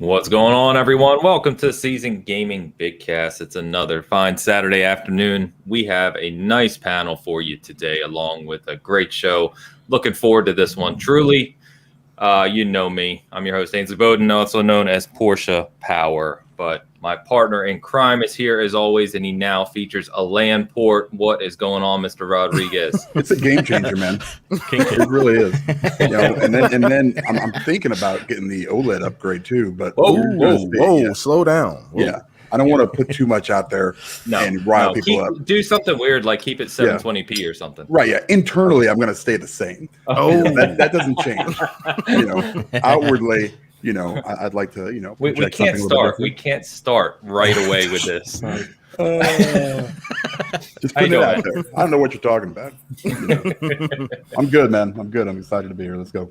What's going on, everyone? Welcome to Season Gaming Bitcast. It's another fine Saturday afternoon. We have a nice panel for you today, along with a great show. Looking forward to this one. Truly, you know me. I'm your host, Ainsley Bowden, also known as Porsche Power. But my partner in crime is here as always, and he now features a land port. What is going on, Mr. Rodriguez? It's a game changer, man. It really is. And then I'm thinking about getting the OLED upgrade too. But whoa, slow down. Whoa. Yeah, I don't want to put too much out there and rile people up. Do something weird, like keep it 720p or something. Right? Yeah. Internally, I'm going to stay the same. Oh, that doesn't change. Outwardly. I'd like to, we can't start. We can't start right away with this. Just putting it out there. I don't know what you're talking about. I'm good, man. I'm good. I'm excited to be here. Let's go.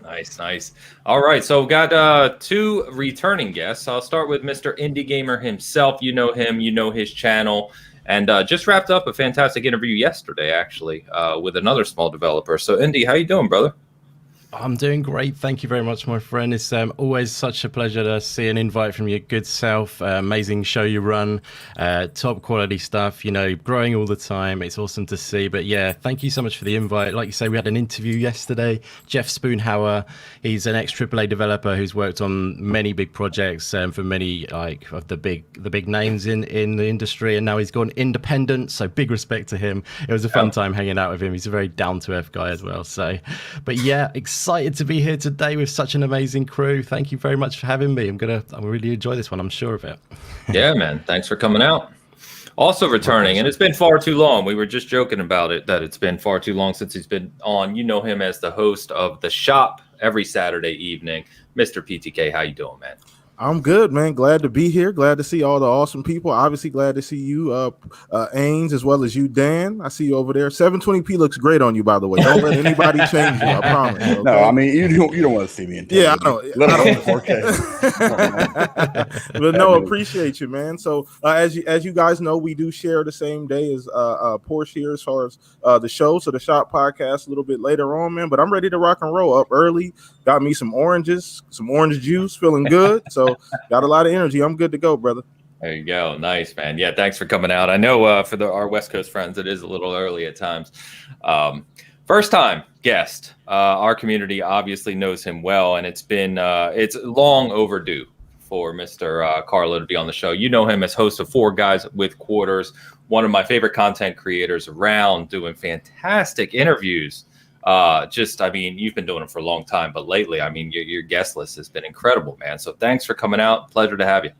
Nice. All right. So we've got two returning guests. I'll start with Mr. Indie Gamer himself. You know him. You know his channel. And just wrapped up a fantastic interview yesterday, actually, with another small developer. So, Indie, how you doing, brother? I'm doing great. Thank you very much, my friend. It's always such a pleasure to see an invite from your good self. Amazing show you run, top quality stuff, growing all the time. It's awesome to see. But yeah, thank you so much for the invite. Like you say, we had an interview yesterday. Jeff Spoonhauer, he's an ex-AAA developer who's worked on many big projects for many of the big names in the industry. And now he's gone independent. So big respect to him. It was a fun time hanging out with him. He's a very down-to-earth guy as well. So, but yeah, excited to be here today with such an amazing crew. Thank you very much for having me. I'm really enjoy this one. I'm sure of it. Yeah, man. Thanks for coming out. Also returning, and it's been far too long. We were just joking about it, that it's been far too long since he's been on. You know him as the host of The Shop every Saturday evening. Mr. PTK, how you doing, man? I'm good, man. Glad to be here. Glad to see all the awesome people. Obviously, glad to see you, Ains, as well as you, Dan. I see you over there. 720p looks great on you, by the way. Don't let anybody change you. I promise. Okay? No, I mean you don't want to see me in 1080. Yeah, I know. Let alone 4K. But no, appreciate you, man. So as you guys know, we do share the same day as Porsche here as far as the show. So the Shop podcast a little bit later on, man. But I'm ready to rock and roll. Up early. Got me some oranges, some orange juice. Feeling good. So got a lot of energy. I'm good to go, brother. There you go. Nice, man. Yeah, thanks for coming out. I know for our West Coast friends, it is a little early at times. First time guest. Our community obviously knows him well, and it's long overdue for Mr. Carlo to be on the show. You know him as host of Four Guys with Quarters, one of my favorite content creators around, doing fantastic interviews. You've been doing them for a long time, but lately, your guest list has been incredible, man. So thanks for coming out. Pleasure to have you.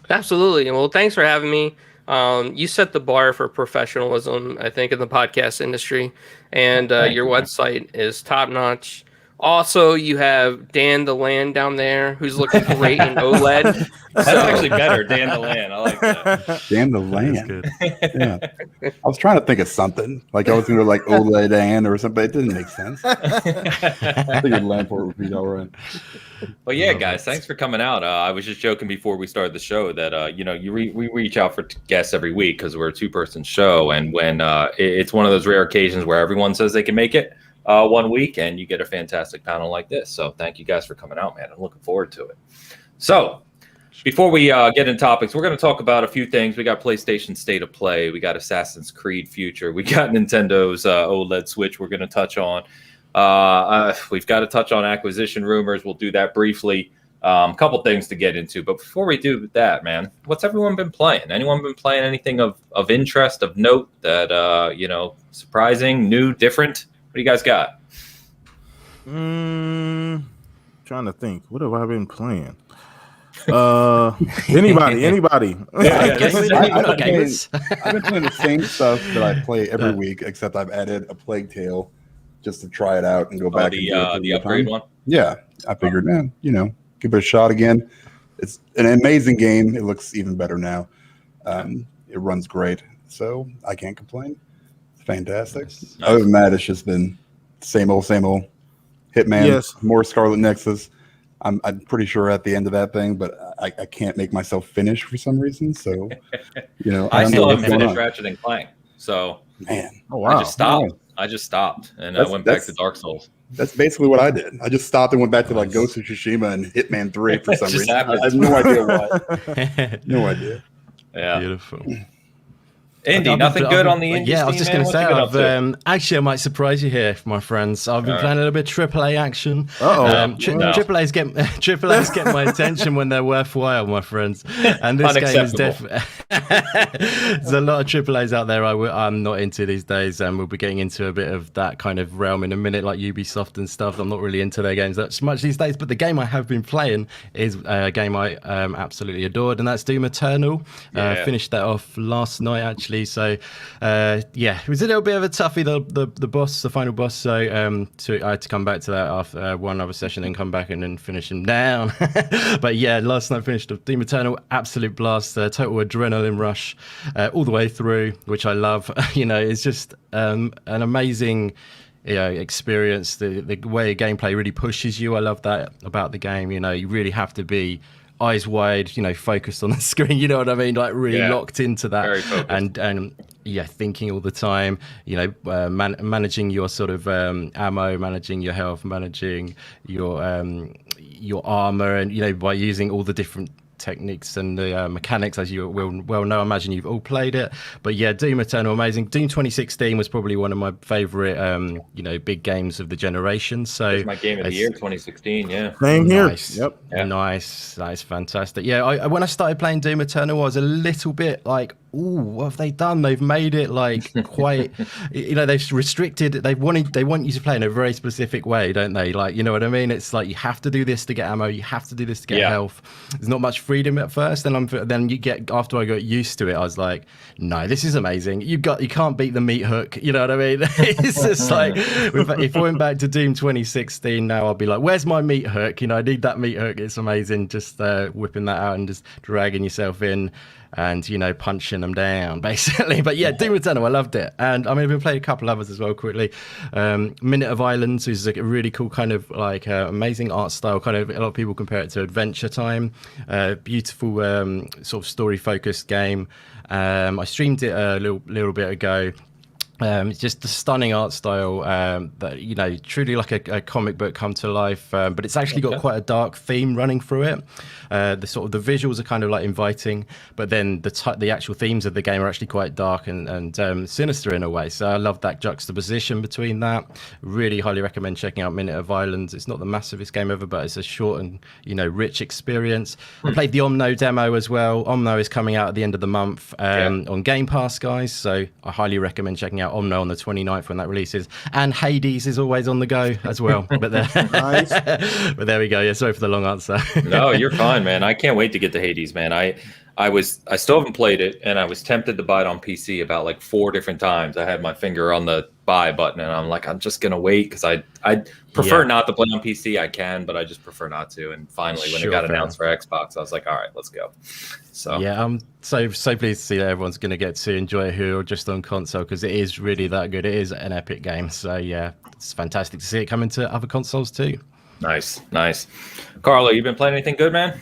Absolutely. Well, thanks for having me. You set the bar for professionalism, I think, in the podcast industry, and your website is top notch. Also, you have Dan the Land down there, who's looking great in OLED. That's actually better, Dan the Land. I like that. Dan the Land. Yeah. I was trying to think of something. Like I was going to like OLED and or something. It didn't make sense. I think Landport would be all right. Well, yeah, guys, thanks for coming out. I was just joking before we started the show that we reach out for guests every week because we're a two-person show, and when it's one of those rare occasions where everyone says they can make it 1 week, and you get a fantastic panel like this. So thank you guys for coming out, man. I'm looking forward to it. So before we get into topics, we're going to talk about a few things. We got PlayStation State of Play. We got Assassin's Creed Future. We got Nintendo's OLED Switch we're going to touch on. We've got to touch on acquisition rumors. We'll do that briefly. A couple things to get into. But before we do that, man, what's everyone been playing? Anyone been playing anything of interest, of note that, surprising, new, different? What do you guys got? Trying to think. What have I been playing? Anybody? I've been playing the same stuff that I play every week, except I've added a Plague Tale just to try it out and go back. The upgrade one? Yeah, I figured, man, give it a shot again. It's an amazing game. It looks even better now. It runs great, so I can't complain. Fantastic. Nice. Other than that, it's just been same old Hitman. Yes. More Scarlet Nexus. I'm pretty sure at the end of that thing, but I can't make myself finish for some reason. So, I still haven't finished Ratchet and Clank. So, man, oh wow, I just stopped. I just stopped and I went back to Dark Souls. That's basically what I did. I just stopped and went back to like Nice. Ghost of Tsushima and Hitman 3 for some Just reason. happened. I have no idea why. No idea. Yeah. Beautiful. Indy, nothing good on the indie Yeah, I was scene, just man? going to What say, you been up to? actually, I might surprise you here, my friends. I've been playing a little bit of AAA action. AAA's get my attention when they're worthwhile, my friends. And this game is definitely... There's a lot of AAAs out there I'm not into these days, and we'll be getting into a bit of that kind of realm in a minute, like Ubisoft and stuff. I'm not really into their games that much these days, but the game I have been playing is a game I absolutely adored, and that's Doom Eternal. Finished that off last night, actually. So it was a little bit of a toughie, the final boss, so I had to come back to that after one other session and come back and then finish him down. But yeah, last night finished Doom Eternal, absolute blast, total adrenaline rush all the way through, which I love. It's just an amazing experience. The way gameplay really pushes you, I love that about the game. You really have to be eyes wide, focused on the screen, you know what I mean, like really locked into that, and thinking all the time, managing your sort of ammo, managing your health, managing your armor, and by using all the different techniques and the mechanics, as you will well know. I imagine you've all played it, but yeah, Doom Eternal, amazing. Doom 2016 was probably one of my favorite big games of the generation. So it's my game of the year 2016. Same here. Nice. Yep. Yeah. Nice. That's fantastic. Yeah, when I started playing Doom Eternal, I was a little bit like, ooh, what have they done? They've made it like quite, they've restricted. They want you to play in a very specific way, don't they? Like, you know what I mean? It's like you have to do this to get ammo. You have to do this to get health. There's not much freedom at first. Then you get, after I got used to it, I was like, no, this is amazing. You can't beat the meat hook. You know what I mean? It's just like, if I went back to Doom 2016 now, I'll be like, where's my meat hook? I need that meat hook. It's amazing. Just whipping that out and just dragging yourself in and punching them down basically. But yeah, Doom Eternal, I loved it. And I've been playing a couple others as well quickly. Minute of Islands is a really cool kind of like amazing art style, kind of, a lot of people compare it to Adventure Time. Beautiful sort of story focused game. I streamed it a little bit ago. It's just the stunning art style that truly like a comic book come to life, but it's actually got quite a dark theme running through it. The visuals are kind of like inviting, but then the actual themes of the game are actually quite dark and sinister in a way. So I love that juxtaposition between that. Really highly recommend checking out Minute of Islands. It's not the massivest game ever, but it's a short and rich experience. I played the Omno demo as well. Omno is coming out at the end of the month on Game Pass, guys. So I highly recommend checking out Omno on the 29th when that releases, and Hades is always on the go as well. But Nice. But there we go. Yeah, sorry for the long answer. No, you're fine, man. I can't wait to get to Hades, man. I still haven't played it, and I was tempted to buy it on PC about like 4 different times. I had my finger on the buy button, and I'm like, I'm just gonna wait because I prefer not to play on PC. I can, but I just prefer not to. And finally, when it got announced for Xbox, I was like, all right, let's go. So yeah, I'm so pleased to see that everyone's going to get to enjoy it who are just on console, because it is really that good. It is an epic game. So yeah, it's fantastic to see it coming to other consoles too. Nice. Carlo, you been playing anything good, man?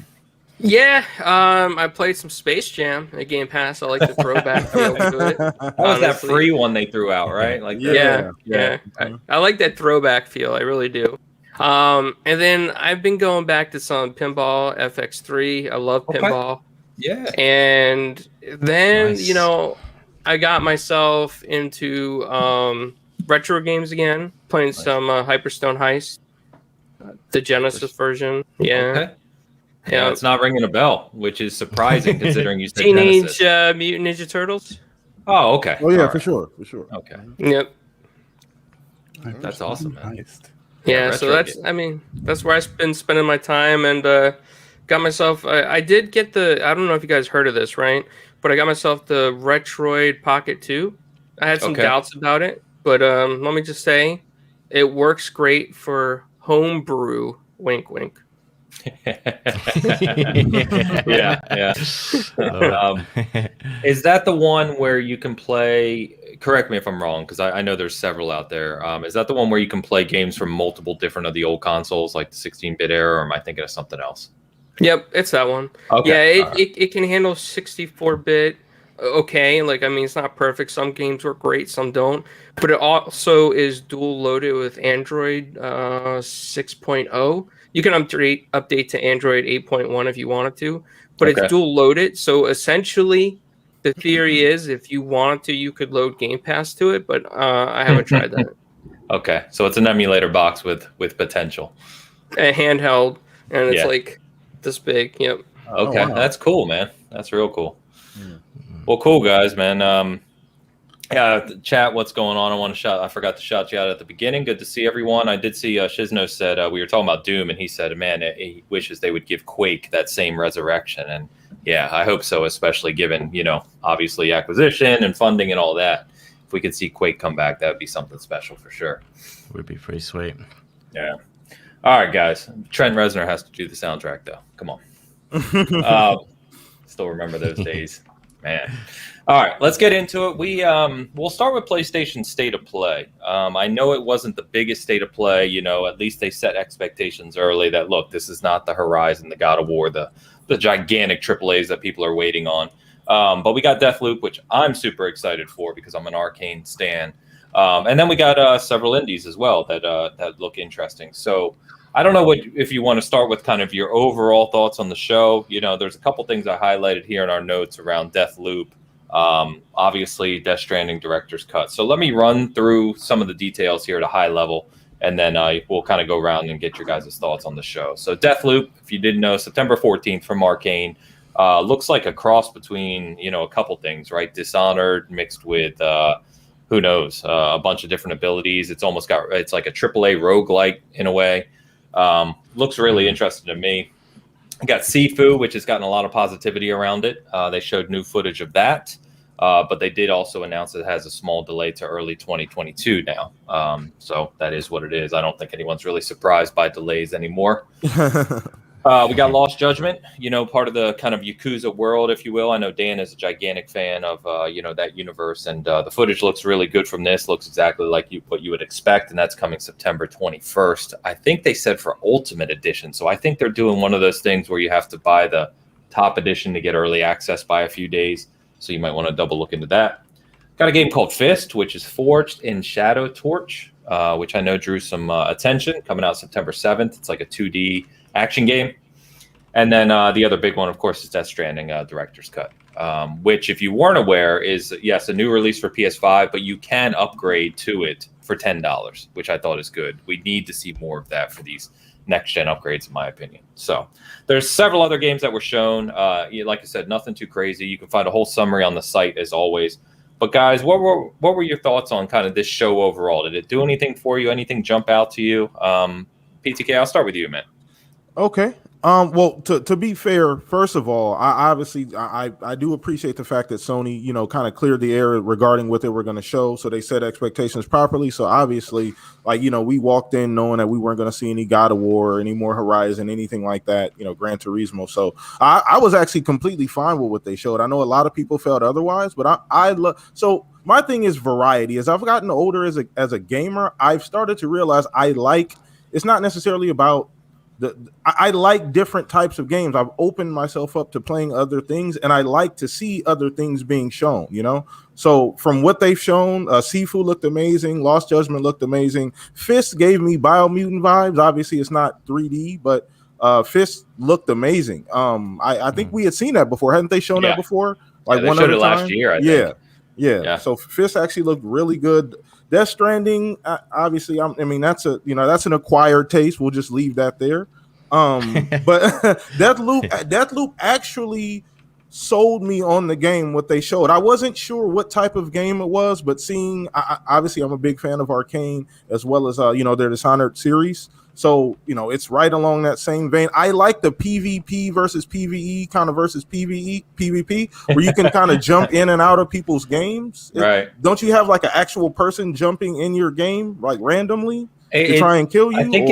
Yeah, I played some Space Jam at Game Pass. I like the throwback feel to it. That was that free one they threw out, right? Like yeah. I like that throwback feel. I really do. And then I've been going back to some Pinball FX3. I love pinball. Yeah. And then, Nice. I got myself into retro games again, playing some Hyperstone Heist, the Genesis version. Yeah. Okay. Yeah, it's not ringing a bell, which is surprising considering you said Teenage Genesis. Mutant Ninja Turtles. Oh, okay. Oh yeah, All for right. sure. Okay. Yep. That's awesome, man. Heist. Yeah, retro so that's where I've been spending my time, and got myself. I did get I don't know if you guys heard of this, right? But I got myself the Retroid Pocket 2. I had some doubts about it, but let me just say, it works great for homebrew. Wink, wink. Yeah. Is that the one where you can play? Correct me if I'm wrong, because I know there's several out there. Is that the one where you can play games from multiple different of the old consoles, like the 16-bit era, or am I thinking of something else? Yep, it's that one. Okay. Yeah, it can handle 64-bit. okay. Like, I mean, it's not perfect. Some games work great, some don't. But it also is dual loaded with Android 6.0. You can update to Android 8.1 if you wanted to, but it's Okay. dual loaded. So essentially, the theory is if you wanted to, you could load Game Pass to it, but I haven't tried that. Okay, so it's an emulator box with potential. A handheld, and it's Yeah. like this big. Yep. Okay, wow. that's cool, man. That's real cool. Hmm. Well, cool guys, man. Yeah, chat. What's going on? I forgot to shout you out at the beginning. Good to see everyone. I did see Shizno said we were talking about Doom, and he said, man, he wishes they would give Quake that same resurrection. And yeah, I hope so, especially given obviously acquisition and funding and all that. If we could see Quake come back, that would be something special for sure. Would be pretty sweet. Yeah. All right, guys. Trent Reznor has to do the soundtrack, though. Come on. Still remember those days, man. All right, let's get into it. We'll start with PlayStation State of Play. I know it wasn't the biggest state of play. At least they set expectations early that look, this is not the Horizon, the God of War, the gigantic AAAs that people are waiting on. But we got Deathloop, which I'm super excited for because I'm an Arcane stan. And then we got several indies as well that look interesting. So I don't know if you want to start with kind of your overall thoughts on the show. There's a couple things I highlighted here in our notes around Deathloop. Obviously, Death Stranding director's cut. So let me run through some of the details here at a high level, and then we'll kind of go around and get your guys' thoughts on the show. So Deathloop, if you didn't know, September 14th from Arcane. Looks like a cross between, a couple things, right? Dishonored mixed with, who knows, a bunch of different abilities. It's like a AAA roguelike in a way. Looks really interesting to me. We got Sifu, which has gotten a lot of positivity around it. They showed new footage of that, but they did also announce it has a small delay to early 2022 now. So that is what it is. I don't think anyone's really surprised by delays anymore. We got Lost Judgment, part of the kind of Yakuza world, if you will. I know Dan is a gigantic fan of, that universe, and the footage looks really good from this. Looks exactly like what you would expect, and that's coming September 21st. I think they said for Ultimate Edition, so I think they're doing one of those things where you have to buy the top edition to get early access by a few days, so you might want to double look into that. Got a game called Fist, which is forged in Shadow Torch, which I know drew some attention, coming out September 7th. It's like a 2D action game. And then the other big one, of course, is Death Stranding director's cut, which, if you weren't aware, is, yes, a new release for PS5, but you can upgrade to it for $10, which I thought is good. We need to see more of that for these next-gen upgrades, in my opinion. So there's several other games that were shown. Like I said, nothing too crazy. You can find a whole summary on the site, as always. But, guys, what were your thoughts on kind of this show overall? Did it do anything for you? Anything jump out to you? PTK, I'll start with you, man. Okay. Well, to be fair, first of all, I do appreciate the fact that Sony, kind of cleared the air regarding what they were going to show, so they set expectations properly. So obviously, we walked in knowing that we weren't going to see any God of War, any more Horizon, anything like that, Gran Turismo. So I was actually completely fine with what they showed. I know a lot of people felt otherwise, but I love. So my thing is variety. As I've gotten older as a gamer, I've started to realize it's not necessarily about. I like different types of games. I've opened myself up to playing other things, and I like to see other things being shown, So from what they've shown, Sifu looked amazing. Lost Judgment looked amazing. Fist gave me Biomutant vibes. Obviously, it's not 3D, but Fist looked amazing. I think we had seen that before. Hadn't they shown that before? Like they showed it last year, I think. Yeah. So Fist actually looked really good. Death Stranding, obviously, that's an acquired taste. We'll just leave that there. But Deathloop actually sold me on the game. What they showed, I wasn't sure what type of game it was, but obviously, I'm a big fan of Arcane as well as their Dishonored series. So, it's right along that same vein. I like the PvP versus PvE kind of versus PvP, where you can kind of jump in and out of people's games. Right. Don't you have like an actual person jumping in your game, like randomly to try and kill you? I think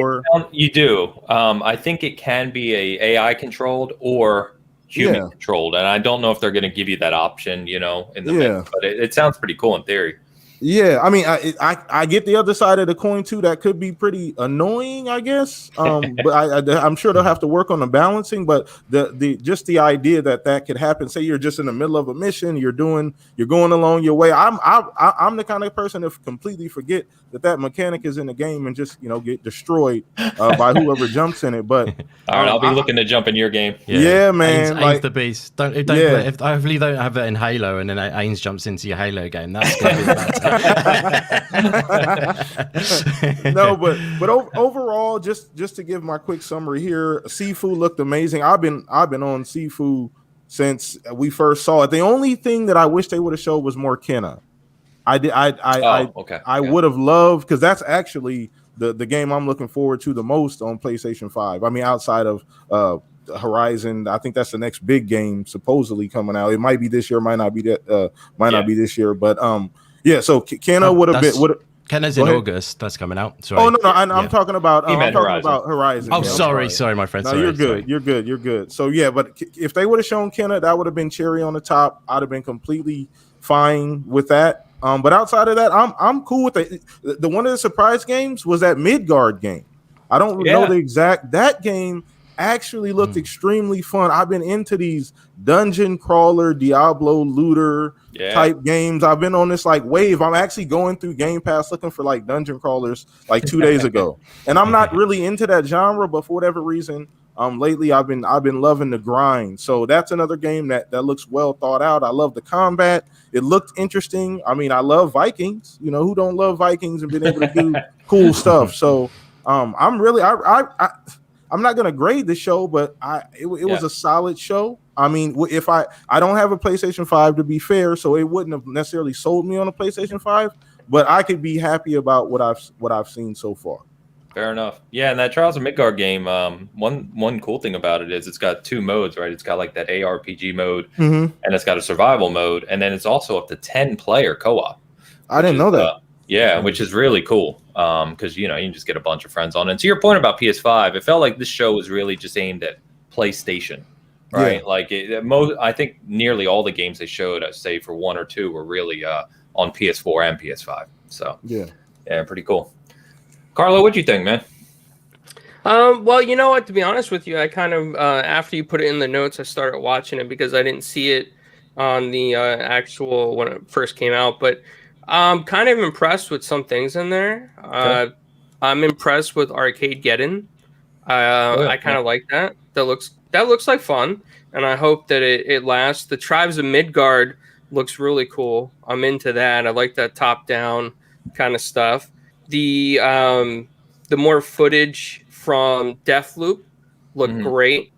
you do. I think it can be AI controlled or human controlled. And I don't know if they're going to give you that option, in the mix, but it sounds pretty cool in theory. Yeah, I mean, I get the other side of the coin too. That could be pretty annoying, I guess. But I'm sure they'll have to work on the balancing. But the just the idea that could happen. Say you're just in the middle of a mission, you're going along your way. I'm the kind of person that completely forget that mechanic is in the game and just get destroyed by whoever jumps in it. But all right, I'll be looking to jump in your game. Yeah, man. Ains the beast. Don't Yeah. play, if hopefully don't have that in Halo, and then Ains jumps into your Halo game. That's gonna be bad. No, but overall, just to give my quick summary here, Sifu looked amazing. I've been on Sifu since we first saw it. The only thing that I wish they would have showed was more Kenna. I would have loved, because that's actually the game I'm looking forward to the most on PlayStation 5. I mean, outside of Horizon, I think that's the next big game supposedly coming out. It might be this year, might not be this year, but yeah. So Kenna would have been. Kenna's in August. That's coming out. Sorry. Oh no, I'm talking about. I'm talking about Horizon. Oh, yeah, sorry, my friend. No, sorry, you're good. You're good. So yeah, but if they would have shown Kenna, that would have been cherry on the top. I'd have been completely fine with that. But outside of that, I'm cool with it. The one of the surprise games was that Midgard game. I don't know the exact. That game actually looked extremely fun. I've been into these dungeon crawler, Diablo looter type games. I've been on this like wave. I'm actually going through Game Pass looking for like dungeon crawlers like 2 days ago. And I'm not really into that genre, but for whatever reason, lately I've been loving the grind. So that's another game that looks well thought out. I love the combat. It looked interesting. I mean, I love Vikings. Who don't love Vikings and been able to do cool stuff. So I'm really I'm not gonna grade the show, but it was a solid show. I mean, if I don't have a PlayStation 5 to be fair, so it wouldn't have necessarily sold me on a PlayStation 5, but I could be happy about what I've seen so far. Fair enough. Yeah, and that Trials of Midgard game, one cool thing about it is it's got 2 modes, right? It's got like that ARPG mode, and it's got a survival mode, and then it's also up to 10-player co-op. I didn't know that. Yeah, which is really cool, because you can just get a bunch of friends on. And to your point about PS5, it felt like this show was really just aimed at PlayStation, right? Yeah. Like I think nearly all the games they showed, save for 1 or 2, were really on PS4 and PS5. So yeah, pretty cool. Carlo, what do you think, man? Well, you know what? To be honest with you, I kind of after you put it in the notes, I started watching it because I didn't see it on the actual when it first came out, but. I'm kind of impressed with some things in there. Okay. I'm impressed with Arcadegeddon. I kind of like that. That looks like fun, and I hope that it lasts. The Tribes of Midgard looks really cool. I'm into that. I like that top-down kind of stuff. The more footage from Deathloop looked great.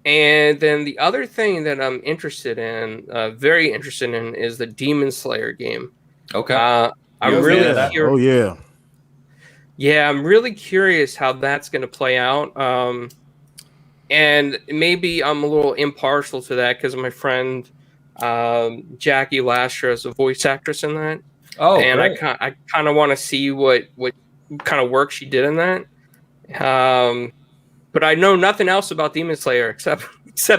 And then the other thing that I'm interested in, very interested in, is the Demon Slayer game. Okay. I'm really curious. Oh yeah. Yeah, I'm really curious how that's going to play out. And maybe I'm a little impartial to that because my friend Jackie Lasher is a voice actress in that. Oh, and great. I kind of want to see what kind of work she did in that. But I know nothing else about Demon Slayer except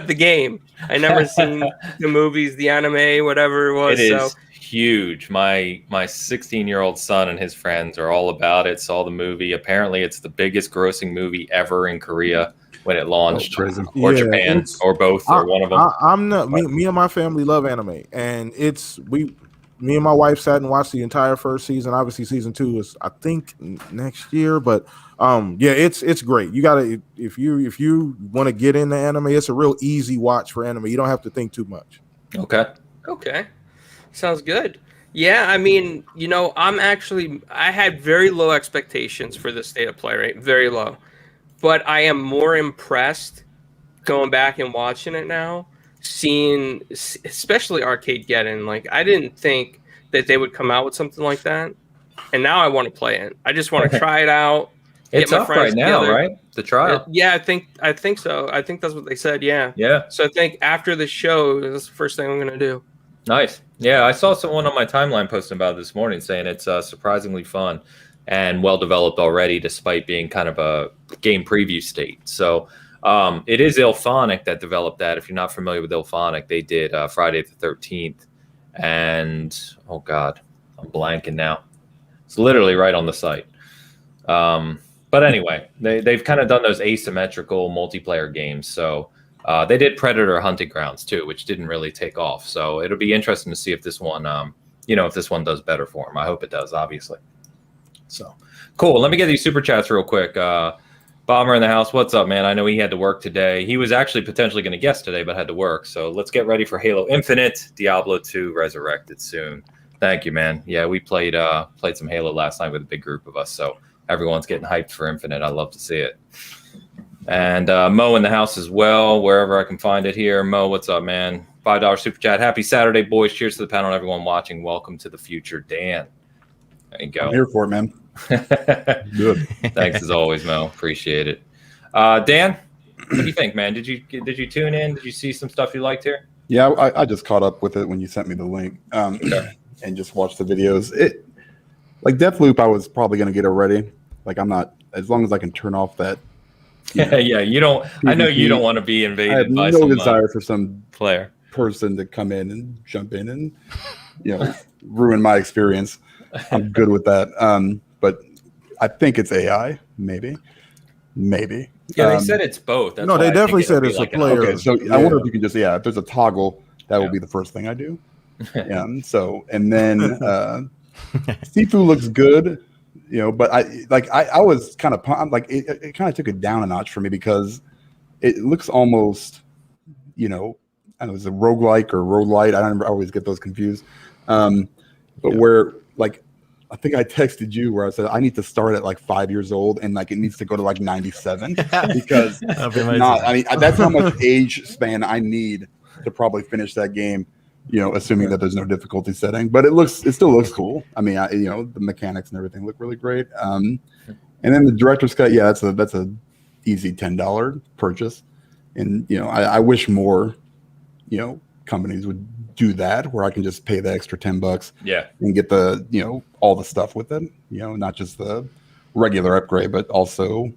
the game. I never seen the movies, the anime, whatever it was. It is huge. My 16-year-old son and his friends are all about it. Saw the movie. Apparently, it's the biggest grossing movie ever in Korea when it launched, or Japan, or both, or one of them. I'm not. Me and my family love anime, and me and my wife sat and watched the entire first season. Obviously, season 2 is I think next year, but yeah, it's great. You gotta if you want to get into anime, it's a real easy watch for anime. You don't have to think too much. Okay. Sounds good. Yeah, I mean, I had very low expectations for this State of Play, right? Very low. But I am more impressed going back and watching it now, seeing especially Arcadegeddon. Like, I didn't think that they would come out with something like that. And now I want to play it. I just want to try it out. It's up right now, right? The trial. Yeah, I think so. I think that's what they said, yeah. Yeah. So I think after the show, that's the first thing I'm going to do. Nice. Yeah, I saw someone on my timeline posting about it this morning saying it's surprisingly fun and well developed already, despite being kind of a game preview state. So it is Ilphonic that developed that. If you're not familiar with Ilphonic, they did Friday the 13th and, oh God, I'm blanking now. It's literally right on the site. But anyway, they've kind of done those asymmetrical multiplayer games. So they did Predator Hunting Grounds too, which didn't really take off. So it'll be interesting to see if this one, if this one does better for them. I hope it does, obviously. So cool. Let me get these super chats real quick. Bomber in the house. What's up, man? I know he had to work today. He was actually potentially going to guest today, but had to work. So let's get ready for Halo Infinite, Diablo 2 Resurrected soon. Thank you, man. Yeah, we played some Halo last night with a big group of us. So everyone's getting hyped for Infinite. I love to see it. And Mo in the house as well, wherever I can find it here. Mo, what's up, man? $5 super chat. Happy Saturday, boys. Cheers to the panel and everyone watching. Welcome to the future, Dan. There you go. I'm here for it, man. Good. Thanks as always, Mo. Appreciate it. Dan, what do you think, man? Did you tune in? Did you see some stuff you liked here? Yeah, I just caught up with it when you sent me the link, and just watched the videos. It like Deathloop, I was probably going to get it ready. Like I'm not, as long as I can turn off that. Yeah, you don't. PvP, I know you don't want to be invaded. I have by no desire for some player person to come in and jump in and ruin my experience. I'm good with that. But I think it's AI, maybe. Yeah, they said it's both. That's no, they definitely said it's like a player. Okay, so I wonder if you can just if there's a toggle, that will be the first thing I do. So and then Sifu looks good, but I was kind of it kind of took it down a notch for me because it looks almost I don't know, it's a roguelike or roguelite. I always get those confused. Where I think I texted you where I said I need to start at like 5 years old and it needs to go to like 97 because that's how much age span I need to probably finish that game, assuming that there's no difficulty setting. But it still looks cool. I mean, the mechanics and everything look really great. And then the director's cut, that's a easy $10 purchase. And I wish more, companies would do that where I can just pay the extra $10 and get the all the stuff with it, not just the regular upgrade but also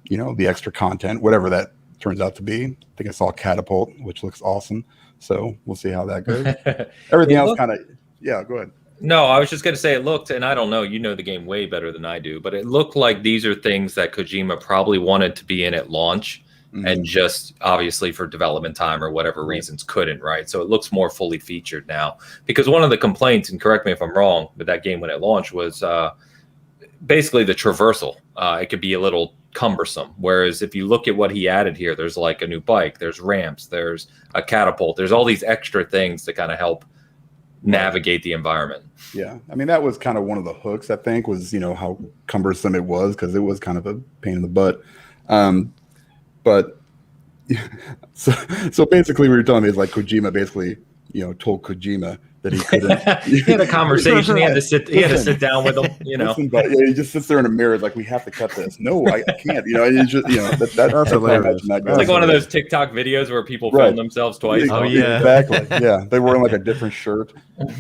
the extra content, whatever that turns out to be. I think I saw Catapult, which looks awesome, so we'll see how that goes. Everything else kind of go ahead. No, I was just going to say it looked, and I don't know, the game way better than I do, but it looked like these are things that Kojima probably wanted to be in at launch and just obviously for development time or whatever reasons couldn't, right? So it looks more fully featured now. Because one of the complaints, and correct me if I'm wrong, with that game when it launched was basically the traversal. It could be a little cumbersome. Whereas if you look at what he added here, there's like a new bike, there's ramps, there's a catapult, there's all these extra things to kind of help navigate the environment. Yeah, I mean that was kind of one of the hooks, I think, was how cumbersome it was because it was kind of a pain in the butt. But so basically, what you're telling me is like Kojima basically, told Kojima that he couldn't. He had a conversation. He had to sit down with him. Listen, but he just sits there in a mirror, like we have to cut this. No, I can't. It's just that's hilarious. It's like one of those TikTok videos where people film themselves twice. Oh yeah, exactly. Yeah, they were in like a different shirt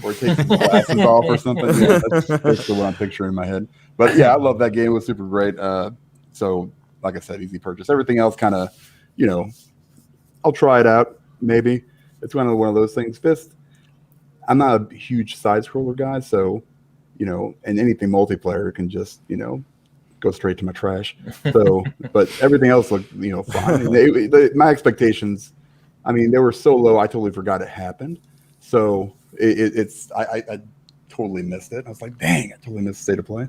or taking glasses off or something. Yeah, that's basically what I'm picturing in my head. But yeah, I love that game. It was super great. So. Like I said, easy purchase. Everything else kind of, I'll try it out. Maybe it's one of those things. Fist, I'm not a huge side scroller guy, so and anything multiplayer can just go straight to my trash. So, but everything else looked fine. My expectations, I mean, they were so low. I totally forgot it happened. So I totally missed it. I was like, dang, I totally missed State of Play.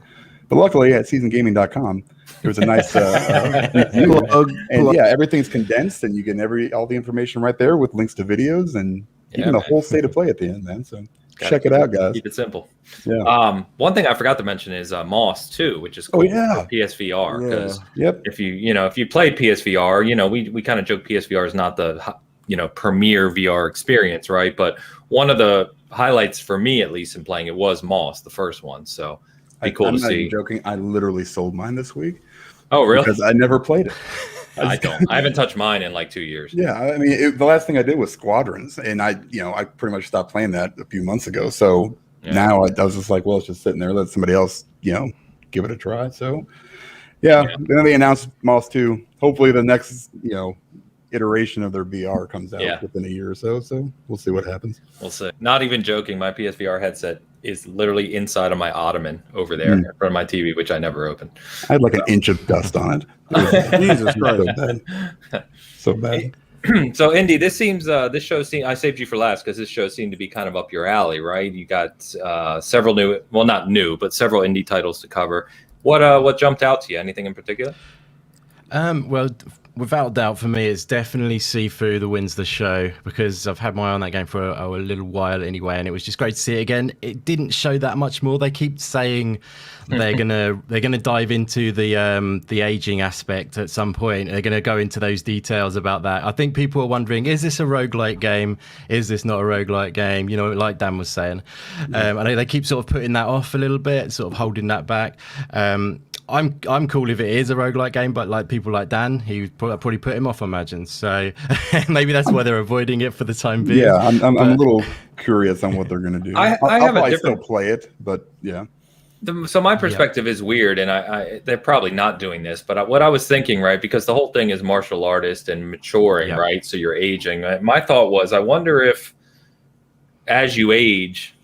But luckily at seasongaming.com, there was a nice review. And yeah, everything's condensed and you get all the information right there with links to videos and even the whole State of Play at the end, man. So check it out, guys. Keep it simple. Yeah. One thing I forgot to mention is Moss too, which is cool for PSVR. Because if you played PSVR, we kind of joke PSVR is not the premier VR experience, right? But one of the highlights for me, at least in playing it, was Moss, the first one. So be cool to see. I'm not even joking. I literally sold mine this week. Oh, really? Because I never played it. I don't. I haven't touched mine in like 2 years. Yeah, I mean, the last thing I did was Squadrons, and I pretty much stopped playing that a few months ago. So now I was just like, well, it's just sitting there. Let somebody else, give it a try. So then they announced Moss 2. Hopefully, the next iteration of their VR comes out within a year or so. So we'll see what happens. We'll see. Not even joking. My PSVR headset is literally inside of my ottoman over there in front of my TV, which I never opened. I had like an inch of dust on it. Jesus So Christ. bad. So bad. So Indy, this show seems, I saved you for last because this show seemed to be kind of up your alley, right? You got several not new, but several indie titles to cover. What jumped out to you? Anything in particular? Well, without doubt, for me, it's definitely Sifu that wins the show, because I've had my eye on that game for a little while anyway, and it was just great to see it again. It didn't show that much more. They keep saying they're gonna dive into the aging aspect at some point. They're gonna go into those details about that. I think people are wondering, is this a roguelike game? Is this not a roguelike game? You know, like Dan was saying. I know they keep sort of putting that off a little bit, sort of holding that back. I'm cool if it is a roguelike game, but like people like Dan, he probably put him off, I imagine. So maybe that's why they're avoiding it for the time being. Yeah, I'm a little curious on what they're going to do. I I'll have a probably different still play it, but yeah. So my perspective is weird, and they're probably not doing this, but what I was thinking, right, because the whole thing is martial artist and maturing, right? So you're aging. My thought was, I wonder if as you age,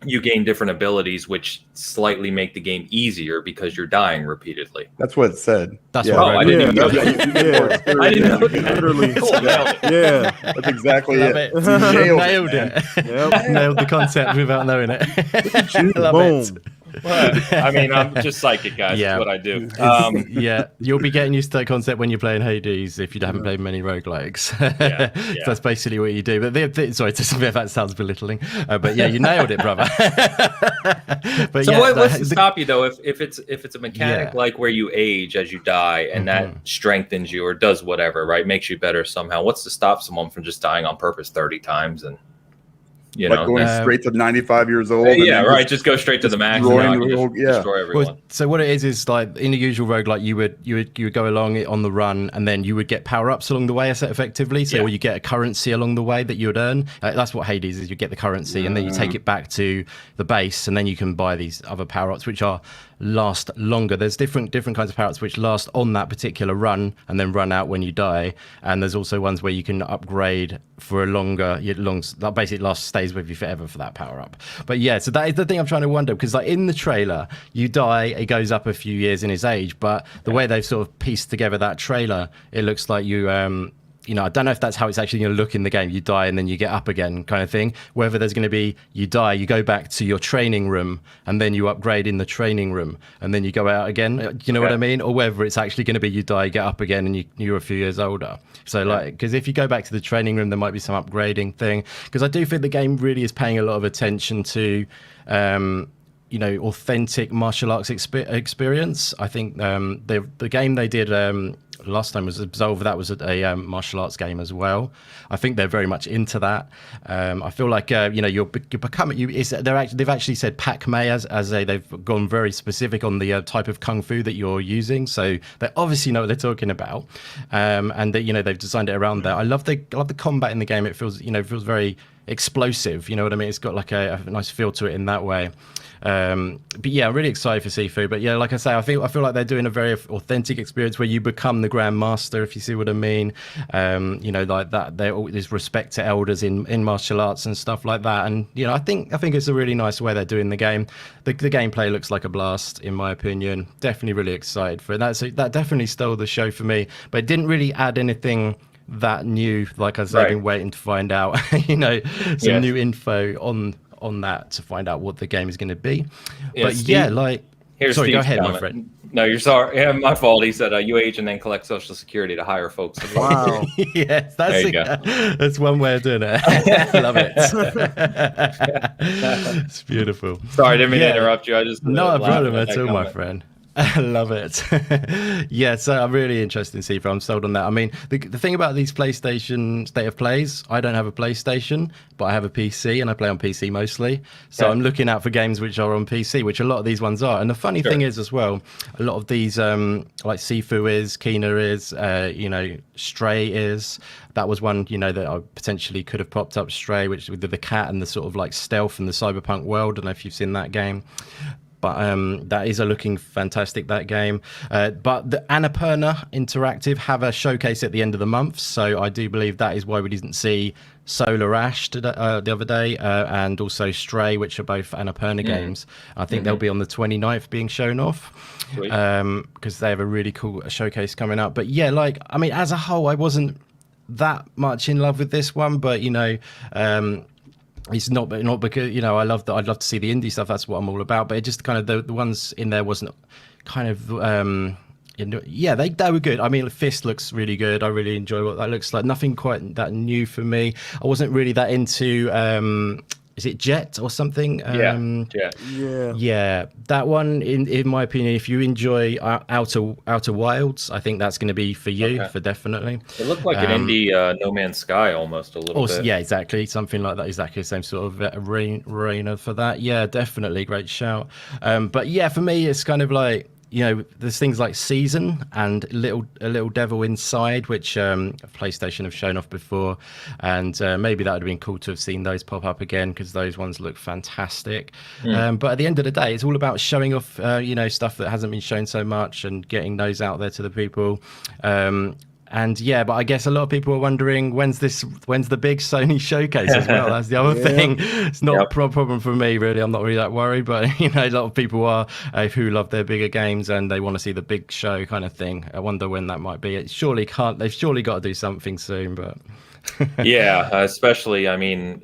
you gain different abilities which slightly make the game easier because you're dying repeatedly. That's what it said. That's yeah. what I didn't even know Yeah. that. I didn't know that. Literally. Cool, nailed it. Yeah. That's exactly Love it. it. Nailed Nailed it. Yep. Nailed the concept without knowing it. Love Boom. it. But, I mean, I'm just psychic, guys. Yeah. That's what I do. Yeah, you'll be getting used to that concept when you're playing Hades if you haven't played many roguelikes. Yeah. That's basically what you do. But sorry, that sounds belittling. But yeah, you nailed it, brother. But So yeah, what's to stop you though if it's a mechanic Yeah. like where you age as you die and that strengthens you or does whatever, right? Makes you better somehow. What's to stop someone from just dying on purpose 30 times and like going straight to 95 years old. yeah, right. Just go straight to the max. And now you just destroy everyone. Well, so what it is like in the usual roguelike, you would go along it on the run, and then you would get power ups along the way, effectively. So you get a currency along the way that you would earn. That's what Hades is. You get the currency, and then you take it back to the base, and then you can buy these other power ups, which last longer. There's different kinds of power ups which last on that particular run and then run out when you die. And there's also ones where you can upgrade for a longer, that basically stays with you forever for that power up. But yeah, so that is the thing I'm trying to wonder, because like in the trailer, you die, it goes up a few years in his age, but the way they've sort of pieced together that trailer, it looks like you I don't know if that's how it's actually going to look in the game. You die and then you get up again kind of thing. Whether there's going to be, you die, you go back to your training room and then you upgrade in the training room and then you go out again. You know what I mean? Or whether it's actually going to be you die, get up again and you're a few years older. So like, because if you go back to the training room, there might be some upgrading thing. Because I do think the game really is paying a lot of attention to authentic martial arts experience. I think the game they did last time was Absolve. That was a martial arts game as well. I think they're very much into that. I feel like you're becoming. They've actually said Pak Mei they've gone very specific on the type of kung fu that you're using. So they obviously know what they're talking about, and they've designed it around that. I love the combat in the game. It feels very explosive. You know what I mean? It's got like a nice feel to it in that way. But yeah, I'm really excited for Sifu. But yeah, like I say, I feel like they're doing a very authentic experience where you become the Grand Master, if you see what I mean. Like that. There's respect to elders in martial arts and stuff like that. And I think it's a really nice way they're doing the game. The gameplay looks like a blast, in my opinion. Definitely really excited for it. That definitely stole the show for me. But it didn't really add anything that new. Like I said, I've been waiting to find out. Some new info on that to find out what the game is going to be. But Steve, sorry, Steve's go ahead, comment. my friend. No, you're sorry. Yeah, my fault. He said you age and then collect Social Security to hire folks. Wow. Yes, There you go. that's one way of doing it. I love it. It's beautiful. Sorry, I didn't mean to interrupt you. I just not a problem at at that all, my comment. friend. I love it. Yeah, so I'm really interested in Sifu. I'm sold on that. I mean, the thing about these PlayStation State of Plays, I don't have a PlayStation, but I have a PC and I play on PC mostly. So I'm looking out for games which are on PC, which a lot of these ones are. And the funny thing is as well, a lot of these, like Sifu is, Kena is, Stray is. That was one, that I potentially could have popped up, Stray, which with the cat and the sort of like stealth and the cyberpunk world. I don't know if you've seen that game. but that is looking fantastic, that game. But the Annapurna Interactive have a showcase at the end of the month, so I do believe that is why we didn't see Solar Ash the other day, and also Stray, which are both Annapurna games. I think they'll be on the 29th being shown off, because they have a really cool showcase coming up. But yeah, like, I mean, as a whole, I wasn't that much in love with this one, but you know, it's not because, you know, I'd love to see the indie stuff. That's what I'm all about. But it just kind of the ones in there wasn't kind of yeah, they were good. I mean, Fist looks really good. I really enjoy what that looks like. Nothing quite that new for me. I wasn't really that into is it Jet or something? Jet. Yeah, that one, in my opinion, if you enjoy Outer Wilds, I think that's going to be for you, for definitely. It looked like an indie No Man's Sky almost a little bit. Yeah, exactly. Something like that. Exactly the same sort of arena for that. Yeah, definitely. Great shout. But yeah, for me, it's kind of like, you know, there's things like Season and a little Devil Inside, which PlayStation have shown off before, and maybe that would have been cool to have seen those pop up again, because those ones look fantastic. But at the end of the day, it's all about showing off, you know, stuff that hasn't been shown so much and getting those out there to the people. And yeah, but I guess a lot of people are wondering when's the big Sony showcase as well. That's the other thing. It's not a problem for me, really. I'm not really that worried, but you know, a lot of people are who love their bigger games and they want to see the big show kind of thing. I wonder when that might be. They've surely got to do something soon, but yeah, especially, I mean,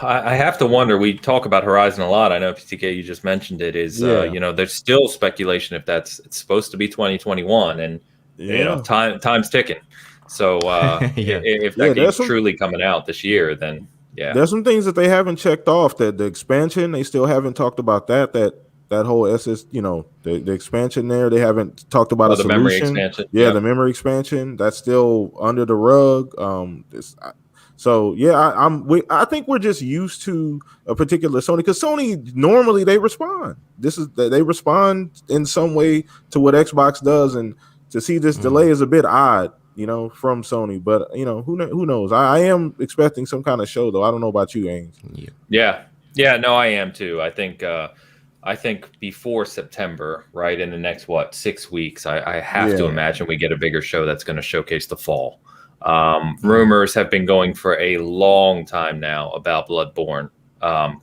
I have to wonder. We talk about Horizon a lot. I know, PTK, you just mentioned it. You know, there's still speculation if it's supposed to be 2021, and you know, time's ticking. So if that game's truly coming out this year, then there's some things that they haven't checked off. That the expansion, they still haven't talked about that whole you know, the expansion there. They haven't talked about a solution. Memory expansion. The memory expansion, that's still under the rug. I think we're just used to a particular Sony, because Sony normally they respond. They respond in some way to what Xbox does, and to see this delay is a bit odd, you know, from Sony. But you know, who knows? I am expecting some kind of show, though. I don't know about you, Ains. Yeah. No, I am too. I think before September, right, in the next 6 weeks, I have to imagine we get a bigger show that's going to showcase the fall. Rumors have been going for a long time now about Bloodborne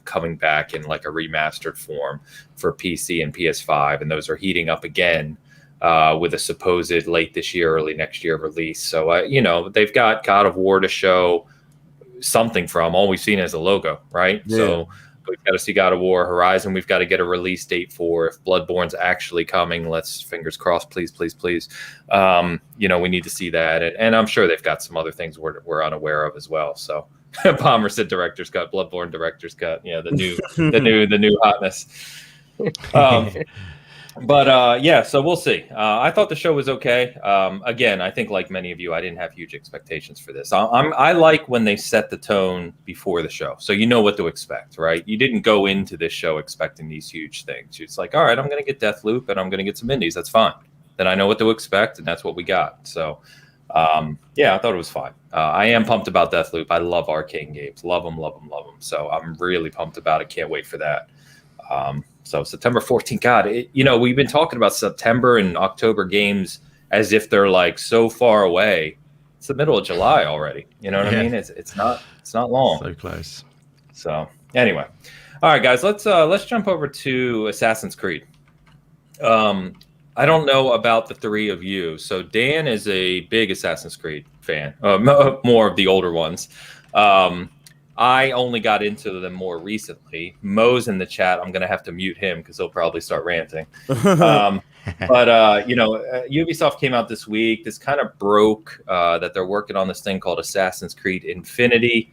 coming back in like a remastered form for PC and PS5, and those are heating up again. With a supposed late this year, early next year release. So, you know, they've got God of War to show something from. All we've seen is a logo, right? Yeah. So we've got to see God of War. Horizon, we've got to get a release date for. If Bloodborne's actually coming, let's fingers crossed, please. You know, we need to see that. And I'm sure they've got some other things we're unaware of as well. So Palmer said director's cut, Bloodborne director's cut. Yeah, the new hotness. But so we'll see. I thought the show was okay. Again, I think like many of you, I didn't have huge expectations for this. I like when they set the tone before the show, so you know what to expect, right? You didn't go into this show expecting these huge things. It's like, all right, I'm going to get Deathloop and I'm going to get some indies. That's fine. Then I know what to expect, and that's what we got. So, I thought it was fine. I am pumped about Deathloop. I love arcade games. Love them. So I'm really pumped about it. Can't wait for that. So September 14th, God, you know, we've been talking about September and October games as if they're like so far away. It's the middle of July already. You know what I mean? It's not long. So close. So anyway, all right, guys, let's jump over to Assassin's Creed. I don't know about the three of you. So Dan is a big Assassin's Creed fan, more of the older ones. I only got into them more recently. Mo's in the chat. I'm going to have to mute him because he'll probably start ranting. But you know, Ubisoft came out this week. This kind of broke that they're working on this thing called Assassin's Creed Infinity,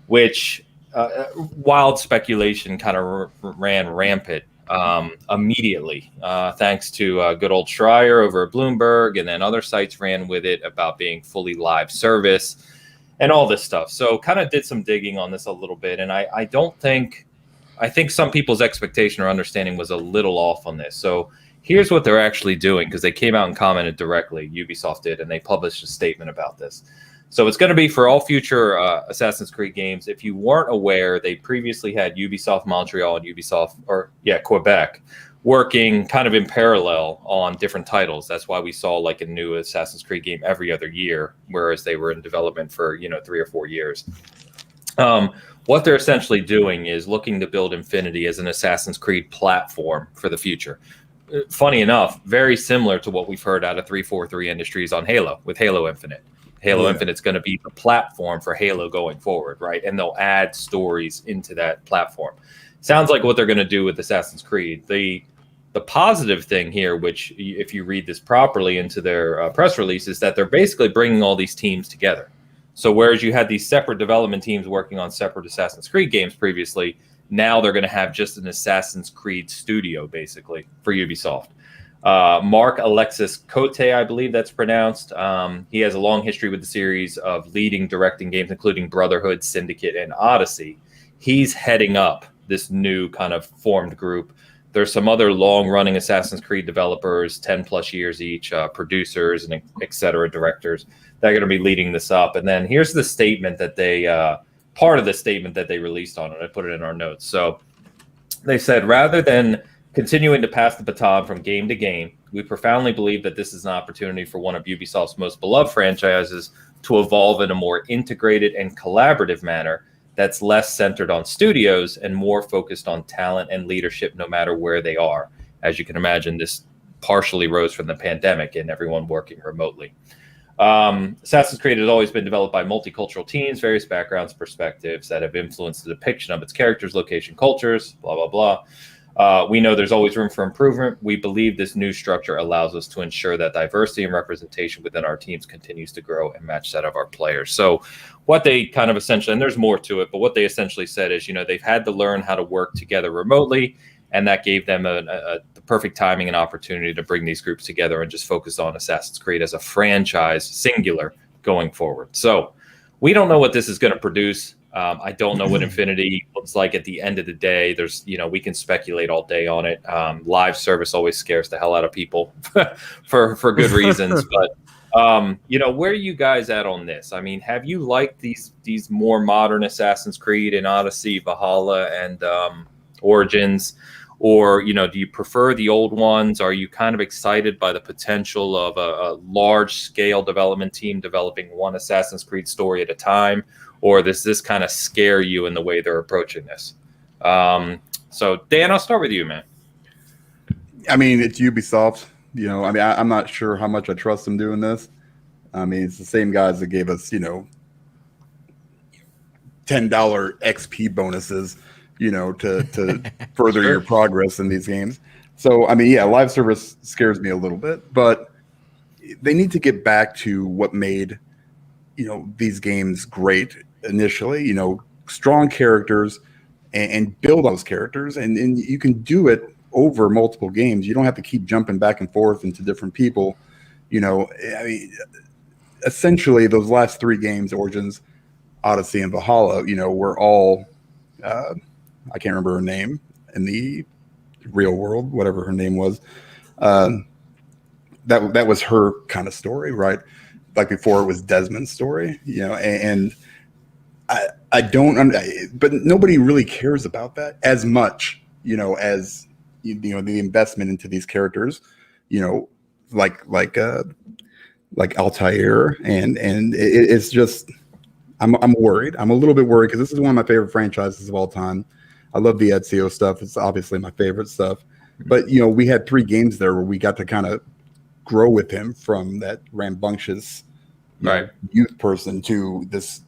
which wild speculation kind of ran rampant immediately, thanks to good old Schreier over at Bloomberg, and then other sites ran with it about being fully live service and all this stuff. So kind of did some digging on this a little bit. And I think some people's expectation or understanding was a little off on this. So here's what they're actually doing, because they came out and commented directly, Ubisoft did, and they published a statement about this. So it's going to be for all future Assassin's Creed games. If you weren't aware, they previously had Ubisoft Montreal and Quebec working kind of in parallel on different titles. That's why we saw like a new Assassin's Creed game every other year, whereas they were in development for 3 or 4 years. What they're essentially doing is looking to build Infinity as an Assassin's Creed platform for the future. Funny enough, very similar to what we've heard out of 343 Industries on Halo with Halo Infinite. Halo Infinite's going to be the platform for Halo going forward, right? And they'll add stories into that platform. Sounds like what they're going to do with Assassin's Creed. The positive thing here, which if you read this properly into their press release, is that they're basically bringing all these teams together. So whereas you had these separate development teams working on separate Assassin's Creed games previously, now they're going to have just an Assassin's Creed studio, basically, for Ubisoft. Mark Alexis Cote, I believe that's pronounced. He has a long history with the series of leading, directing games, including Brotherhood, Syndicate, and Odyssey. He's heading up this new kind of formed group. There's some other long-running Assassin's Creed developers, 10-plus years each, producers, and et cetera, directors. They're going to be leading this up. And then here's the statement that they, part of the statement that they released on it. I put it in our notes. So they said, rather than continuing to pass the baton from game to game, we profoundly believe that this is an opportunity for one of Ubisoft's most beloved franchises to evolve in a more integrated and collaborative manner that's less centered on studios and more focused on talent and leadership, no matter where they are. As you can imagine, this partially rose from the pandemic and everyone working remotely. Assassin's Creed has always been developed by multicultural teams, various backgrounds, perspectives that have influenced the depiction of its characters, location, cultures, blah, blah, blah. We know there's always room for improvement. We believe this new structure allows us to ensure that diversity and representation within our teams continues to grow and match that of our players. So what they kind of essentially, and there's more to it, but what they essentially said is, they've had to learn how to work together remotely, and that gave them the perfect timing and opportunity to bring these groups together and just focus on Assassin's Creed as a franchise, singular, going forward. So we don't know what this is going to produce. I don't know what Infinity looks like at the end of the day. There's, we can speculate all day on it. Live service always scares the hell out of people for good reasons. But, where are you guys at on this? I mean, have you liked these more modern Assassin's Creed and Odyssey, Valhalla, and Origins? Or, do you prefer the old ones? Are you kind of excited by the potential of a large-scale development team developing one Assassin's Creed story at a time? Or does this kind of scare you in the way they're approaching this? So, Dan, I'll start with you, man. I mean, it's Ubisoft. I'm not sure how much I trust them doing this. I mean, it's the same guys that gave us, $10 XP bonuses, to further your progress in these games. So, I mean, yeah, live service scares me a little bit, but they need to get back to what made, these games great initially, strong characters and build those characters. And you can do it over multiple games. You don't have to keep jumping back and forth into different people. I mean, essentially those last 3 games, Origins, Odyssey, and Valhalla, were all, I can't remember her name in the real world, whatever her name was. That was her kind of story, right? Like before it was Desmond's story, and I don't, but nobody really cares about that as much, as, the investment into these characters, like Altair, and it's just, I'm worried. I'm a little bit worried because this is one of my favorite franchises of all time. I love the Ezio stuff. It's obviously my favorite stuff. But, we had 3 games there where we got to kind of grow with him from that rambunctious youth person to this,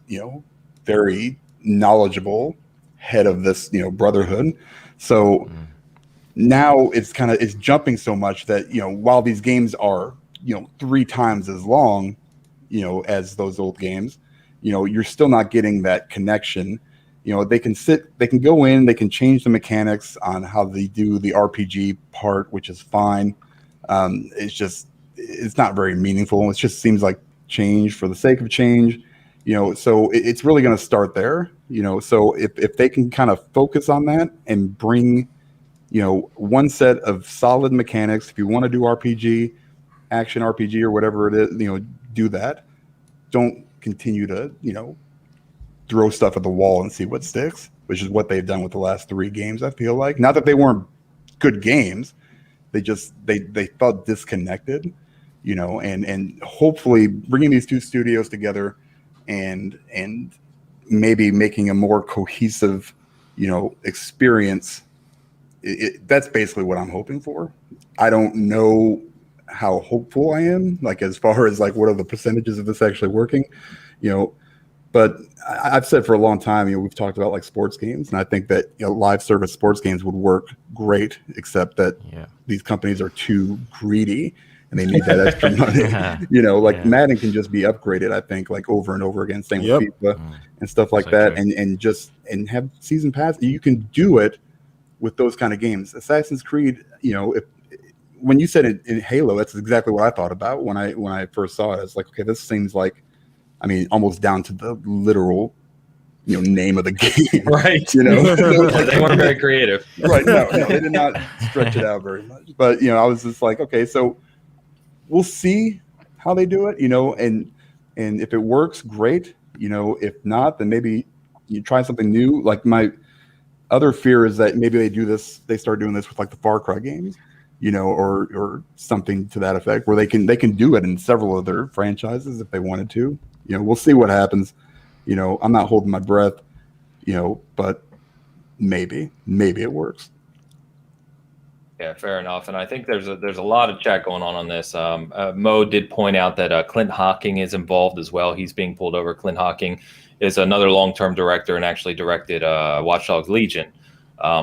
very knowledgeable head of this, Brotherhood. So now it's jumping so much that, while these games are, 3 times as long, as those old games, you're still not getting that connection. They can go in, they can change the mechanics on how they do the RPG part, which is fine. It's not very meaningful. It just seems like change for the sake of change, so it's really going to start there, so if they can kind of focus on that and bring, one set of solid mechanics, if you want to do RPG, action RPG or whatever it is, do that. Don't continue to, throw stuff at the wall and see what sticks, which is what they've done with the last 3 games. I feel like, not that they weren't good games, they felt disconnected, and hopefully bringing these two studios together and maybe making a more cohesive, experience. That's basically what I'm hoping for. I don't know how hopeful I am, like as far as like what are the percentages of this actually working, but I've said for a long time, we've talked about like sports games, and I think that live service sports games would work great, except that these companies are too greedy and they need that extra money. Madden can just be upgraded, I think, like over and over again, same with FIFA and stuff like that, and have season pass. You can do it with those kind of games. Assassin's Creed, when you said it in Halo, that's exactly what I thought about when I first saw it. It's like, okay, this seems like, almost down to the literal, name of the game, right? They weren't very creative, right? No, they did not stretch it out very much. But I was just like, okay, so we'll see how they do it, and if it works, great. If not, then maybe you try something new. Like my other fear is that maybe they start doing this with like the Far Cry games, or something to that effect, where they can do it in several other franchises if they wanted to. We'll see what happens. I'm not holding my breath, but maybe it works. Yeah, fair enough. And I think there's a lot of chat going on this. Mo did point out that Clint Hocking is involved as well. He's being pulled over. Clint Hocking is another long-term director and actually directed Watch Dogs Legion.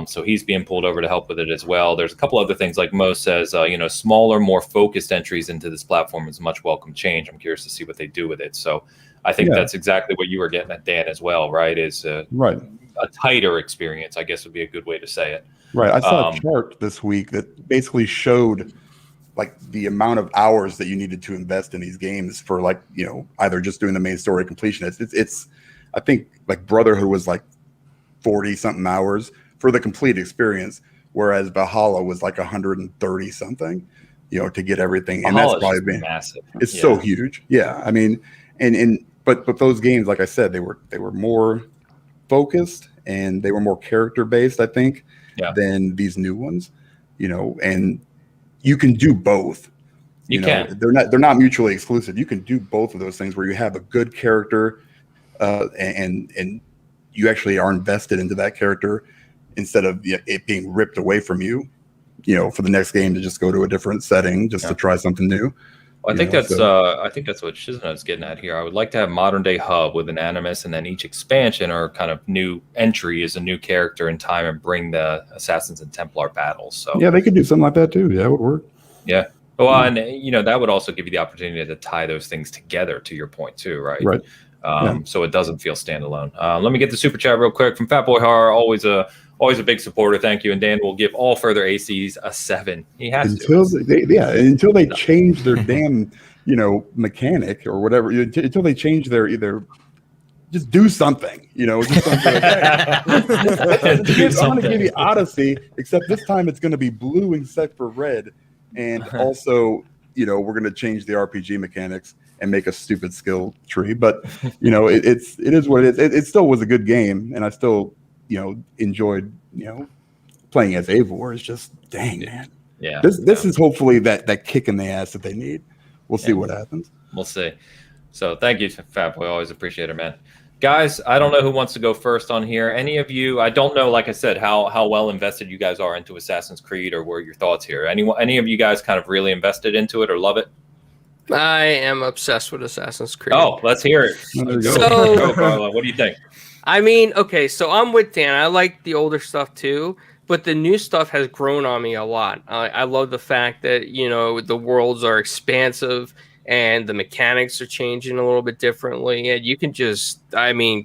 So he's being pulled over to help with it as well. There's a couple other things, like Mo says, smaller, more focused entries into this platform is much welcome change. I'm curious to see what they do with it. So I think that's exactly what you were getting at, Dan, as well, right? Is right. A tighter experience, I guess would be a good way to say it. Right. I saw a chart this week that basically showed like the amount of hours that you needed to invest in these games for like, either just doing the main story completion. It's I think like Brotherhood was like 40 something hours for the complete experience, whereas Valhalla was like 130 something, to get everything. And that's probably been massive. It's so huge. Yeah. But those games, like I said, they were more focused and they were more character based, I think, than these new ones, and you can do both. You can. They're not mutually exclusive. You can do both of those things where you have a good character, and you actually are invested into that character instead of it being ripped away from you, for the next game to just go to a different setting just to try something new. Well, I think that's what Shizuna is getting at here. I would like to have modern day hub with an animus, and then each expansion or kind of new entry is a new character in time, and bring the Assassins and Templar battles. So yeah, they could do something like that too. Yeah, it would work. Yeah. Well, and that would also give you the opportunity to tie those things together, to your point too, right? Right. So it doesn't feel standalone. Let me get the super chat real quick from Fatboy Horror. Always a big supporter. Thank you. And Dan will give all further ACs a 7. He has until they change their damn, mechanic or whatever. Until they change their either. Just do something, just something like that. I'm going to give you Odyssey, except this time it's going to be blue instead for red. And also, we're going to change the RPG mechanics and make a stupid skill tree. But, it is what it is. It still was a good game. And I still, enjoyed, playing as Eivor. It's just, dang, man. Yeah. This is hopefully that kick in the ass that they need. We'll see what happens. We'll see. So thank you, Fatboy. Always appreciate it, man. Guys, I don't know who wants to go first on here. Any of you? I don't know, like I said, how well invested you guys are into Assassin's Creed, or what are your thoughts here? Any of you guys kind of really invested into it or love it? I am obsessed with Assassin's Creed. Oh, let's hear it. Go, Carlo. What do you think? Okay, so I'm with Dan. I like the older stuff too, but the new stuff has grown on me a lot. I love the fact that, the worlds are expansive and the mechanics are changing a little bit differently. And you can just,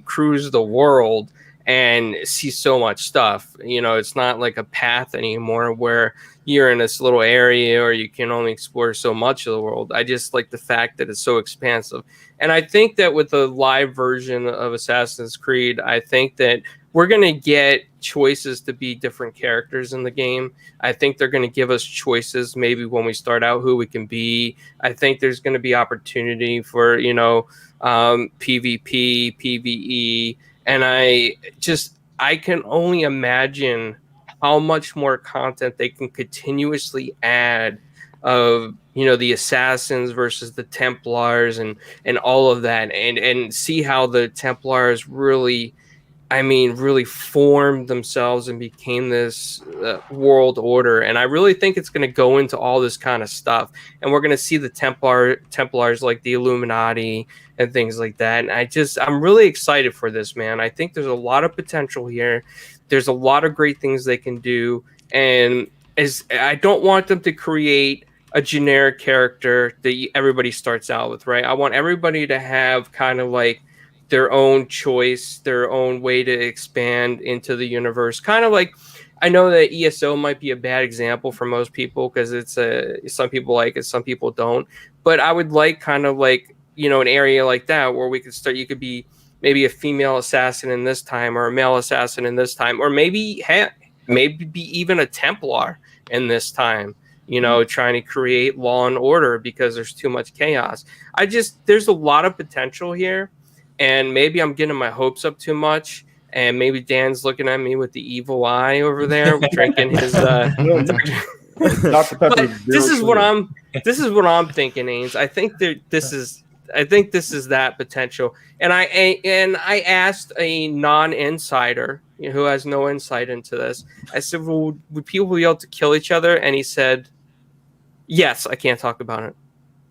cruise the world and see so much stuff. It's not like a path anymore where you're in this little area or you can only explore so much of the world. I just like the fact that it's so expansive. And I think that with the live version of Assassin's Creed, I think that we're going to get choices to be different characters in the game. I think they're going to give us choices maybe when we start out who we can be. I think there's going to be opportunity for, PvP, PvE. And I can only imagine how much more content they can continuously add of, you know, the assassins versus the Templars and all of that, and see how the Templars really, I mean, really formed themselves and became this world order. And I really think it's going to go into all this kind of stuff. And we're going to see the Templars like the Illuminati and things like that. And I'm really excited for this, man. I think there's a lot of potential here. There's a lot of great things they can do. And I don't want them to create a generic character that everybody starts out with, right? I want everybody to have kind of like their own choice, their own way to expand into the universe. Kind of like, I know that ESO might be a bad example for most people because it's some people like it, some people don't. But I would like kind of like, you know, an area like that where we could start. You could be maybe a female assassin in this time, or a male assassin in this time, or maybe be even a Templar in this time. You know, trying to create law and order because there's too much chaos. There's a lot of potential here. And maybe I'm getting my hopes up too much, and maybe Dan's looking at me with the evil eye over there, drinking his. Dr. Pepper. This is what I'm thinking, Ains. I think this is that potential. And I asked a non-insider, you know, who has no insight into this. I said, "Well, would people be able to kill each other?" And he said, "Yes, I can't talk about it."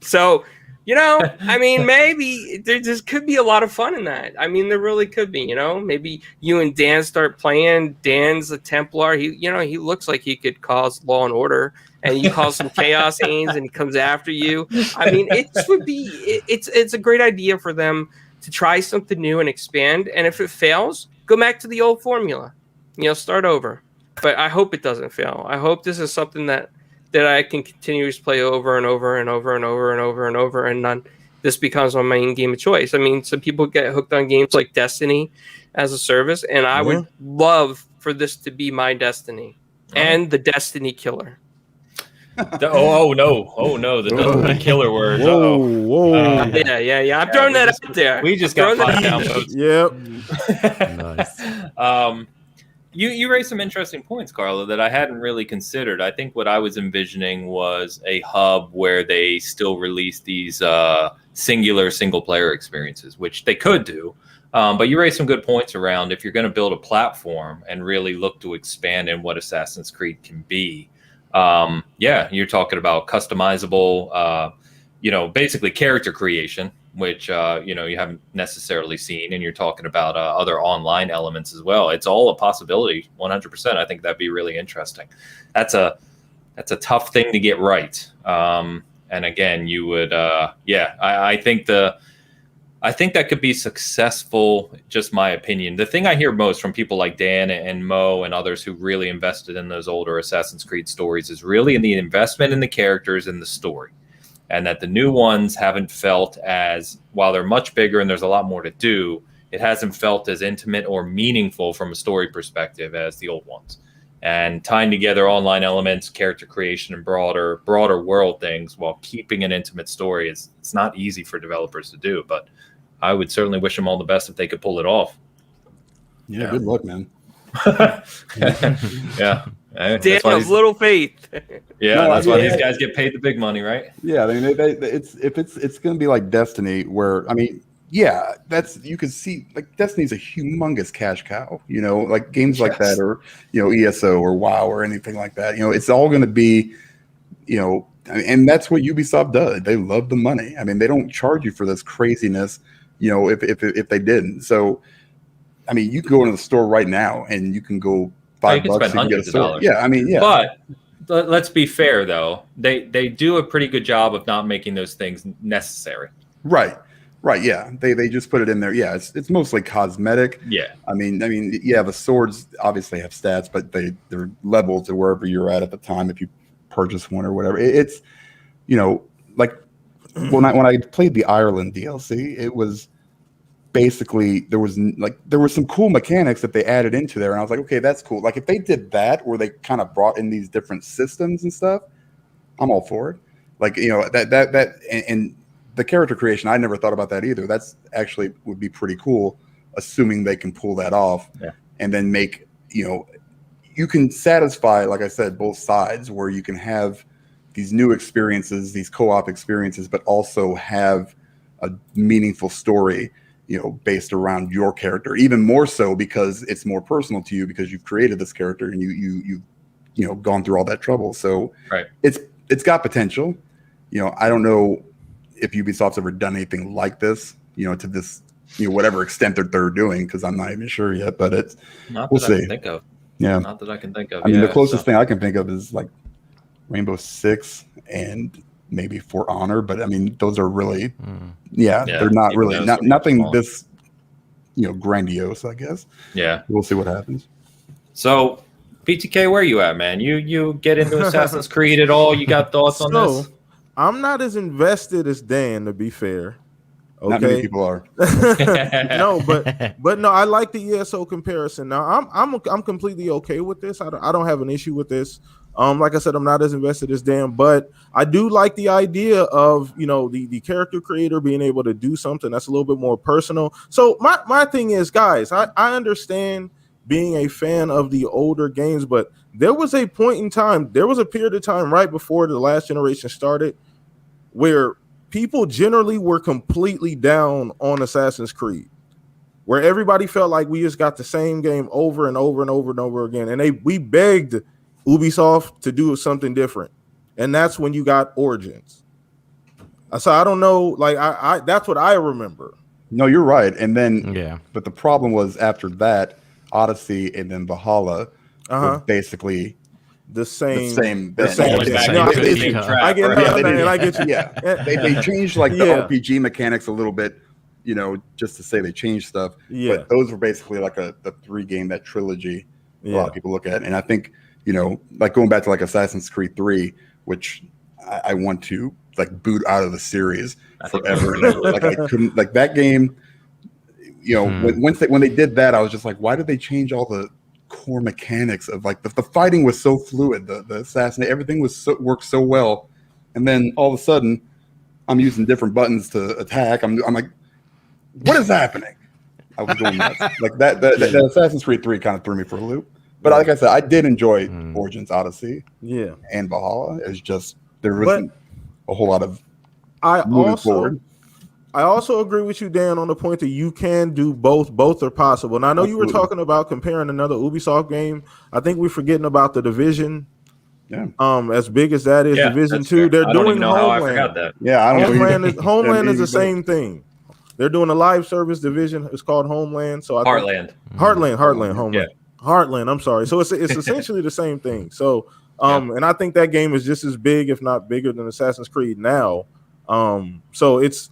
So. You know, I mean, maybe there just could be a lot of fun in that. I mean, there really could be, you know, maybe you and Dan start playing. Dan's a Templar. He looks like he could cause law and order, and you cause some chaos, Ains, and he comes after you. I mean, it's a great idea for them to try something new and expand. And if it fails, go back to the old formula, you know, start over. But I hope it doesn't fail. I hope this is something that I can continuously play over and over and over and over and over and over, and this becomes my main game of choice. I mean, some people get hooked on games like Destiny as a service, and I would love for this to be my Destiny and the Destiny killer. Oh no, the Destiny killer words. Whoa. Yeah. I'm throwing that out there. We just got 5 downloads. Yep. Nice. You raised some interesting points, Carlo, that I hadn't really considered. I think what I was envisioning was a hub where they still release these singular single-player experiences, which they could do. But you raised some good points around if you're going to build a platform and really look to expand in what Assassin's Creed can be. You're talking about customizable, basically character creation, which you haven't necessarily seen, and you're talking about other online elements as well. It's all a possibility, 100%. I think that'd be really interesting. That's a tough thing to get right. And again, you would, I think that could be successful. Just my opinion. The thing I hear most from people like Dan and Mo and others who really invested in those older Assassin's Creed stories is really in the investment in the characters and the story. And that the new ones haven't felt as, while they're much bigger and there's a lot more to do, it hasn't felt as intimate or meaningful from a story perspective as the old ones. And tying together online elements, character creation, and broader world things while keeping an intimate story it's not easy for developers to do. But I would certainly wish them all the best if they could pull it off. Yeah. Good luck, man. Yeah. Dan of little faith. That's why these guys get paid the big money, right? Yeah, I mean, it's going to be like Destiny, where that's, you can see like Destiny's a humongous cash cow. You know, like games like that, or ESO or WoW or anything like that. You know, it's all going to be, and that's what Ubisoft does. They love the money. I mean, they don't charge you for this craziness. If they didn't. So, I mean, you can go into the store right now and you can go $5 spend hundreds of dollars. Yeah, I mean, yeah. But let's be fair, though. They do a pretty good job of not making those things necessary. Right. Yeah, they just put it in there. Yeah, it's mostly cosmetic. Yeah. I mean, the swords obviously have stats, but they're leveled to wherever you're at the time if you purchase one or whatever. It's like when I played the Ireland DLC, it was basically there was some cool mechanics that they added into there, and I was like, okay, that's cool. Like if they did that, where they kind of brought in these different systems and stuff, I'm all for it. Like and the character creation, I never thought about that either. That's actually would be pretty cool, assuming they can pull that off, and then make you can satisfy, like I said, both sides, where you can have these new experiences, these co-op experiences, but also have a meaningful story, based around your character, even more so because it's more personal to you because you've created this character and you've gone through all that trouble. So right. It's got potential. I don't know if Ubisoft's ever done anything like this, to this, whatever extent that they're doing, because I'm not even sure yet, but it's, we'll see. I can think of. Yeah. Not that I can think of. I mean, the closest thing I can think of is like Rainbow Six and maybe For Honor, but I mean, those are really, they're not really, nothing this, grandiose, I guess. Yeah. We'll see what happens. So, BTK, where are you at, man? You get into Assassin's Creed at all? You got thoughts on this? I'm not as invested as Dan, to be fair. Okay. Not many people are. No, but no, I like the ESO comparison. Now, I'm completely okay with this. I don't have an issue with this. Like I said, I'm not as invested as Dan, but I do like the idea of, the character creator being able to do something that's a little bit more personal. So my thing is, guys, I understand being a fan of the older games, but there was a point in time, there was a period of time right before the last generation started where people generally were completely down on Assassin's Creed, where everybody felt like we just got the same game over and over and over and over again. And we begged Ubisoft to do something different. And that's when you got Origins. So I don't know, like I that's what I remember. No, you're right. And then, but the problem was after that, Odyssey and then Valhalla were basically the same. I get you. Yeah, they changed like the RPG mechanics a little bit, just to say they changed stuff. Yeah, but those were basically like the 3-game, that trilogy. A lot of people look at, and I think like going back to like Assassin's Creed 3, which I want to like boot out of the series forever and ever. Like I couldn't like that game. When they did that, I was just like, why did they change all the core mechanics of like the fighting was so fluid, the assassinate, everything worked so well, and then all of a sudden I'm using different buttons to attack. I'm like, what is happening? I was going nuts. Like that Assassin's Creed 3 kind of threw me for a loop. But like I said, I did enjoy Origins, Odyssey, and Valhalla. It's just there wasn't a whole lot of moving forward. I also agree with you, Dan, on the point that you can do both. Both are possible. And I know you were talking about comparing another Ubisoft game. I think we're forgetting about the Division. Yeah. As big as that is, Division 2, they're doing Homeland. I forgot that. Yeah, I don't know. Homeland is the same thing. They're doing a live service division. It's called Homeland. So Heartland. Homeland. Yeah. Heartland. I'm sorry. So it's essentially the same thing. So and I think that game is just as big, if not bigger, than Assassin's Creed now. So it's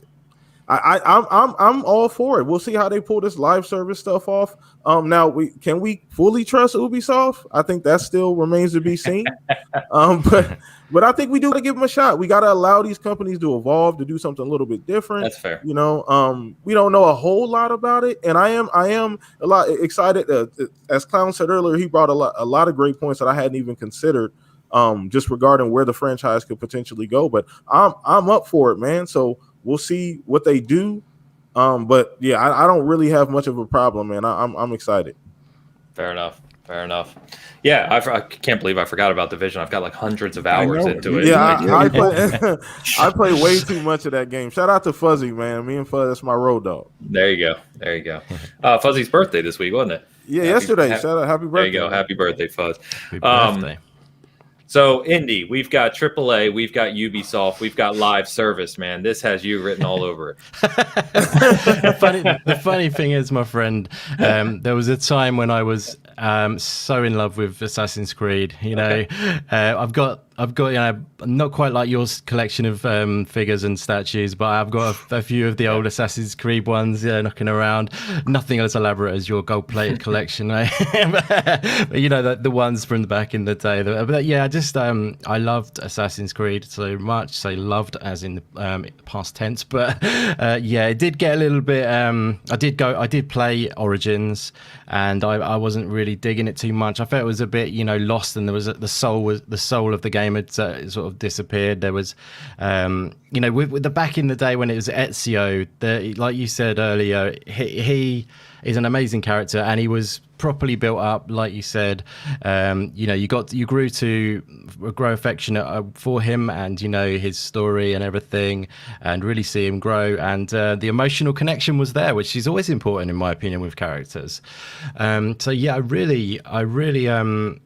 I'm all for it. We'll see how they pull this live service stuff off. Now can we fully trust Ubisoft? I think that still remains to be seen. But I think we do got to give them a shot. We got to allow these companies to evolve, to do something a little bit different. That's fair. We don't know a whole lot about it, and I am a lot excited. As Clown said earlier, he brought a lot of great points that I hadn't even considered, just regarding where the franchise could potentially go. But I'm up for it, man. So we'll see what they do. But yeah, I don't really have much of a problem, man. I'm excited. Fair enough. Yeah, I can't believe I forgot about Division. I've got like hundreds of hours into it. Yeah, I play way too much of that game. Shout out to Fuzzy, man. Me and Fuzzy, that's my road dog. There you go. Fuzzy's birthday this week, wasn't it? Yeah, yesterday. Shout out, happy birthday. There you go. Happy birthday, Fuzz. Happy birthday. So, Indy, we've got AAA, we've got Ubisoft, we've got live service, man. This has you written all over it. The funny thing is, my friend, there was a time when I was so in love with Assassin's Creed. I've got not quite like your collection of figures and statues, but I've got a few of the old Assassin's Creed ones knocking around. Nothing as elaborate as your gold-plated collection, right? but the ones from the back in the day. But yeah, I loved Assassin's Creed so much. So loved as in the past tense. But it did get a little bit. I did play Origins, and I wasn't really digging it too much. I felt it was a bit lost, and there was the soul of the game had sort of disappeared. There was with the back in the day when it was Ezio, like you said earlier, he is an amazing character, and he was properly built up, like you said. You grow affectionate for him, and his story and everything, and really see him grow. And the emotional connection was there, which is always important in my opinion with characters. So yeah, I really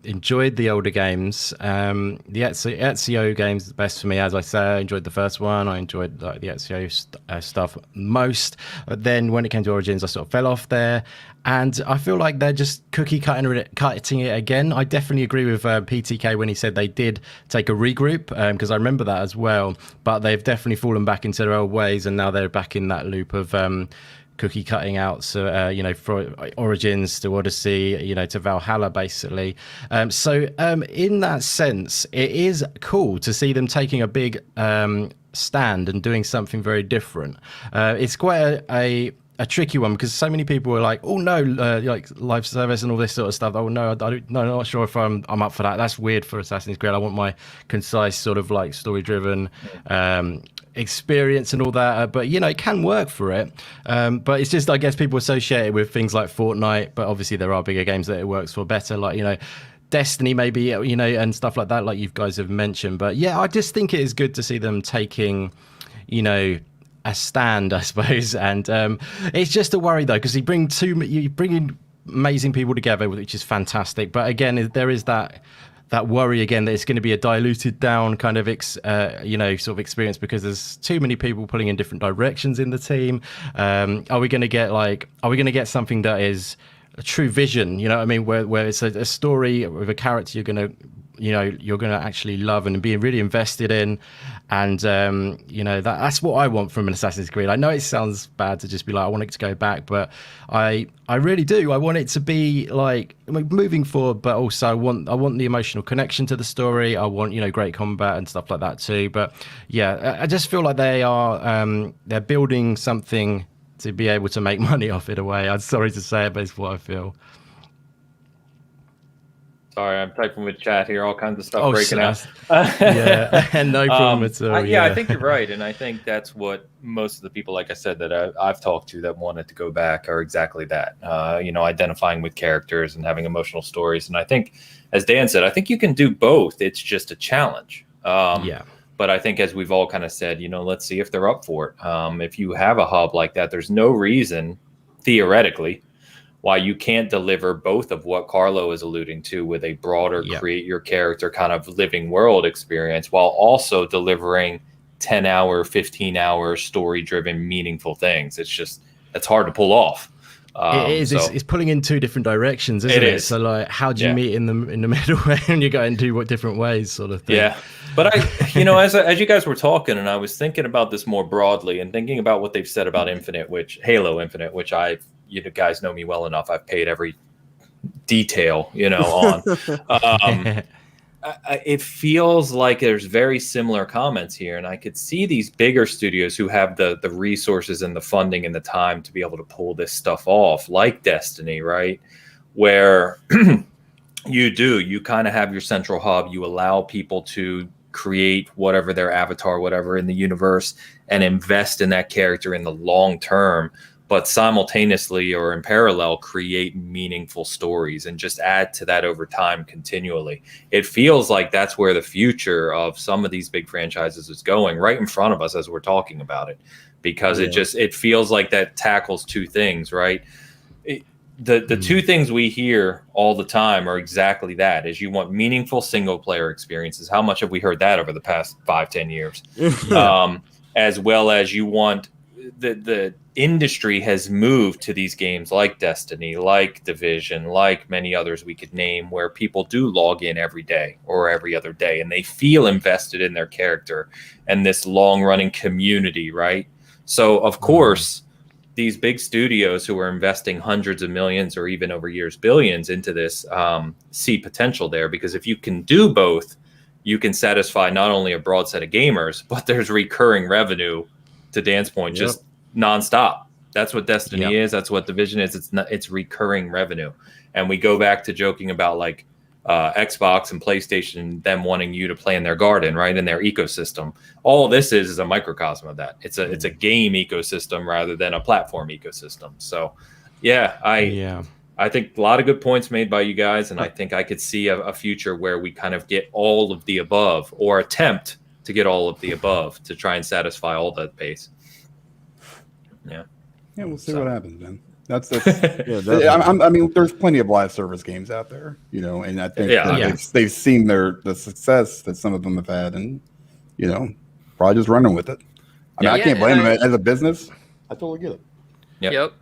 enjoyed the older games. The Ezio games the best for me, as I say. I enjoyed the first one. I enjoyed the Ezio stuff most. But then when it came to Origins, I sort of fell off there. And I feel like they're just cookie cutting it again. I definitely agree with PTK when he said they did take a regroup, because I remember that as well. But they've definitely fallen back into their old ways, and now they're back in that loop of cookie cutting out. So for Origins to Odyssey, to Valhalla, basically. So in that sense, it is cool to see them taking a big stand and doing something very different. It's quite a tricky one, because so many people were like, oh no, like live service and all this sort of stuff. Oh no, I'm not sure if I'm up for that. That's weird for Assassin's Creed. I want my concise sort of like story driven experience and all that, but it can work for it, but it's just, I guess, people associate it with things like Fortnite, but obviously there are bigger games that it works for better, like Destiny maybe, and stuff like that, like you guys have mentioned. But yeah, I just think it is good to see them taking a stand, I suppose. And it's just a worry though, because you bring in amazing people together, which is fantastic, but again, there is that worry again that it's going to be a diluted down kind of sort of experience, because there's too many people pulling in different directions in the team. Are we going to get something that is a true vision, where it's a story with a character you're going to actually love and be really invested in, and that's what I want from an Assassin's Creed. I know it sounds bad to just be like, I want it to go back, but I really do. I want it to be like moving forward, but also I want the emotional connection to the story. I want great combat and stuff like that too. But yeah, I just feel like they're building something to be able to make money off it away. I'm sorry to say it, but it's what I feel. Sorry, I'm typing with chat here, all kinds of stuff breaking out. Yeah, no problem at all. I think you're right, and I think that's what most of the people, like I said, that I've talked to that wanted to go back are exactly that. Identifying with characters and having emotional stories. And I think, as Dan said, I think you can do both. It's just a challenge. But I think, as we've all kind of said, let's see if they're up for it. If you have a hub like that, there's no reason, theoretically, why you can't deliver both of what Carlo is alluding to with a broader create your character kind of living world experience, while also delivering 10-hour, 15-hour story-driven, meaningful things. It's hard to pull off. It is. It's pulling in two different directions, isn't it? So like, how do you meet in the middle when you go in two different ways, sort of thing? Yeah. But as you guys were talking, and I was thinking about this more broadly, and thinking about what they've said about Halo Infinite, which you guys know me well enough. I've paid every detail, on. It feels like there's very similar comments here, and I could see these bigger studios who have the resources and the funding and the time to be able to pull this stuff off, like Destiny, right? Where you kind of have your central hub, you allow people to create whatever their avatar, whatever in the universe, and invest in that character in the long term, but simultaneously or in parallel create meaningful stories and just add to that over time continually. It feels like that's where the future of some of these big franchises is going, right in front of us as we're talking about it, because it feels like that tackles two things, right? The two things we hear all the time are exactly that, is you want meaningful single player experiences. How much have we heard that over the past 5-10 years? As well as you want the industry has moved to these games like Destiny, like Division, like many others we could name, where people do log in every day or every other day, and they feel invested in their character and this long running community, right? So of course, these big studios who are investing hundreds of millions or even over years billions into this see potential there, because if you can do both, you can satisfy not only a broad set of gamers, but there's recurring revenue, to Dan's point, just nonstop. That's what Destiny is. That's what Division is. It's recurring revenue. And we go back to joking about like Xbox and PlayStation, them wanting you to play in their garden, right, in their ecosystem. All this is a microcosm of that. It's a game ecosystem rather than a platform ecosystem. So, I I think a lot of good points made by you guys, and I think I could see a future where we kind of get all of the above, or attempt to get all of the above to try and satisfy all that base. Yeah. Yeah, we'll see what happens, man. That's Yeah, I mean, there's plenty of live service games out there, you know, and I think they've seen the success that some of them have had, and you know, probably just running with it. I mean, I can't blame them as a business. I totally get it. Yep.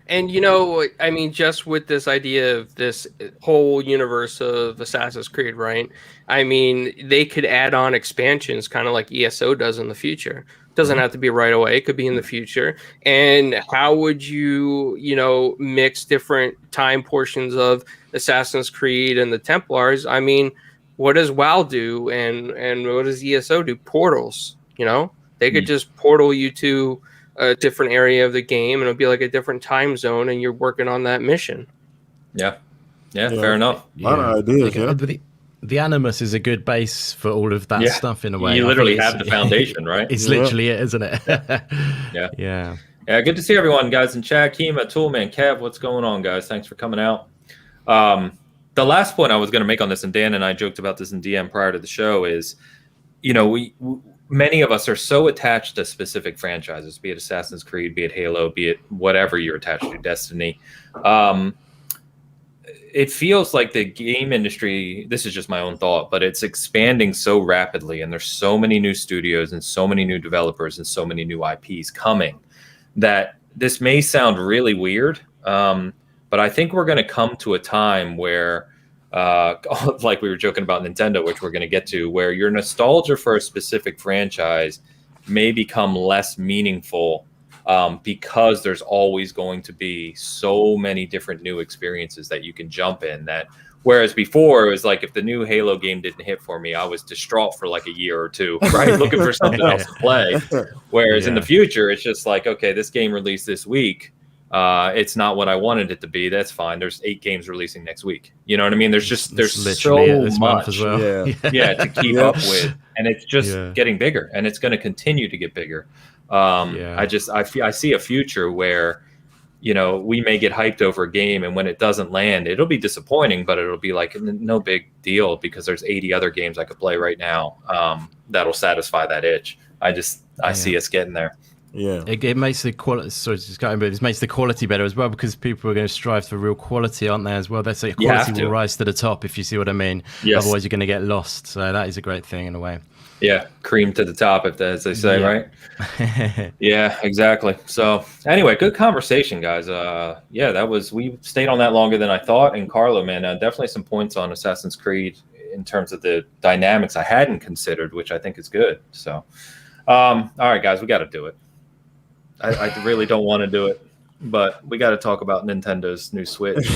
And you know, I mean, just with this idea of this whole universe of Assassin's Creed, right? I mean, they could add on expansions, kind of like ESO does in the future. Doesn't have to be right away; it could be in the future. And how would you, you know, mix different time portions of Assassin's Creed and the Templars? I mean, what does WoW do, and what does ESO do? Portals, you know, they could just portal you to a different area of the game, and it'll be like a different time zone, and you're working on that mission. Yeah, fair enough. A lot of ideas. The Animus is a good base for all of that stuff in a way. You literally have the foundation, right? It's literally it, isn't it? Yeah. Good to see everyone, guys, in chat. Kima, Toolman, Kev, what's going on, guys? Thanks for coming out. The last point I was going to make on this, and Dan and I joked about this in DM prior to the show, is, you know, many of us are so attached to specific franchises, be it Assassin's Creed, be it Halo, be it whatever you're attached to, Destiny. It feels like the game industry, this is just my own thought, but it's expanding so rapidly, and there's so many new studios and so many new developers and so many new IPs coming, that this may sound really weird, but I think we're going to come to a time where, like we were joking about Nintendo, which we're going to get to, where your nostalgia for a specific franchise may become less meaningful, because there's always going to be so many different new experiences that you can jump in. That whereas before it was like, if the new Halo game didn't hit for me, I was distraught for like a year or two, right? Looking for something else to play. Whereas in the future, it's just like, okay, this game released this week. It's not what I wanted it to be. That's fine. There's 8 games releasing next week. You know what I mean? There's so much as well. to keep up with, and it's just getting bigger, and it's going to continue to get bigger. I see a future where, you know, we may get hyped over a game, and when it doesn't land, it'll be disappointing, but it'll be like no big deal, because there's 80 other games I could play right now that'll satisfy that itch. I see us getting there. Yeah, it makes the quality. Sorry, just cutting, but it makes the quality better as well, because people are going to strive for real quality, aren't they? As well, they say quality will rise to the top, if you see what I mean. Yes. Otherwise, you're going to get lost. So that is a great thing in a way. Yeah, cream to the top, as they say, right? Yeah, exactly. So anyway, good conversation, guys. We stayed on that longer than I thought. And Carlo, man, definitely some points on Assassin's Creed in terms of the dynamics I hadn't considered, which I think is good. So, all right, guys, we got to do it. I really don't want to do it, but we got to talk about Nintendo's new Switch.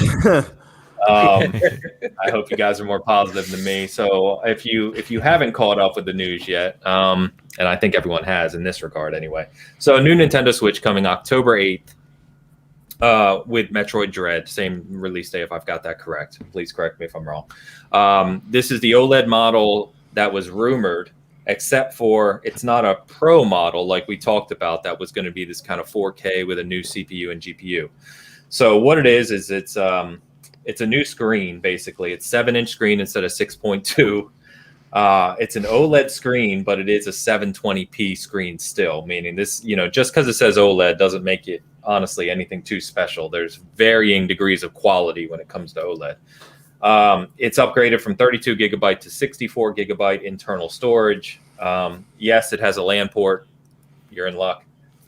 I hope you guys are more positive than me. So if you haven't caught up with the news yet, and I think everyone has in this regard anyway. So a new Nintendo Switch coming October 8th with Metroid Dread, same release day if I've got that correct. Please correct me if I'm wrong. This is the OLED model that was rumored, except for it's not a Pro model like we talked about that was going to be this kind of 4K with a new CPU and GPU. So what it is it's a new screen, basically. It's 7-inch screen instead of 6.2. It's an OLED screen, but it is a 720p screen still, meaning this, you know, just because it says OLED doesn't make it, honestly, anything too special. There's varying degrees of quality when it comes to OLED. It's upgraded from 32 gigabyte to 64 gigabyte internal storage. Yes, it has a LAN port. You're in luck.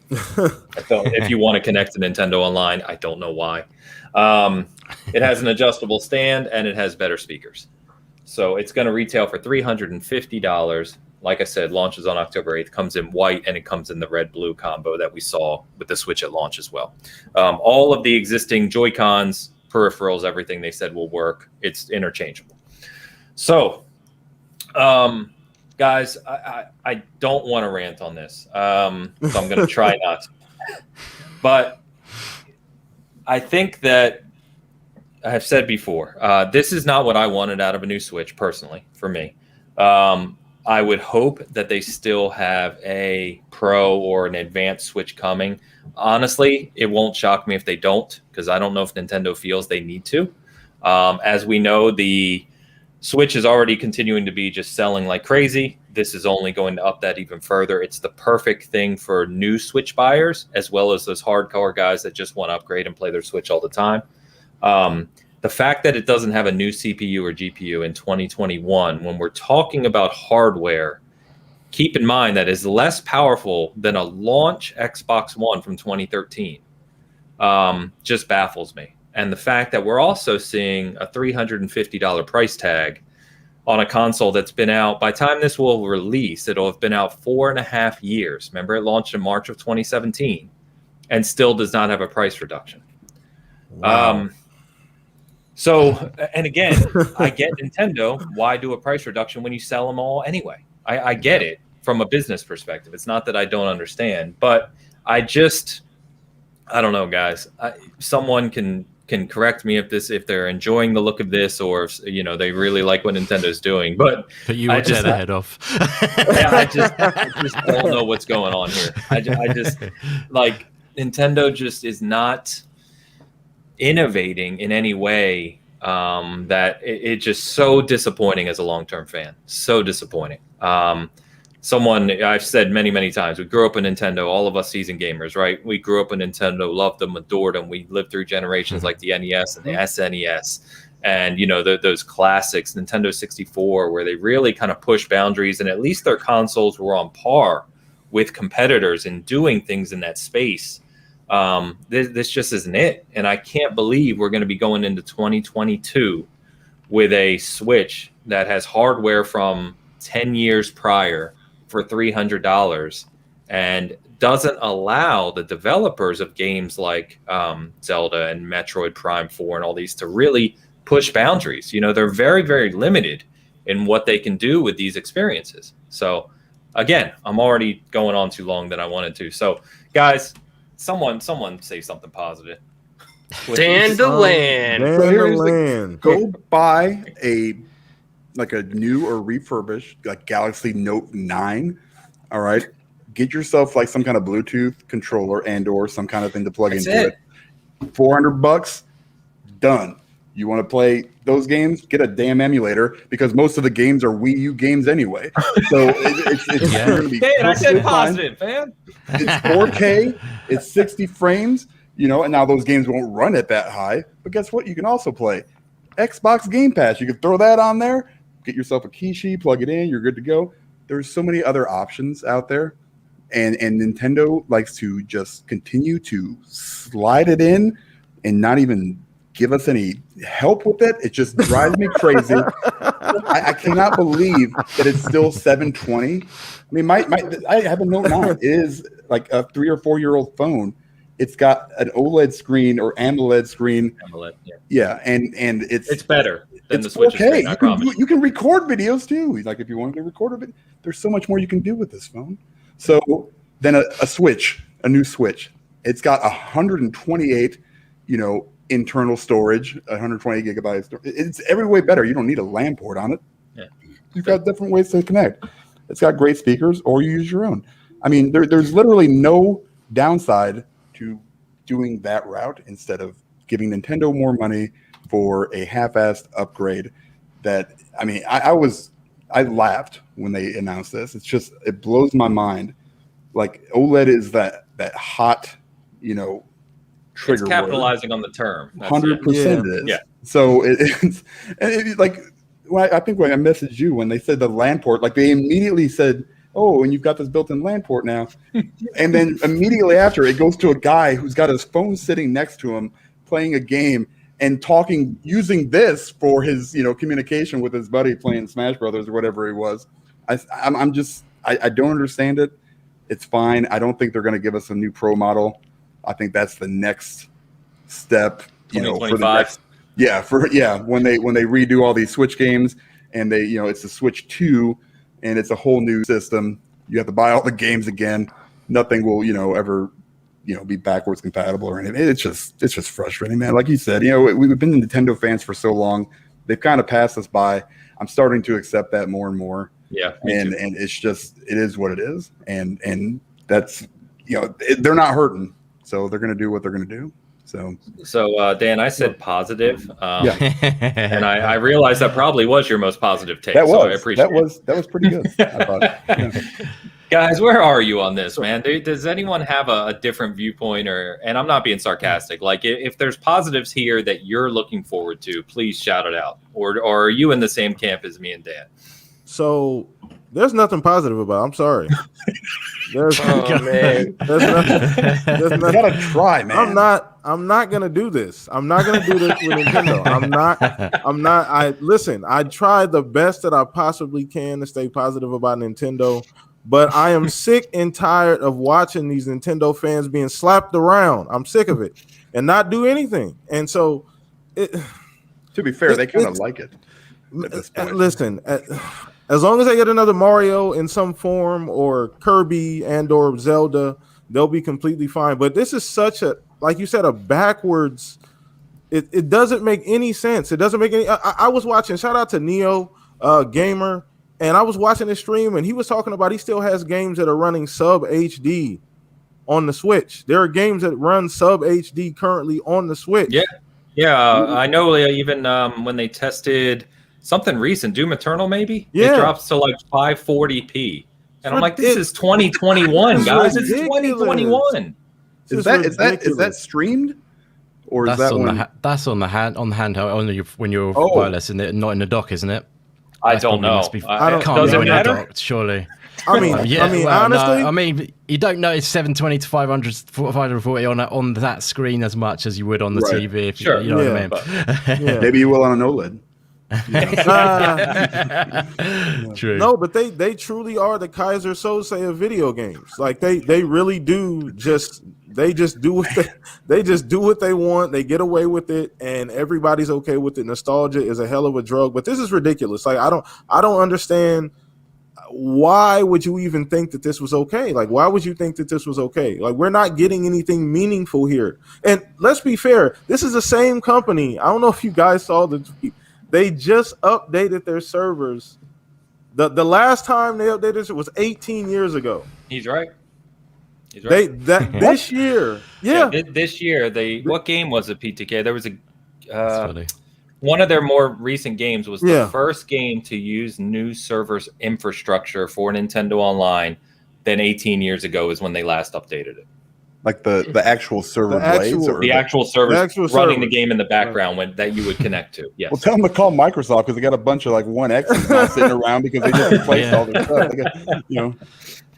If you want to connect to Nintendo Online, I don't know why. It has an adjustable stand, and it has better speakers. So it's going to retail for $350. Like I said, launches on October 8th, comes in white, and it comes in the red-blue combo that we saw with the Switch at launch as well. All of the existing Joy-Cons, peripherals, everything they said will work. It's interchangeable. So, guys, I don't want to rant on this, so I'm going to try not to. But I think that I have said before, this is not what I wanted out of a new Switch, personally, for me. I would hope that they still have a Pro or an advanced Switch coming. Honestly, it won't shock me if they don't, because I don't know if Nintendo feels they need to. As we know, the Switch is already continuing to be just selling like crazy. This is only going to up that even further. It's the perfect thing for new Switch buyers, as well as those hardcore guys that just want to upgrade and play their Switch all the time. The fact that it doesn't have a new CPU or GPU in 2021, when we're talking about hardware, keep in mind that is less powerful than a launch Xbox One from 2013. Just baffles me. And the fact that we're also seeing a $350 price tag on a console that's been out, by the time this will release, it'll have been out 4.5 years. Remember, it launched in March of 2017 and still does not have a price reduction. Wow. So, and again, I get Nintendo. Why do a price reduction when you sell them all anyway? I get it from a business perspective. It's not that I don't understand, but I don't know, guys. Someone can correct me if they're enjoying the look of this, or if, they really like what Nintendo's doing. But you will tear the head off. I just don't know what's going on here. I just like Nintendo just is not innovating in any way, that it's just so disappointing as a long-term fan. So disappointing. Someone I've said many times, we grew up in Nintendo, all of us seasoned gamers, right? We grew up in Nintendo, loved them, adored them. We lived through generations like the NES and the SNES, and those classics, Nintendo 64, where they really kind of pushed boundaries, and at least their consoles were on par with competitors in doing things in that space. This just isn't it. And I can't believe we're going to be going into 2022 with a Switch that has hardware from 10 years prior for $300 and doesn't allow the developers of games like Zelda and Metroid Prime 4 and all these to really push boundaries. They're very, very limited in what they can do with these experiences. So again, I'm already going on too long than I wanted to. So guys, someone say something positive. Dandelion. Go buy a new or refurbished Galaxy Note 9. All right. Get yourself some kind of Bluetooth controller or some kind of thing to plug into it. $400, done. You want to play those games? Get a damn emulator, because most of the games are Wii U games anyway. So it's going to be. Hey, I said positive, man. It's 4K. It's 60 frames. And now those games won't run at that high. But guess what? You can also play Xbox Game Pass. You can throw that on there. Get yourself a Kishi, plug it in. You're good to go. There's so many other options out there, and Nintendo likes to just continue to slide it in and not even give us any help with it. It just drives me crazy. I cannot believe that it's still $720. I mean, I have a Note 9. It is like a 3 or 4 year old phone. It's got an OLED screen or AMOLED screen. AMOLED, yeah, and it's better than the Switch. Okay, you can record videos too. If you wanted to record a video, there's so much more you can do with this phone. So then a Switch, a new Switch. It's got 128, internal storage, 128 gigabytes. It's every way better. You don't need a LAN port on it. Yeah. You've got different ways to connect. It's got great speakers, or you use your own. I mean, there's literally no downside to doing that route instead of giving Nintendo more money for a half-assed upgrade. That, I mean, I laughed when they announced this. It blows my mind. OLED is that hot, trigger. It's capitalizing on the term. 100% it is. Yeah. So I think when I messaged you when they said the LAN port, they immediately said, "Oh, and you've got this built-in LAN port now," and then immediately after it goes to a guy who's got his phone sitting next to him playing a game and talking, using this for his communication with his buddy playing Smash Brothers or whatever he was. I don't understand it. It's fine. I don't think they're going to give us a new Pro model. I think that's the next step, for the next, when they redo all these Switch games and they, it's the Switch 2 and it's a whole new system. You have to buy all the games again. Nothing will, ever, be backwards compatible or anything. It's just frustrating, man. Like you said, we've been Nintendo fans for so long. They've kind of passed us by. I'm starting to accept that more and more. Yeah, and it's just it is what it is, and that's they're not hurting, so they're going to do what they're going to do. So Dan, I said positive, Yeah. and I realized that probably was your most positive take. That so I was appreciate that was pretty good. I thought. Yeah. Guys, where are you on this, man? Does anyone have a different viewpoint, and I'm not being sarcastic. Like, if there's positives here that you're looking forward to, please shout it out. Or are you in the same camp as me and Dan? So there's nothing positive about it. I'm sorry. There's man. You gotta try, man. I'm not gonna do this. I'm not gonna do this with Nintendo. I'm not. I tried the best that I possibly can to stay positive about Nintendo, but I am sick and tired of watching these Nintendo fans being slapped around. I'm sick of it and not do anything. And so, to be fair, they kind of like it at this point. Listen. As long as they get another Mario in some form or Kirby or Zelda, they'll be completely fine. But this is such a, like you said, a backwards. It doesn't make any sense. It doesn't make any. I was watching. Shout out to Neo Gamer, and I was watching his stream, and he was talking about he still has games that are running sub HD on the Switch. There are games that run sub HD currently on the Switch. Yeah. I know. Even when they tested something recent, Doom Eternal, maybe it drops to like 540p, and I'm like, this is 2021, guys. It's 2021. Is that streamed, or is that that's on the handheld when you're wireless, and not in the dock, isn't it? I don't know. Does it matter? Surely. I mean, honestly, no, I mean, you don't notice 720 to 540 on that screen as much as you would on the TV. If you know what I mean. Maybe you will on an OLED. True. No, but they truly are the Kaiser Sose of video games. Like they really do they just do what they want. They get away with it, and everybody's okay with it. Nostalgia is a hell of a drug, but this is ridiculous. Like I don't understand. Why would you even think that this was okay? Like, why would you think that this was okay? Like, we're not getting anything meaningful here. And let's be fair, this is the same company. I don't know if you guys saw the tweet. They just updated their servers. The last time they updated it was 18 years ago. He's right. This year. Yeah. This year, what game was it, PTK? There was one of their more recent games was the first game to use new servers infrastructure for Nintendo Online. Then 18 years ago is when they last updated it. Like the actual server blades? The actual servers running the game in the background that you would connect to. Yes. Well, tell them to call Microsoft because they got a bunch of like 1Xs now sitting around because they just replaced all their stuff.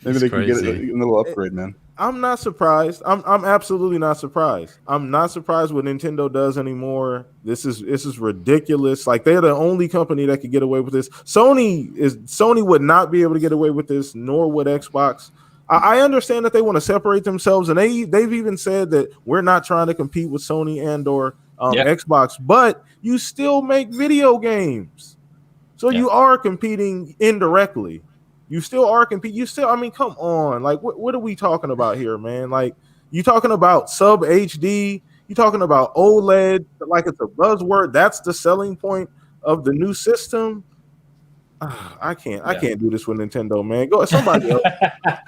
Maybe they can get a little upgrade, man. I'm not surprised. I'm absolutely not surprised. I'm not surprised what Nintendo does anymore. This is ridiculous. Like, they're the only company that could get away with this. Sony would not be able to get away with this, nor would Xbox. I understand that they want to separate themselves, and they've even said that we're not trying to compete with Sony or Xbox, but you still make video games, so you are competing indirectly. You still are competing. I mean, come on. Like, what are we talking about here, man? Like, you talking about sub HD? You talking about OLED? Like, it's a buzzword. That's the selling point of the new system. I can't do this with Nintendo, man. Go somebody else.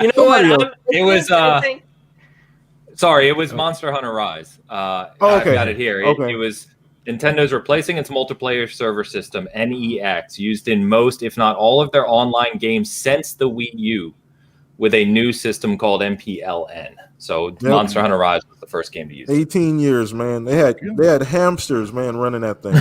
You know what? It was it was Monster Hunter Rise. I've got it here. It was Nintendo's replacing its multiplayer server system, NEX, used in most, if not all, of their online games since the Wii U, with a new system called MPLN. So Monster Hunter Rise was the first game to use it. 18 years, man. They had hamsters, man, running that thing.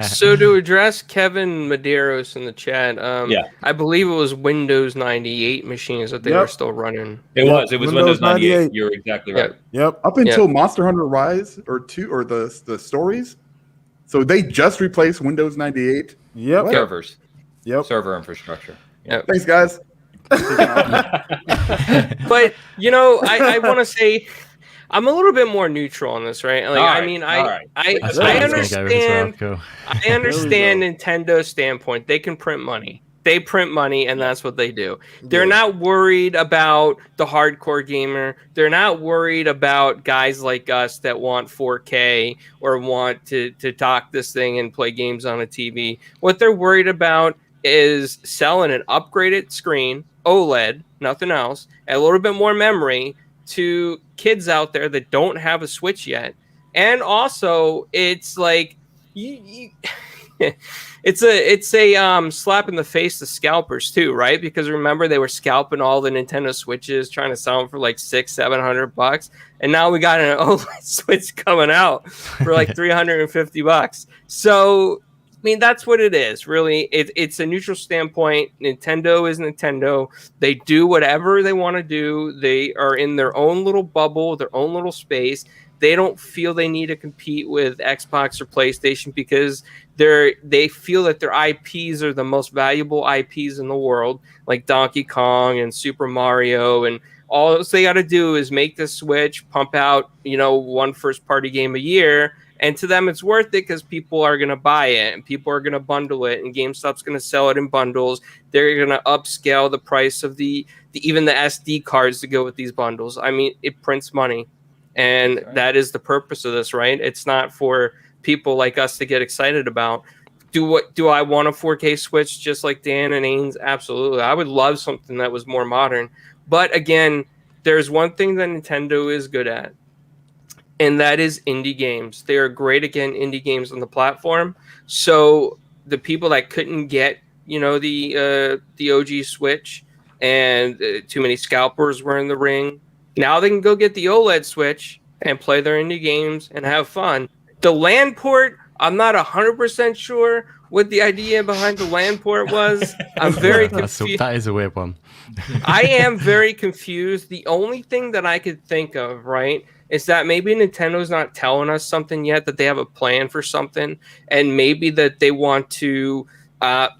So to address Kevin Medeiros in the chat, I believe it was Windows 98 machines that they were still running. It was Windows 98. You're exactly right. Yep. Up until Monster Hunter Rise or the stories. So they just replaced Windows 98. Yep. Servers. Yep. Server infrastructure. Yep. Thanks, guys. But I want to say I'm a little bit more neutral on this, right? Like, I understand. I understand Nintendo's standpoint. They can print money. They print money, and that's what they do. They're not worried about the hardcore gamer. They're not worried about guys like us that want 4K or want to dock this thing and play games on a TV. What they're worried about is selling an upgraded screen, OLED, nothing else, and a little bit more memory to kids out there that don't have a Switch yet. And also, it's like you it's a slap in the face to scalpers too, right? Because remember, they were scalping all the Nintendo Switches, trying to sell them for like $600-700, and now we got an OLED Switch coming out for like $350. So I mean, that's what it is, really. It's a neutral standpoint. Nintendo is Nintendo. They do whatever they want to do. They are in their own little bubble, their own little space. They don't feel they need to compete with Xbox or PlayStation because they feel that their IPs are the most valuable IPs in the world, like Donkey Kong and Super Mario, and all they got to do is make the Switch, pump out, one first-party game a year. And to them, it's worth it because people are going to buy it and people are going to bundle it, and GameStop's going to sell it in bundles. They're going to upscale the price of even the SD cards to go with these bundles. I mean, it prints money, and that is the purpose of this, right? It's not for people like us to get excited about. Do I want a 4K Switch just like Dan and Ains? Absolutely. I would love something that was more modern. But again, there's one thing that Nintendo is good at, and that is indie games. They are great, again, indie games on the platform. So the people that couldn't get, the OG Switch, and too many scalpers were in the ring, now they can go get the OLED Switch and play their indie games and have fun. The LAN port, I'm not 100% sure what the idea behind the LAN port was. I'm very confused. That is a weird one. I am very confused. The only thing that I could think of, right, is that maybe Nintendo's not telling us something yet, that they have a plan for something, and maybe that they want to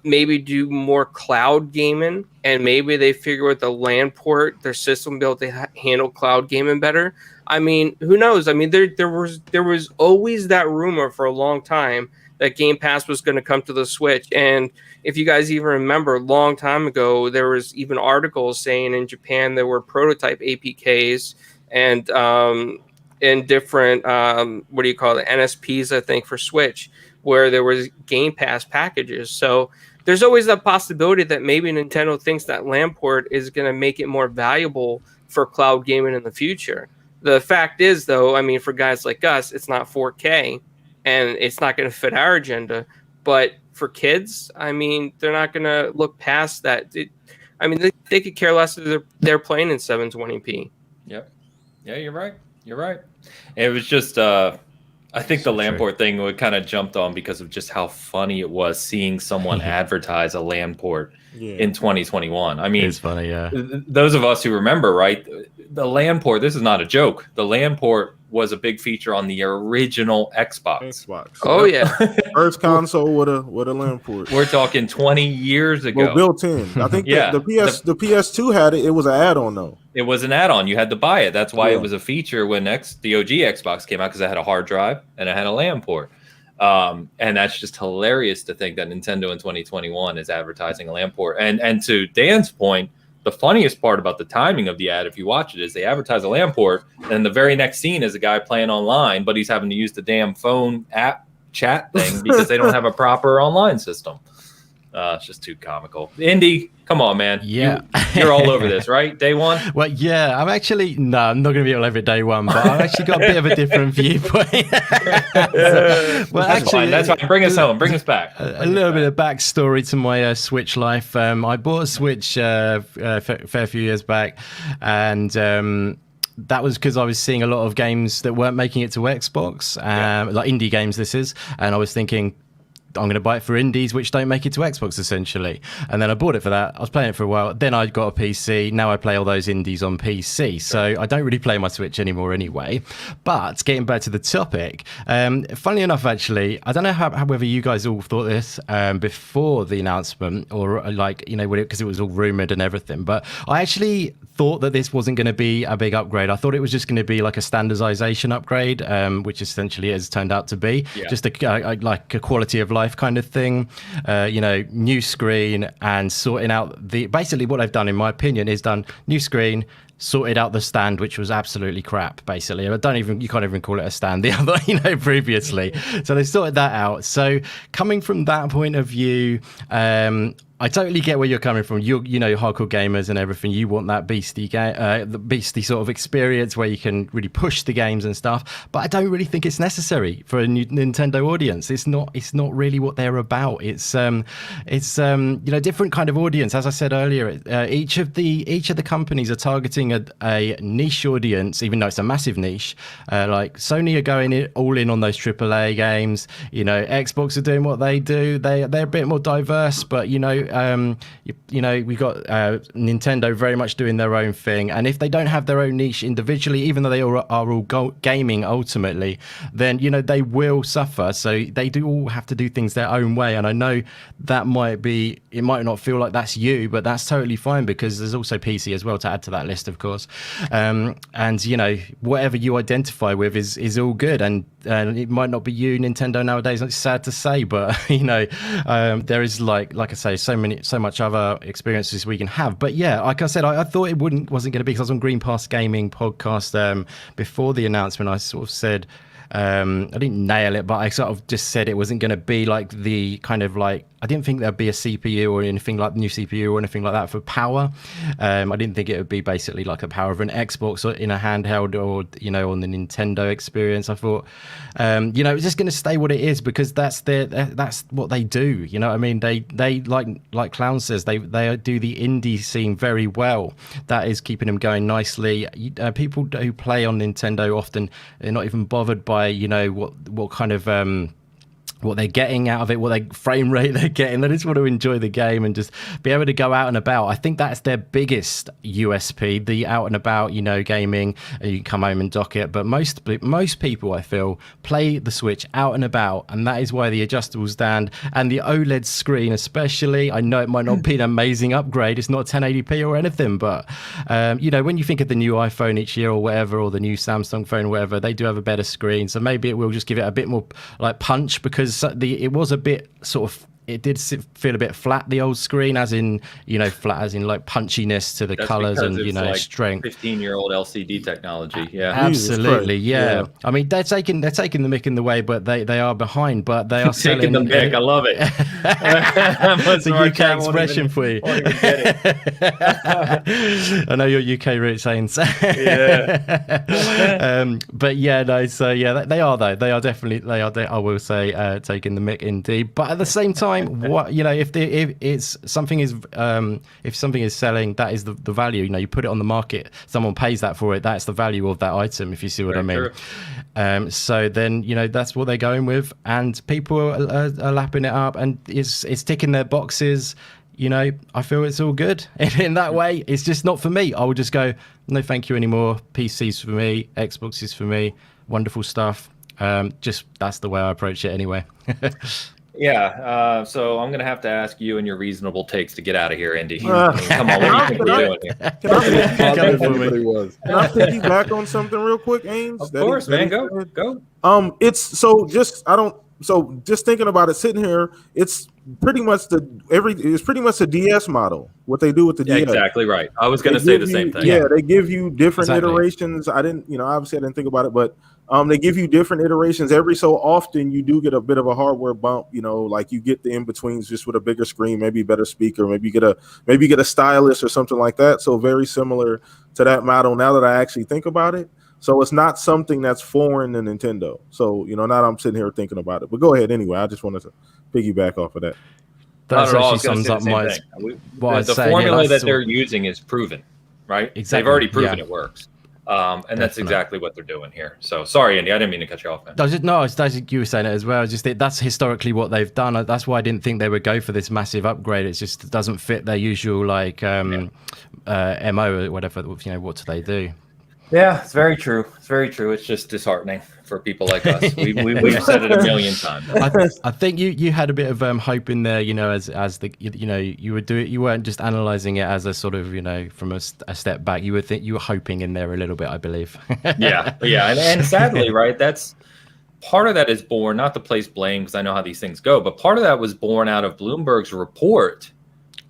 maybe do more cloud gaming, and maybe they figure with the LAN port, their system built to handle cloud gaming better. I mean, who knows? I mean, there was always that rumor for a long time that Game Pass was going to come to the Switch. And if you guys even remember, a long time ago, there was even articles saying in Japan there were prototype APKs and different, NSPs, I think, for Switch, where there was Game Pass packages. So there's always that possibility that maybe Nintendo thinks that LAN port is going to make it more valuable for cloud gaming in the future. The fact is, though, I mean, for guys like us, it's not 4K, and it's not going to fit our agenda. But for kids, I mean, they're not going to look past that. They could care less if they're playing in 720p. Yep. Yeah, you're right. You're right. It was just, I think the LAN port thing would kind of jumped on because of just how funny it was seeing someone advertise a LAN port in 2021. I mean, it's funny, yeah. Those of us who remember, right, the LAN port, this is not a joke. The LAN port was a big feature on the original Xbox. Oh, yeah. First console with a LAN port. We're talking 20 years ago. Well, built in. I think the PS2 had it. It was an add-on, though. It was an add-on. You had to buy it. That's why it was a feature when the OG Xbox came out, because it had a hard drive and it had a LAN port. And that's just hilarious to think that Nintendo in 2021 is advertising a LAN port. And to Dan's point, the funniest part about the timing of the ad, if you watch it, is they advertise a LAN port, and the very next scene is a guy playing online, but he's having to use the damn phone app chat thing because they don't have a proper online system. It's just too comical. Indy, come on, man. Yeah. You're all over this, right? Day one? Well, yeah, I'm not going to be all over it day one, but I've actually got a bit of a different viewpoint. That's fine. Bring us home. Bring us back. A little bit of backstory to my Switch life. I bought a Switch a fair few years back, and that was because I was seeing a lot of games that weren't making it to Xbox, like indie games this is, and I was thinking, I'm going to buy it for indies which don't make it to Xbox, essentially. And then I bought it for that. I was playing it for a while. Then I got a PC. Now I play all those indies on PC. So I don't really play my Switch anymore anyway. But getting back to the topic, funnily enough, actually, I don't know whether you guys all thought this before the announcement, or because it was all rumored and everything. But I actually thought that this wasn't going to be a big upgrade. I thought it was just going to be like a standardization upgrade, which essentially it has turned out to be. Yeah. Just like a quality of life kind of thing, new screen, and sorting out basically what they've done, in my opinion, is done new screen, sorted out the stand, which was absolutely crap, basically. You can't even call it a stand, the other, previously. So they sorted that out. So coming from that point of view, I totally get where you're coming from. You know, hardcore gamers and everything. You want that beastie the beastie sort of experience where you can really push the games and stuff. But I don't really think it's necessary for a new Nintendo audience. It's not really what they're about. It's you know, different kind of audience. As I said earlier, each of the companies are targeting a niche audience, even though it's a massive niche. Like Sony are going all in on those AAA games. You know, Xbox are doing what they do. They're a bit more diverse, but you know, we've got Nintendo very much doing their own thing. And if they don't have their own niche individually, even though they are all gaming ultimately, then you know they will suffer. So they do all have to do things their own way. And I know that it might not feel like that's you, but that's totally fine, because there's also PC as well to add to that list, of course. And you know, whatever you identify with is all good. And it might not be you, Nintendo, nowadays. It's sad to say, but you know, there is like I say, so much other experiences we can have. But yeah, like I said, I thought it wasn't going to be, because I was on Green Pass Gaming podcast before the announcement. I sort of said, I didn't nail it, but I sort of just said it wasn't going to be like the kind of like, I didn't think there'd be a CPU or anything like the new CPU or anything like that for power. I didn't think it would be basically like the power of an Xbox or in a handheld, or you know, on the Nintendo experience. I thought, you know, it's just going to stay what it is, because that's what they do. You know what I mean? They like Clown says, they do the indie scene very well. That is keeping them going nicely. People who play on Nintendo often, they're not even bothered by, you know, what kind of what they're getting out of it, what frame rate they're getting. They just want to enjoy the game and just be able to go out and about. I think that's their biggest USP, the out and about, you know, gaming. You can come home and dock it. But most people, I feel, play the Switch out and about, and that is why the adjustable stand and the OLED screen especially, I know it might not be an amazing upgrade. It's not 1080p or anything, but, you know, when you think of the new iPhone each year or whatever, or the new Samsung phone or whatever, they do have a better screen. So maybe it will just give it a bit more like punch, because it was a bit sort of, it did feel a bit flat, the old screen, as in, you know, flat as in like punchiness to the colors and, you know, like strength. 15-year-old LCD technology. Yeah, absolutely. Yeah. I mean, they're taking the mick in the way, but they are behind, but they are taking selling the mick. I love it. It's a UK expression for you. I know your UK roots, Haynes. Yeah. But yeah, no. So yeah, they are though. They are definitely. I will say, taking the mick indeed. But at the same time, what, you know, if something is selling, that is the value. You know, you put it on the market, someone pays that for it. That's the value of that item, if you see what I mean. So then, you know, that's what they're going with, and people are lapping it up, and it's ticking their boxes. You know, I feel it's all good in that way. It's just not for me. I would just go, no, thank you anymore. PC's for me, Xbox is for me. Wonderful stuff. Just that's the way I approach it anyway. Yeah, so I'm going to have to ask you and your reasonable takes to get out of here, Andy. I mean, come on, what do you think we're doing here? Can I piggyback on something real quick, Ames? Of course, man. Go. Just thinking about it, sitting here, it's pretty much the DS model. What they do with the DS. Exactly right. I was going to say the same thing. Yeah, they give you different iterations. Obviously I didn't think about it, but they give you different iterations. Every so often you do get a bit of a hardware bump, you know, like you get the in-betweens just with a bigger screen, maybe a better speaker, maybe you get a stylus or something like that. So very similar to that model now that I actually think about it. So it's not something that's foreign to Nintendo. So, you know, now I'm sitting here thinking about it. But go ahead anyway. I just wanted to piggyback off of that. That actually sums up the formula that they're using is proven, right? Exactly. They've already proven it works. And that's exactly what they're doing here. So sorry, Andy, I didn't mean to cut you off, man. You were saying it as well. That's historically what they've done. That's why I didn't think they would go for this massive upgrade. It just doesn't fit their usual MO or whatever. You know, what do they do? Yeah, it's very true. It's just disheartening for people like us. We've said it a million times. I think you had a bit of hope in there, you know, as the, you know, you would do it. You weren't just analyzing it as a sort of, you know, from a step back. You were hoping in there a little bit, I believe. yeah, and sadly, right, that's part of that is born, not to place blame because I know how these things go, but part of that was born out of Bloomberg's report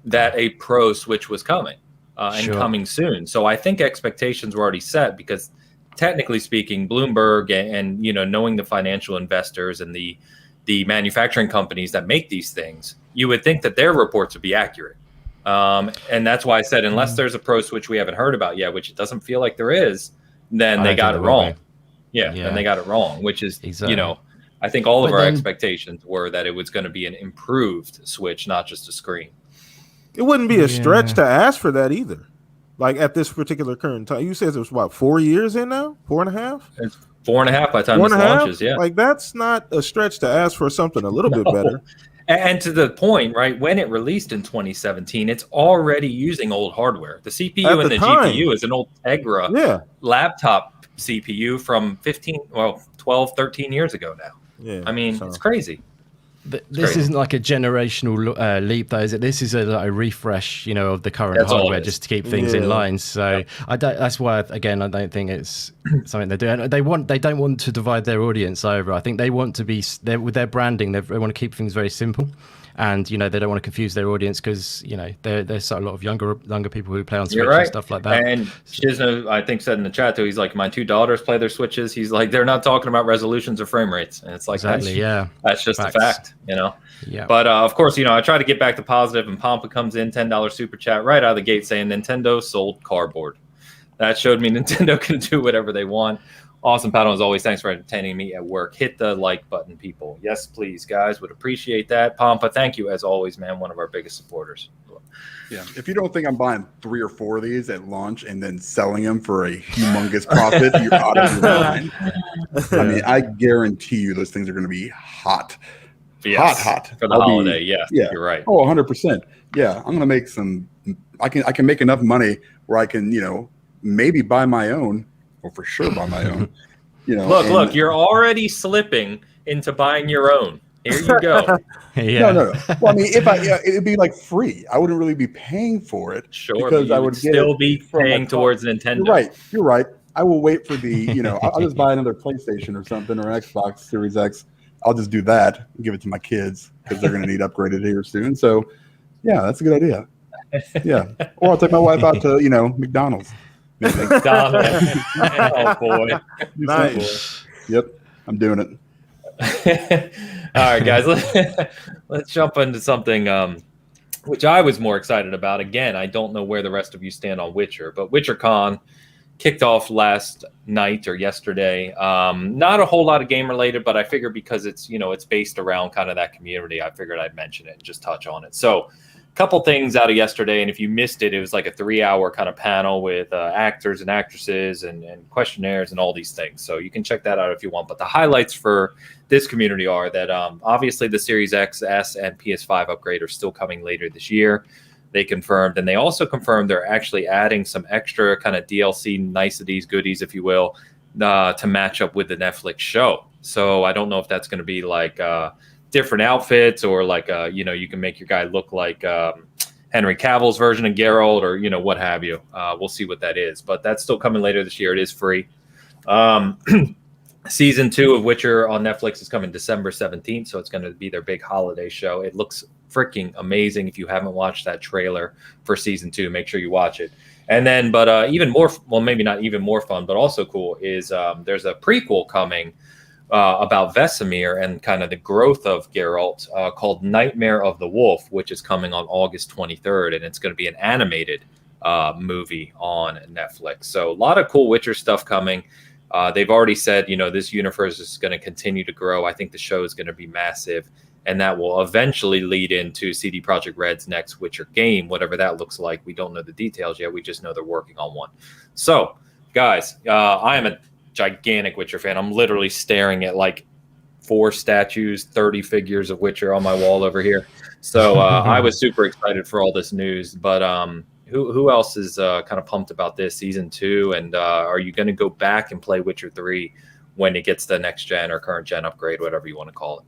that a Pro Switch was coming. And coming soon. So I think expectations were already set because technically speaking, Bloomberg and you know, knowing the financial investors and the, the manufacturing companies that make these things, you would think that their reports would be accurate. And that's why I said, unless there's a Pro Switch we haven't heard about yet, which it doesn't feel like there is, then they got it wrong. Yeah, then they got it wrong, which is, I think all of our expectations were that it was going to be an improved Switch, not just a screen. It wouldn't be a stretch to ask for that either. Like at this particular current time, you said it was what, 4 years in now? 4.5? It's 4.5 by the time this launches, yeah. Like that's not a stretch to ask for something a little bit better. And to the point, right, when it released in 2017, it's already using old hardware. The CPU and the GPU is an old Tegra laptop CPU from 12, 13 years ago now. Yeah, I mean, it's crazy. This isn't like a generational leap, though, is it? This is a refresh, of the current hardware just to keep things in line. So that's why, again, I don't think it's something they're doing. They don't want to divide their audience over. I think they want to be with their branding. They want to keep things very simple. And they don't want to confuse their audience because there's a lot of younger people who play on Switch and stuff like that. And Shizno, I think, said in the chat too, he's like, my 2 daughters play their Switches. He's like, they're not talking about resolutions or frame rates, and it's like, that's just a fact, Yeah. But of course, I try to get back to positive, and Pompa comes in, $10 super chat right out of the gate saying Nintendo sold cardboard. That showed me Nintendo can do whatever they want. Awesome panel as always. Thanks for entertaining me at work. Hit the like button, people. Yes, please, guys. Would appreciate that. Pompa, thank you as always, man. One of our biggest supporters. Yeah. If you don't think I'm buying 3 or 4 of these at launch and then selling them for a humongous profit, you're out of your mind. I mean, I guarantee you those things are going to be hot. Yes, hot for the holiday. Yeah, you're right. Oh, 100%. Yeah, I'm going to make some. I can make enough money where I can, maybe buy my own. Or for sure buy my own. Look, you're already slipping into buying your own. Here you go. No. Well, I mean, it'd be like free. I wouldn't really be paying for it. Sure, because I would still be paying towards Nintendo. You're right. I will wait for the, I'll just buy another PlayStation or something or Xbox Series X. I'll just do that and give it to my kids because they're going to need upgraded here soon. So, yeah, that's a good idea. Yeah. Or I'll take my wife out to, McDonald's. Oh boy, nice. Yep, I'm doing it. All right, guys, let's jump into something which I was more excited about. Again, I don't know where the rest of you stand on Witcher, but WitcherCon kicked off last night or yesterday. Not a whole lot of game related, but I figured because it's it's based around kind of that community, I figured I'd mention it and just touch on it. So couple things out of yesterday, and if you missed it, it was like a 3-hour kind of panel with actors and actresses and questionnaires and all these things. So you can check that out if you want. But the highlights for this community are that obviously the Series X, S, and PS5 upgrade are still coming later this year. They confirmed, and they also confirmed they're actually adding some extra kind of DLC niceties, goodies, if you will, to match up with the Netflix show. So I don't know if that's going to be like different outfits or like you can make your guy look like Henry Cavill's version of Geralt or what have you. We'll see what that is, but that's still coming later this year. It is free. Season 2 of Witcher on Netflix is coming December 17th, so it's going to be their big holiday show. It looks freaking amazing. If you haven't watched that trailer for season 2, make sure you watch it. And then but even more, well, maybe not even more fun, but also cool is there's a prequel coming about Vesemir and kind of the growth of Geralt called Nightmare of the Wolf, which is coming on August 23rd, and it's going to be an animated movie on Netflix. So a lot of cool Witcher stuff coming. They've already said, this universe is going to continue to grow. I think the show is going to be massive, and that will eventually lead into CD Projekt Red's next Witcher game, whatever that looks like. We don't know the details yet. We just know they're working on one. So, guys, I am a gigantic Witcher fan. I'm literally staring at like 4 statues, 30 figures of Witcher on my wall over here. So I was super excited for all this news. But who else is kind of pumped about this season 2? And are you going to go back and play Witcher 3 when it gets the next gen or current gen upgrade, whatever you want to call it?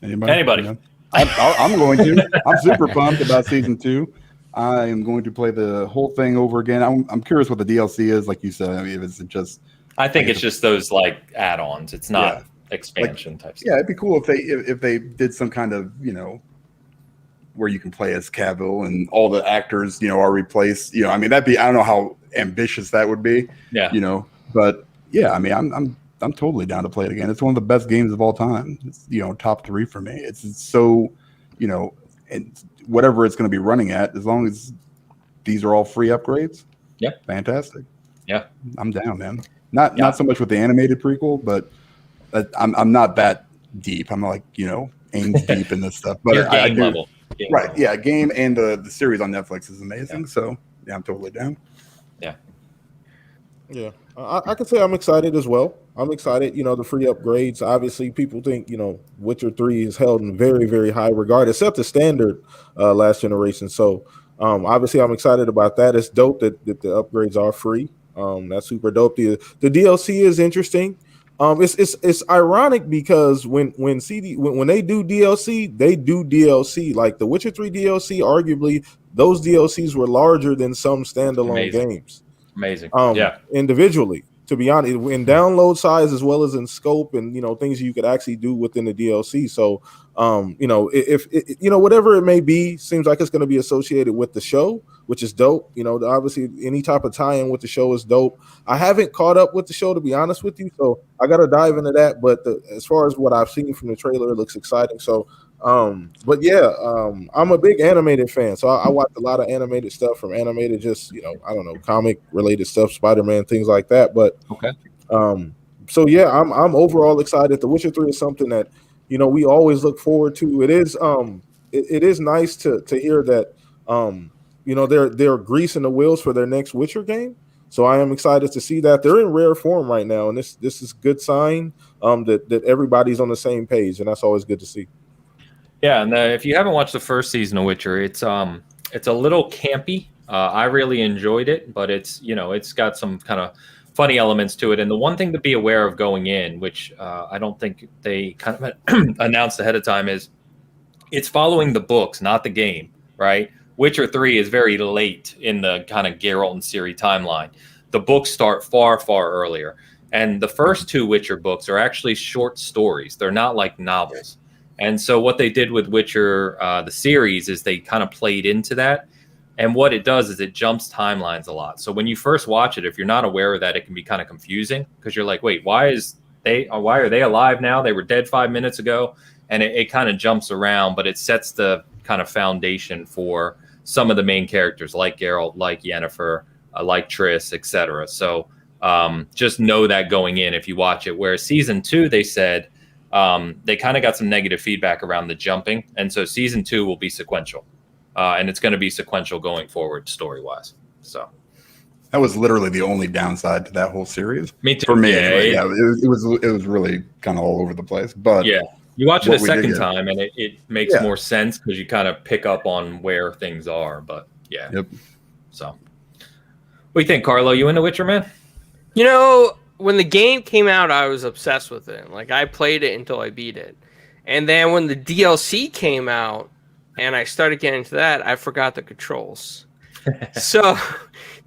Anybody? I'm going to. I'm super pumped about season 2. I am going to play the whole thing over again. I'm curious what the DLC is, like you said. I mean, if it's just, I think it's just those like add-ons. It's not expansion type stuff. Yeah, it'd be cool if they did some kind of where you can play as Cavill and all the actors are replaced. I mean, that'd be, I don't know how ambitious that would be. Yeah. But yeah, I mean, I'm I'm totally down to play it again. It's one of the best games of all time. It's, top 3 for me. It's so, and whatever it's going to be running at, as long as these are all free upgrades. Yeah. Fantastic. Yeah. I'm down, man. Not so much with the animated prequel, but I'm not that deep. I'm like, aim deep in this stuff. But Your game I do. level. Right. Yeah. Game and the series on Netflix is amazing. Yeah. So yeah, I'm totally down. Yeah. Yeah. I can say I'm excited as well. I'm excited, the free upgrades. Obviously, people think, Witcher 3 is held in very, very high regard, except the standard last generation. So obviously I'm excited about that. It's dope that the upgrades are free. That's super dope. The DLC is interesting. It's ironic because when they do DLC, they do DLC. Like the Witcher 3 DLC, arguably those DLCs were larger than some standalone games. Amazing. Individually, to be honest, in download size as well as in scope and things you could actually do within the DLC. So if whatever it may be, seems like it's going to be associated with the show, which is dope. Obviously any type of tie-in with the show is dope. I haven't caught up with the show, to be honest with you, so I got to dive into that. But as far as what I've seen from the trailer, it looks exciting. So I'm a big animated fan, so I watch a lot of animated stuff from animated, just I don't know, comic related stuff, Spider-Man, things like that. But okay. So yeah, I'm overall excited. The Witcher 3 is something that we always look forward to. It is it is nice to hear that they're greasing the wheels for their next Witcher game. So I am excited to see that. They're in rare form right now, and this is good sign that everybody's on the same page, and that's always good to see. Yeah, and if you haven't watched the first season of Witcher, it's a little campy. I really enjoyed it, but it's got some kind of funny elements to it. And the one thing to be aware of going in, which I don't think they kind of announced ahead of time, is it's following the books, not the game, right? Witcher 3 is very late in the kind of Geralt and Ciri timeline. The books start far, far earlier. And the first 2 Witcher books are actually short stories. They're not like novels. And so what they did with Witcher, the series, is they kind of played into that. And what it does is it jumps timelines a lot. So when you first watch it, if you're not aware of that, it can be kind of confusing because you're like, wait, why are they alive now? They were dead 5 minutes ago. And it kind of jumps around, but it sets the kind of foundation for some of the main characters like Geralt, like Yennefer, like Triss, etc. So just know that going in if you watch it. Whereas season 2, they said they kind of got some negative feedback around the jumping. And so season 2 will be sequential. And it's going to be sequential going forward story-wise. So that was literally the only downside to that whole series. Me too. For me, yeah, anyway. It was really kind of all over the place. But yeah, you watch it a second time, and it makes more sense because you kind of pick up on where things are. But yeah, yep. So, what do you think, Carlo? You into Witcher, man? When the game came out, I was obsessed with it. Like I played it until I beat it, and then when the DLC came out. And I started getting into that, I forgot the controls. So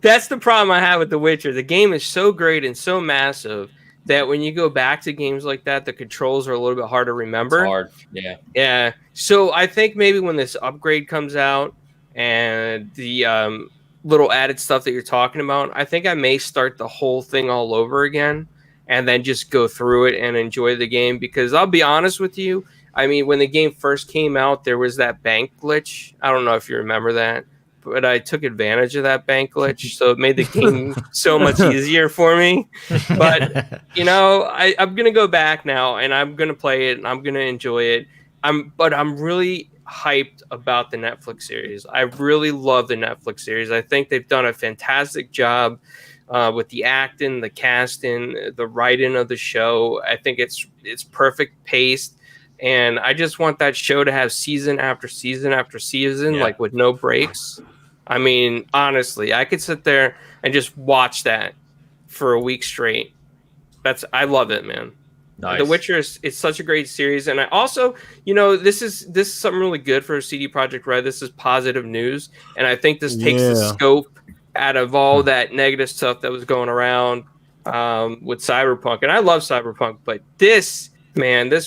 that's the problem I have with The Witcher. The game is so great and so massive that when you go back to games like that, the controls are a little bit hard to remember. It's hard, yeah. Yeah. So I think maybe when this upgrade comes out and the little added stuff that you're talking about, I think I may start the whole thing all over again and then just go through it and enjoy the game. Because I'll be honest with you, I mean, when the game first came out, there was that bank glitch. I don't know if you remember that, but I took advantage of that bank glitch, so it made the game so much easier for me. But, I'm going to go back now, and I'm going to play it, and I'm going to enjoy it. But I'm really hyped about the Netflix series. I really love the Netflix series. I think they've done a fantastic job with the acting, the casting, the writing of the show. I think it's perfect paced. And I just want that show to have season after season after season, like with no breaks. I mean, honestly, I could sit there and just watch that for a week straight. I love it, man. Nice. The Witcher it's such a great series. And I also, this is something really good for CD Projekt Red. This is positive news. And I think this takes the scope out of all that negative stuff that was going around with Cyberpunk. And I love Cyberpunk, but this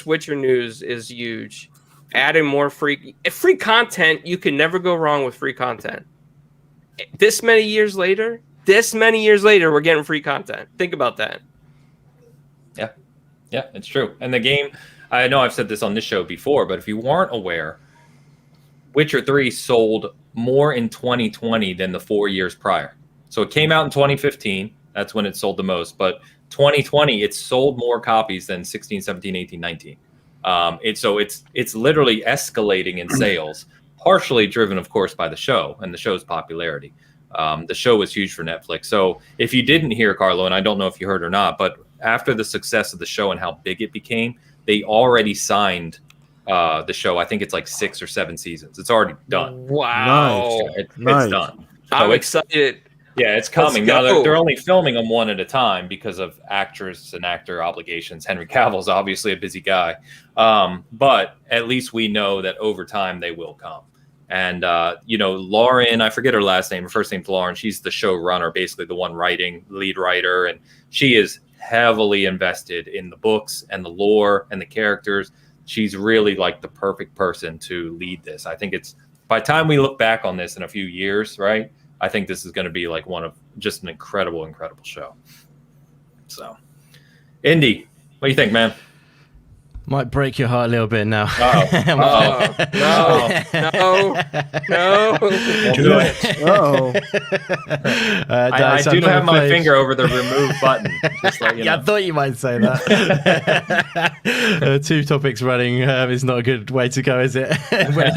Witcher news is huge. Adding more free content, you can never go wrong with free content. This many years later, we're getting free content. Think about that. Yeah, it's true. And the game, I know I've said this on this show before, but if you weren't aware, Witcher 3 sold more in 2020 than the 4 years prior. So it came out in 2015. That's when it sold the most. But 2020, it sold more copies than 16, 17, 18, 19. It's literally escalating in sales, partially driven, of course, by the show and the show's popularity. The show was huge for Netflix. So if you didn't hear, Carlo, and I don't know if you heard or not, but after the success of the show and how big it became, they already signed the show. I think it's like 6 or 7 seasons. It's already done. Wow. Nice. It's done. I'm excited. Yeah, it's coming. Let's Now go. they're only filming them one at a time because of actress and actor obligations. Henry Cavill's obviously a busy guy. But at least we know that over time they will come. And, Lauren, I forget her last name. Her first name's Lauren. She's the showrunner, basically the one lead writer. And she is heavily invested in the books and the lore and the characters. She's really like the perfect person to lead this. I think by the time we look back on this in a few years, right? I think this is going to be like one of just an incredible, incredible show. So, Indy, what do you think, man? Might break your heart a little bit now. No. Oh, I do have my finger over the remove button. Just like, I thought you might say that. 2 topics running is not a good way to go, is it? when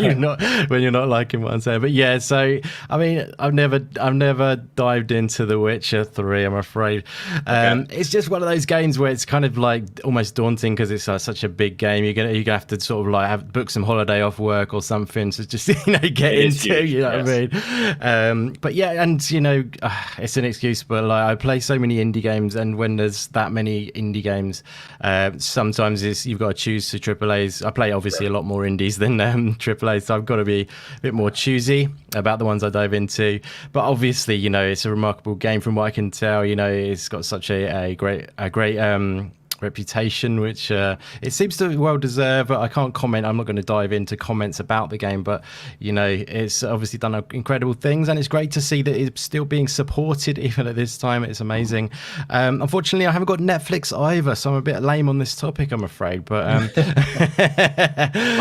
you're not liking what I'm saying. But yeah, so I mean, I've never dived into The Witcher 3. I'm afraid. It's just one of those games where it's kind of like almost daunting because it's such a big game. You're gonna have to sort of like book some holiday off work or something to just get into. Huge, you know what I mean? But yeah, and it's an excuse. But like I play so many indie games, and when there's that many indie games, sometimes you've got to choose to AAAs. I play obviously a lot more indies than AAAs, so I've got to be a bit more choosy about the ones I dive into. But obviously, it's a remarkable game from what I can tell. It's got such a great reputation, which it seems to well deserve. I can't comment. I'm not going to dive into comments about the game, but it's obviously done incredible things, and it's great to see that it's still being supported even at this time. It's amazing. Unfortunately, I haven't got Netflix either, so I'm a bit lame on this topic, I'm afraid. But oh,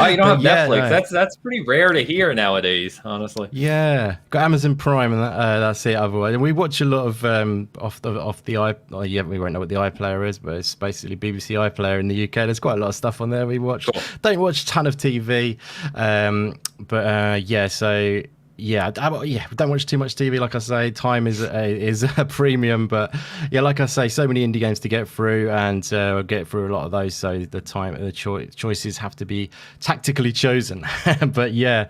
you don't have Netflix? That's pretty rare to hear nowadays, honestly. Yeah, got Amazon Prime, and that's it. Otherwise, we watch a lot of off the we won't know what the iPlayer is, but it's basically BBC iPlayer in the UK. There's quite a lot of stuff on there we watch. Cool. Don't watch a ton of TV, don't watch too much TV. Like I say, time is a premium, but yeah, like I say, so many indie games to get through, and I'll get through a lot of those. So the choices have to be tactically chosen. But yeah,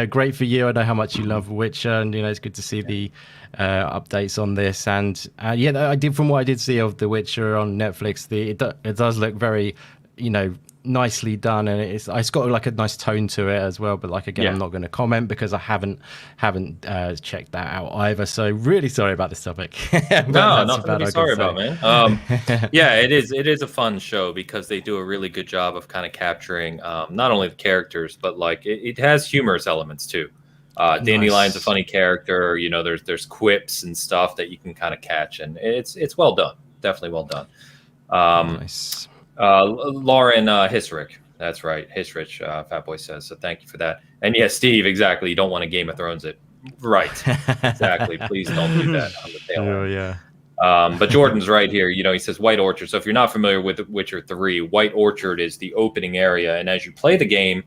great for you. I know how much you love Witcher, and it's good to see the updates on this. And from what I did see of The Witcher on Netflix, it does look very, nicely done, and it's got like a nice tone to it as well. But like again, I'm not going to comment because I haven't checked that out either. So really sorry about this topic. No, nothing to be sorry about, man. Yeah, it is a fun show because they do a really good job of kind of capturing not only the characters, but like it has humorous elements too. Dandelion's a funny character. There's quips and stuff that you can kind of catch, and it's well done. Definitely well done. Nice. Lauren Hisrich. That's right. Hisrich, Fatboy says. So thank you for that. And yes, Steve, exactly. You don't want to Game of Thrones it. Right. Exactly. Please don't do that on the tail end. Yeah. But Jordan's right here. He says White Orchard. So if you're not familiar with Witcher 3, White Orchard is the opening area. And as you play the game,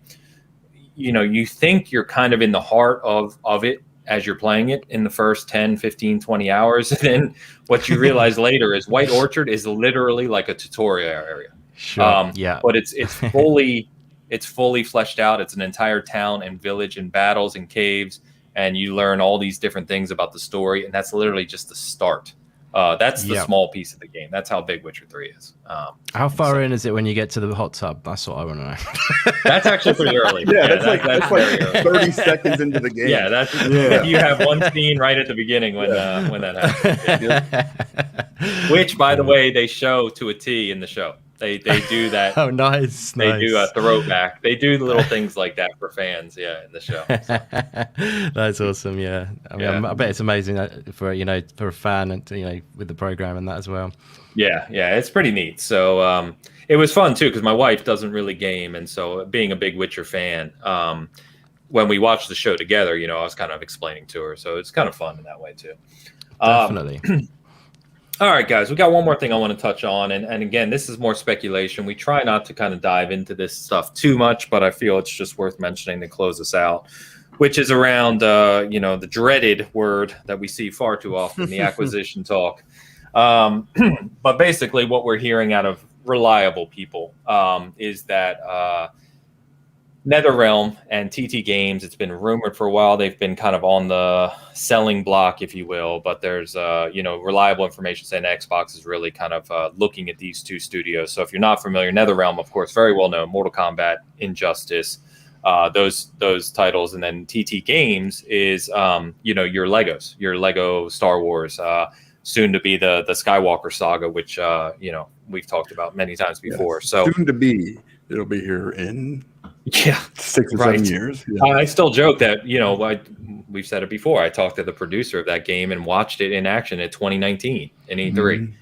you think you're kind of in the heart of it as you're playing it in the first 10, 15, 20 hours. And then what you realize later is White Orchard is literally like a tutorial area. Sure. Yeah. But it's fully fleshed out. It's an entire town and village and battles and caves, and you learn all these different things about the story, and that's literally just the start. That's the small piece of the game. That's how big Witcher 3 is. How far in is it when you get to the hot tub? That's what I want to know. That's actually pretty early. That's like 30 seconds into the game. Yeah, you have one scene right at the beginning when that happens. Which, by the way, they show to a T in the show. They do that. Oh, nice. They do a throwback. They do little things like that for fans, in the show. So. That's awesome. Yeah, I mean, I bet it's amazing for for a fan and with the program and that as well. Yeah, it's pretty neat. So it was fun too because my wife doesn't really game, and so being a big Witcher fan, when we watched the show together, I was kind of explaining to her, so it's kind of fun in that way too. Definitely. All right, guys, we got one more thing I want to touch on, and again, this is more speculation. We try not to kind of dive into this stuff too much, but I feel it's just worth mentioning to close us out, which is around the dreaded word that we see far too often, the acquisition talk. But basically, what we're hearing out of reliable people is that NetherRealm and TT Games, it's been rumored for a while. They've been kind of on the selling block, if you will. But there's, reliable information saying Xbox is really kind of looking at these two studios. So if you're not familiar, NetherRealm, of course, very well known, Mortal Kombat, Injustice, those titles. And then TT Games is, your Legos, your Lego Star Wars, soon to be the Skywalker saga, which, we've talked about many times before. Yes. So soon to be, it'll be here in 6 or 7 years. I still joke that we've said it before. I talked to the producer of that game and watched it in action in 2019 in E3.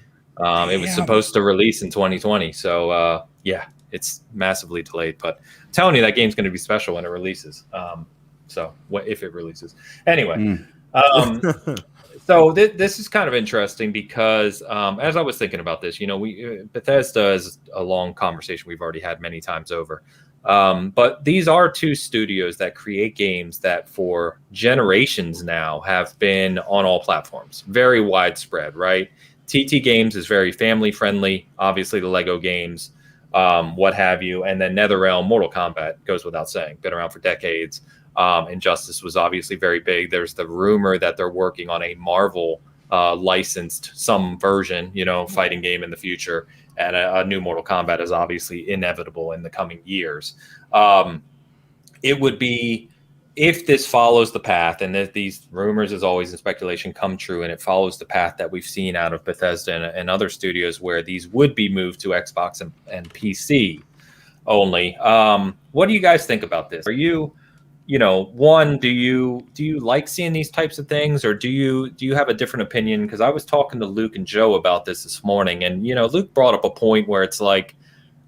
It was supposed to release in 2020, so it's massively delayed. But I'm telling you, that game's going to be special when it releases. If it releases, anyway. So this is kind of interesting because as I was thinking about this, Bethesda is a long conversation we've already had many times over. But these are two studios that create games that for generations now have been on all platforms, very widespread, right? TT Games is very family friendly, obviously the Lego games, what have you. And then NetherRealm, Mortal Kombat goes without saying, been around for decades. Injustice was obviously very big. There's the rumor that they're working on a Marvel licensed some version, fighting game in the future. And a new Mortal Kombat is obviously inevitable in the coming years. It would be, if this follows the path, and if these rumors, as always in speculation, come true, and it follows the path that we've seen out of Bethesda and other studios where these would be moved to Xbox and PC only. What do you guys think about this? Are you... one, do you like seeing these types of things, or do you have a different opinion? Because I was talking to Luke and Joe about this morning, and Luke brought up a point where it's like,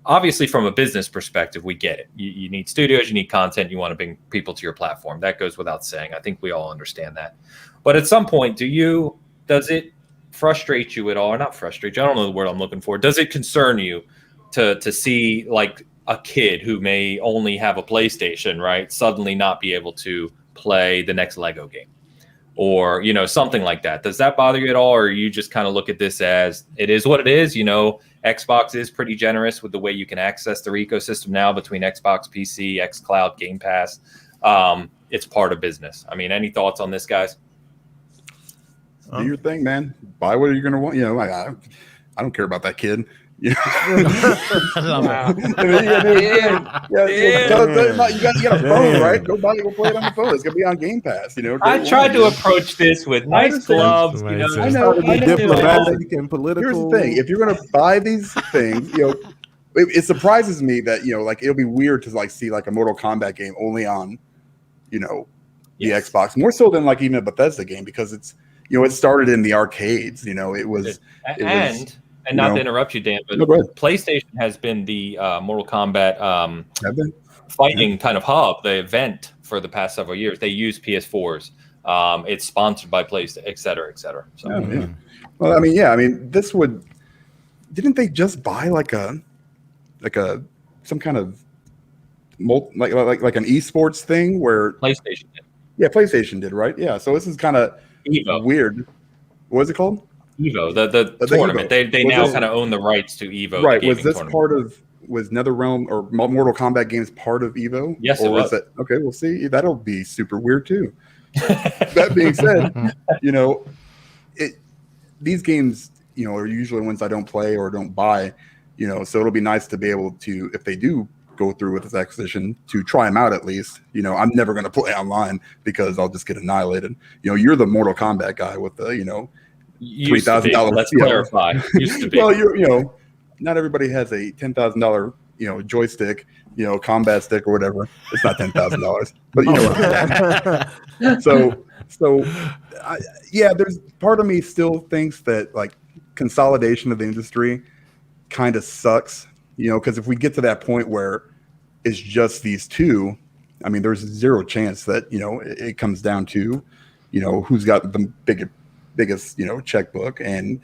obviously from a business perspective, we get it. You need studios, you need content, you want to bring people to your platform. That goes without saying. I think we all understand that. But at some point, does it frustrate you at all? Or not frustrate you, I don't know the word I'm looking for. Does it concern you to see like a kid who may only have a PlayStation, right, suddenly not be able to play the next Lego game, or something like that? Does that bother you at all, or you just kind of look at this as it is what it is? Xbox is pretty generous with the way you can access their ecosystem now between Xbox, PC, xCloud, Game Pass. It's part of business. I mean, any thoughts on this, guys? Do your thing, man. Buy what you're gonna want. I don't care about that kid. You got a phone, right? Go play it on the phone. It's gonna be on Game Pass. I tried to approach this with nice gloves. I know. Diplomatic and political. Here's the thing: if you're gonna buy these things, it surprises me that it'll be weird to see a Mortal Kombat game only on, the Xbox, more so than even a Bethesda game, because it's it started in the arcades. And not to interrupt you, Dan, but PlayStation has been the Mortal Kombat fighting kind of hub, the event for the past several years. They use PS4s. It's sponsored by PlayStation, et cetera, et cetera. So, Well, this would. Didn't they just buy some kind of like an esports thing where PlayStation did? Yeah, PlayStation did, right? Yeah. So this is kind of weird. What is it called? Evo, the tournament. Evo. They now kind of own the rights to Evo. Right. Was this was NetherRealm or Mortal Kombat games part of Evo? Yes, it was. Okay, we'll see. That'll be super weird too. That being said, these games, are usually ones I don't play or don't buy, so it'll be nice to be able to, if they do go through with this acquisition, to try them out at least. I'm never going to play online because I'll just get annihilated. You're the Mortal Kombat guy with the, $3,000. Let's clarify. Used to be. Well, not everybody has a $10,000 joystick, combat stick or whatever. It's not $10,000, but you know what I'm saying. Yeah, there's part of me still thinks that like consolidation of the industry kind of sucks, because if we get to that point where it's just these two, I mean, there's zero chance that it comes down to who's got the biggest checkbook, and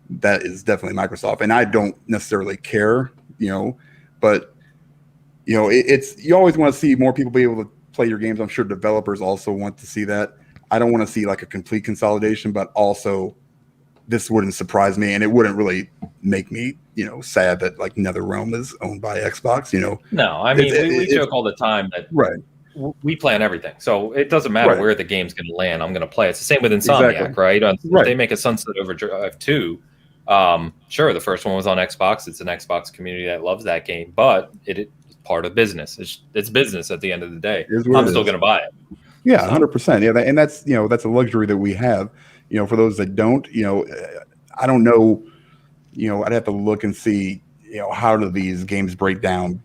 that is definitely Microsoft. And I don't necessarily care, but it's you always want to see more people be able to play your games. I'm sure developers also want to see that. I don't want to see like a complete consolidation, but also this wouldn't surprise me, and it wouldn't really make me sad that like NetherRealm is owned by Xbox. No, I mean we joke all the time that right. We plan everything, so it doesn't matter where the game's going to land. I'm going to play. It's the same with Insomniac, right? If they make a Sunset Overdrive 2, sure, the first one was on Xbox. It's an Xbox community that loves that game, but it's part of business. It's business at the end of the day. I'm still going to buy it. Yeah, 100%. Yeah, and that's that's a luxury that we have. For those that don't, I don't know. I'd have to look and see, how do these games break down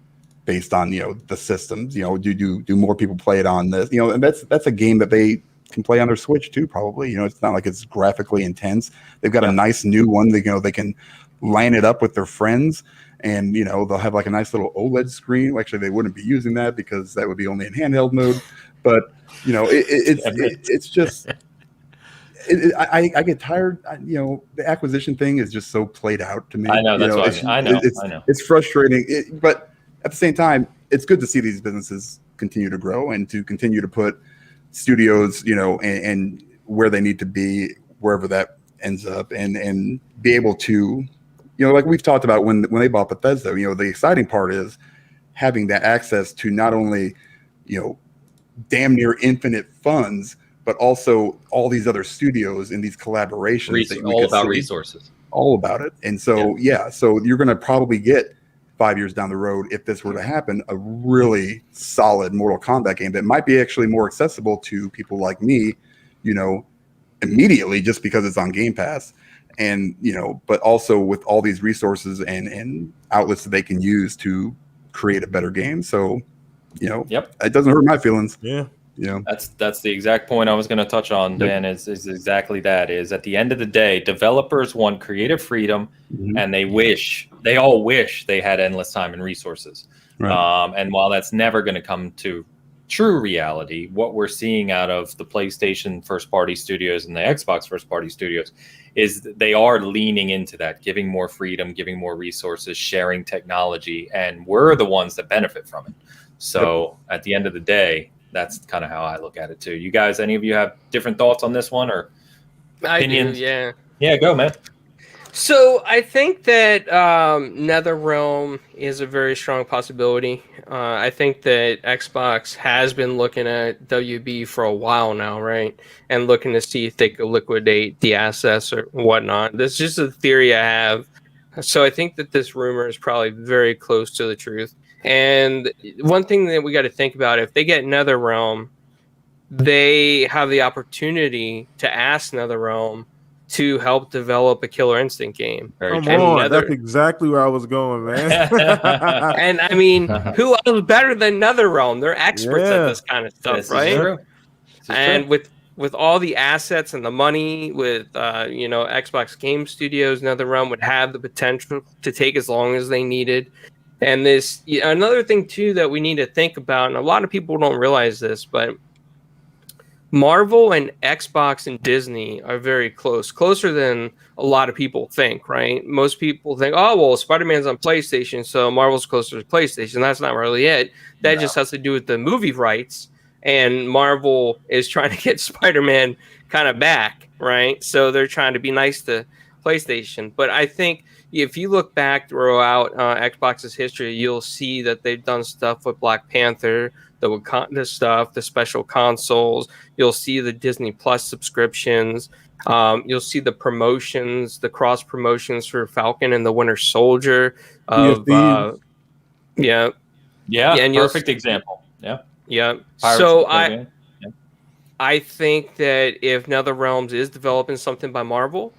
based on the systems. Do more people play it on this? And that's a game that they can play on their Switch too. Probably. It's not like it's graphically intense. They've got a nice new one. They can line it up with their friends, and they'll have like a nice little OLED screen. Actually, they wouldn't be using that because that would be only in handheld mode. But it's just. I get tired. The acquisition thing is just so played out to me. I know that's why. I know. It's frustrating, but at the same time, it's good to see these businesses continue to grow and to continue to put studios, and where they need to be, wherever that ends up, and be able to, like we've talked about when they bought Bethesda. The exciting part is having that access to not only, damn near infinite funds, but also all these other studios and these collaborations. All about resources. All about it. And so, so you're going to probably get 5 years down the road, if this were to happen, a really solid Mortal Kombat game that might be actually more accessible to people like me, immediately just because it's on Game Pass. And, but also with all these resources and outlets that they can use to create a better game. So, it doesn't hurt my feelings. Yeah. That's the exact point I was going to touch on, Dan, is exactly that. Is at the end of the day, developers want creative freedom, and they all wish they had endless time and resources. Right. And while that's never going to come to true reality, what we're seeing out of the PlayStation first-party studios and the Xbox first-party studios is they are leaning into that, giving more freedom, giving more resources, sharing technology, and we're the ones that benefit from it. So at the end of the day, that's kind of how I look at it too. You guys, any of you have different thoughts on this one or opinions? I do, yeah, go, man. So I think that NetherRealm is a very strong possibility. I think that Xbox has been looking at WB for a while now, right? And looking to see if they could liquidate the assets or whatnot. That's just a theory I have. So I think that this rumor is probably very close to the truth. And one thing that we got to think about, if they get NetherRealm, they have the opportunity to ask NetherRealm to help develop a Killer Instinct game. Come on, that's exactly where I was going, man. And I mean, who else better than NetherRealm? They're experts at this kind of stuff, right? And with all the assets and the money, with Xbox Game Studios, NetherRealm would have the potential to take as long as they needed. And this, another thing too that we need to think about, and a lot of people don't realize this, but Marvel and Xbox and Disney are very closer than a lot of people think, right? Most people think, oh, well, Spider-Man's on PlayStation, so Marvel's closer to PlayStation. That's not really it. That just has to do with the movie rights, and Marvel is trying to get Spider-Man kind of back, right? So they're trying to be nice to PlayStation. But I think if you look back throughout Xbox's history, you'll see that they've done stuff with Black Panther, the Wakanda stuff, the special consoles. You'll see the Disney Plus subscriptions. You'll see the promotions, the cross promotions for Falcon and the Winter Soldier. And perfect example. Yeah. So I think that if NetherRealms is developing something by Marvel,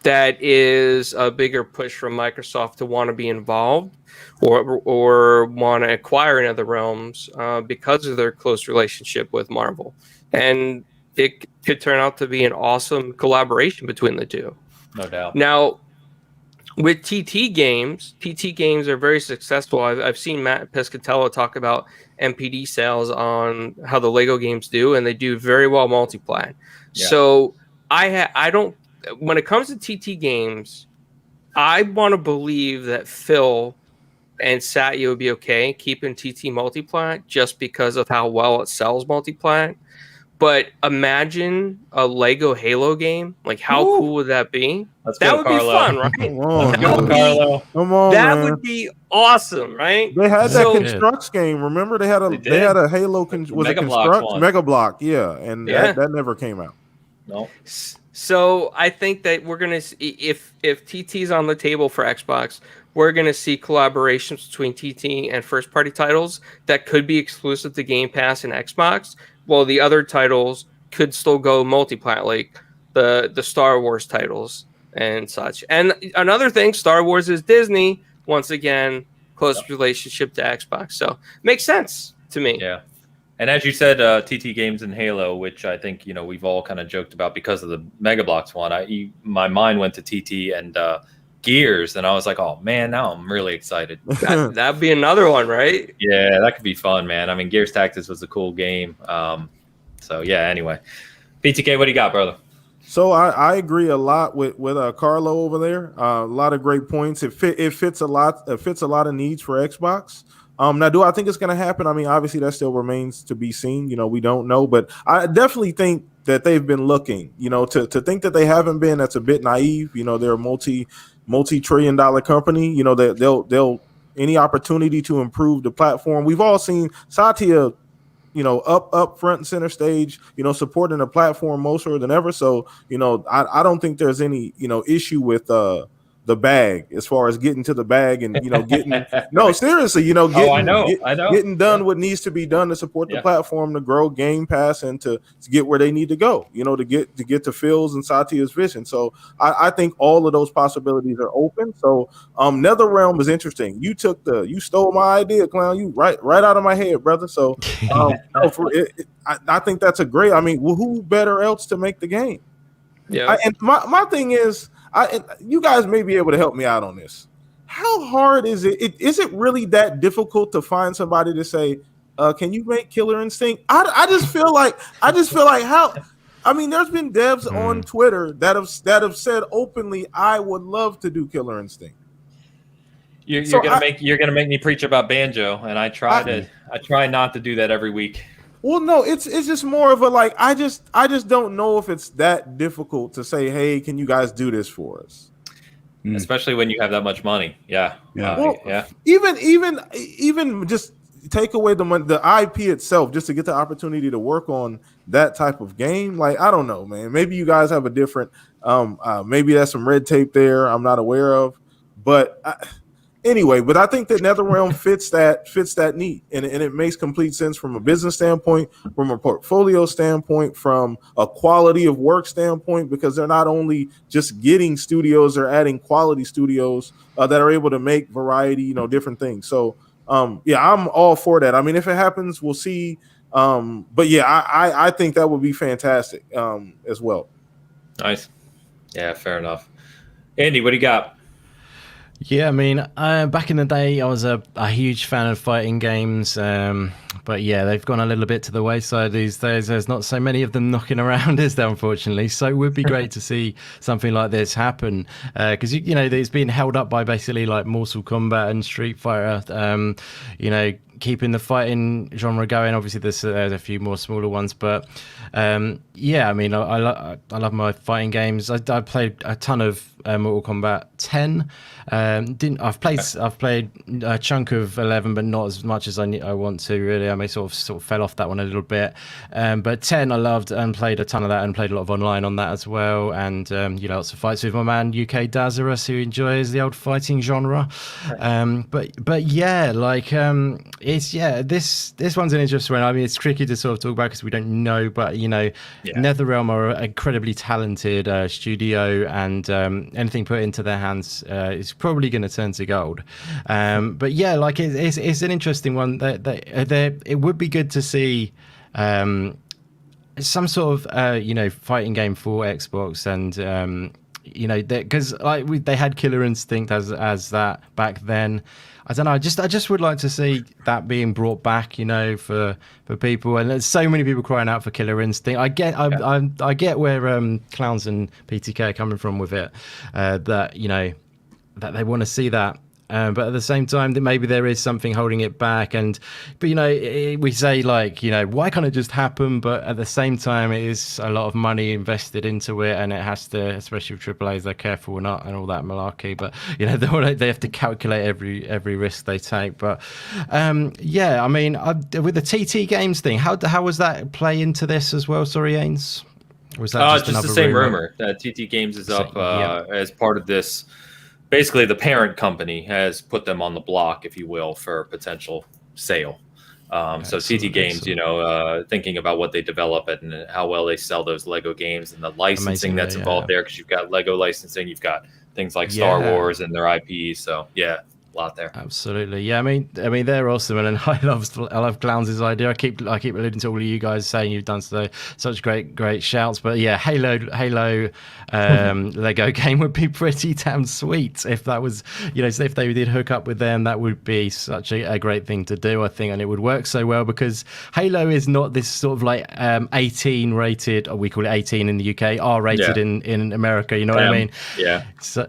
that is a bigger push from Microsoft to want to be involved or want to acquire NetherRealms because of their close relationship with Marvel. And it could turn out to be an awesome collaboration between the two. No doubt. Now, with TT games are very successful. I've seen Matt Pescatello talk about MPD sales on how the Lego games do, and they do very well multiplat. Yeah. So I don't. When it comes to TT games, I want to believe that Phil and Satya would be okay keeping TT multiplat just because of how well it sells multiplat. But imagine a Lego Halo game. Like, how cool would that be? Let's That go, would Carlo. be fun, right? Come on, Let's go, man. Carlo. Come on, That man. would be awesome, right? They had that So- Constructs game. Remember, they had a Halo. Was it Mega Bloks Constructs? one. Mega Block, yeah, and Yeah. that never came out. No. So I think that we're gonna see, if TT's on the table for Xbox, we're gonna see collaborations between TT and first party titles that could be exclusive to Game Pass and Xbox, while the other titles could still go multiplat, like the Star Wars titles and such. And another thing, Star Wars is Disney. Once again, close relationship to Xbox, so makes sense to me. Yeah. And as you said, TT Games and Halo, which I think we've all kind of joked about because of the Mega Bloks one. My mind went to TT and Gears, and I was like, oh man, now I'm really excited. That'd be another one, right? Yeah, that could be fun, man. I mean, Gears Tactics was a cool game. So yeah. Anyway, PTK, what do you got, brother? So I agree a lot with Carlo over there. A lot of great points. It fits a lot. It fits a lot of needs for Xbox. Now, do I think it's going to happen? I mean, obviously, that still remains to be seen. We don't know, but I definitely think that they've been looking. To think that they haven't been, that's a bit naive. They're a multi-trillion-dollar company. That they'll any opportunity to improve the platform. We've all seen Satya, up front and center stage, supporting the platform more so than ever. So, I don't think there's any, issue with the bag as far as getting to the bag and getting no seriously getting done what needs to be done to support the platform to grow Game Pass and to get where they need to go, to get to Phil's and Satya's vision. So I think all of those possibilities are open. So NetherRealm is interesting. You stole my idea, clown. You right out of my head, brother. So I think that's a great. I mean, who better else to make the game? Yeah. And my thing is, you guys may be able to help me out on this. How hard is it? Is it really that difficult to find somebody to say, can you make Killer Instinct? I just feel like how. I mean, there's been devs on Twitter that have said openly, I would love to do Killer Instinct. You're gonna make me preach about Banjo, and I try not to do that every week. Well, no, it's just more of a like I just don't know if it's that difficult to say, hey, can you guys do this for us? Especially when you have that much money. Yeah. Even just take away the money, the IP itself, just to get the opportunity to work on that type of game. Like, I don't know, man. Maybe you guys have a different. Maybe there's some red tape there I'm not aware of, but. Anyway, but I think that NetherRealm fits that need, and it makes complete sense from a business standpoint, from a portfolio standpoint, from a quality of work standpoint, because they're not only just getting studios, they're adding quality studios that are able to make variety, different things. So, I'm all for that. I mean, if it happens, we'll see. But yeah, I think that would be fantastic as well. Nice. Yeah, fair enough. Andy, what do you got? Yeah, I mean, back in the day, I was a huge fan of fighting games, but yeah, they've gone a little bit to the wayside these days. There's not so many of them knocking around, is there, unfortunately? So it would be great to see something like this happen, because, it's been held up by basically like Mortal Kombat and Street Fighter, keeping the fighting genre going. Obviously, there's a few more smaller ones, but yeah, I mean, I love my fighting games. I played a ton of Mortal Kombat 10. I've played a chunk of 11, but not as much as I want to. Really, I may sort of fell off that one a little bit. But 10 I loved and played a ton of that and played a lot of online on that as well. And lots of fights with my man UK Dazarus, who enjoys the old fighting genre. But yeah, like it's this one's an interesting one. I mean, it's tricky to sort of talk about because we don't know, but NetherRealm are an incredibly talented studio, and anything put into their hands is probably going to turn to gold. But yeah, like it's an interesting one. It would be good to see some sort of fighting game for Xbox, and because they had Killer Instinct as that back then. I don't know. I just would like to see that being brought back, for people. And there's so many people crying out for Killer Instinct. I get where Clowns and PTK are coming from with it. That they want to see that. But at the same time, that maybe there is something holding it back. But we say why can't it just happen? But at the same time, it is a lot of money invested into it, and it has to, especially with AAA's, they're careful or not, and all that malarkey. But they have to calculate every risk they take. But I mean, with the TT Games thing, how was that play into this as well? Sorry, Ains. Was that just the same rumor that TT Games is up as part of this? Basically, the parent company has put them on the block, if you will, for potential sale. So TT Games, thinking about what they develop and how well they sell those Lego games and the licensing that's involved there, because you've got Lego licensing, you've got things like Star Wars and their IPs. So yeah, a lot there. Absolutely, yeah. I mean they're awesome, and I love Clowns' idea. I keep alluding to all of you guys saying you've done such great shouts, but yeah, Halo Lego game would be pretty damn sweet if that was, so if they did hook up with them, that would be such a great thing to do, I think, and it would work so well because Halo is not this sort of 18 rated, or we call it 18 in the UK, R rated in America. You know what I mean? Yeah. So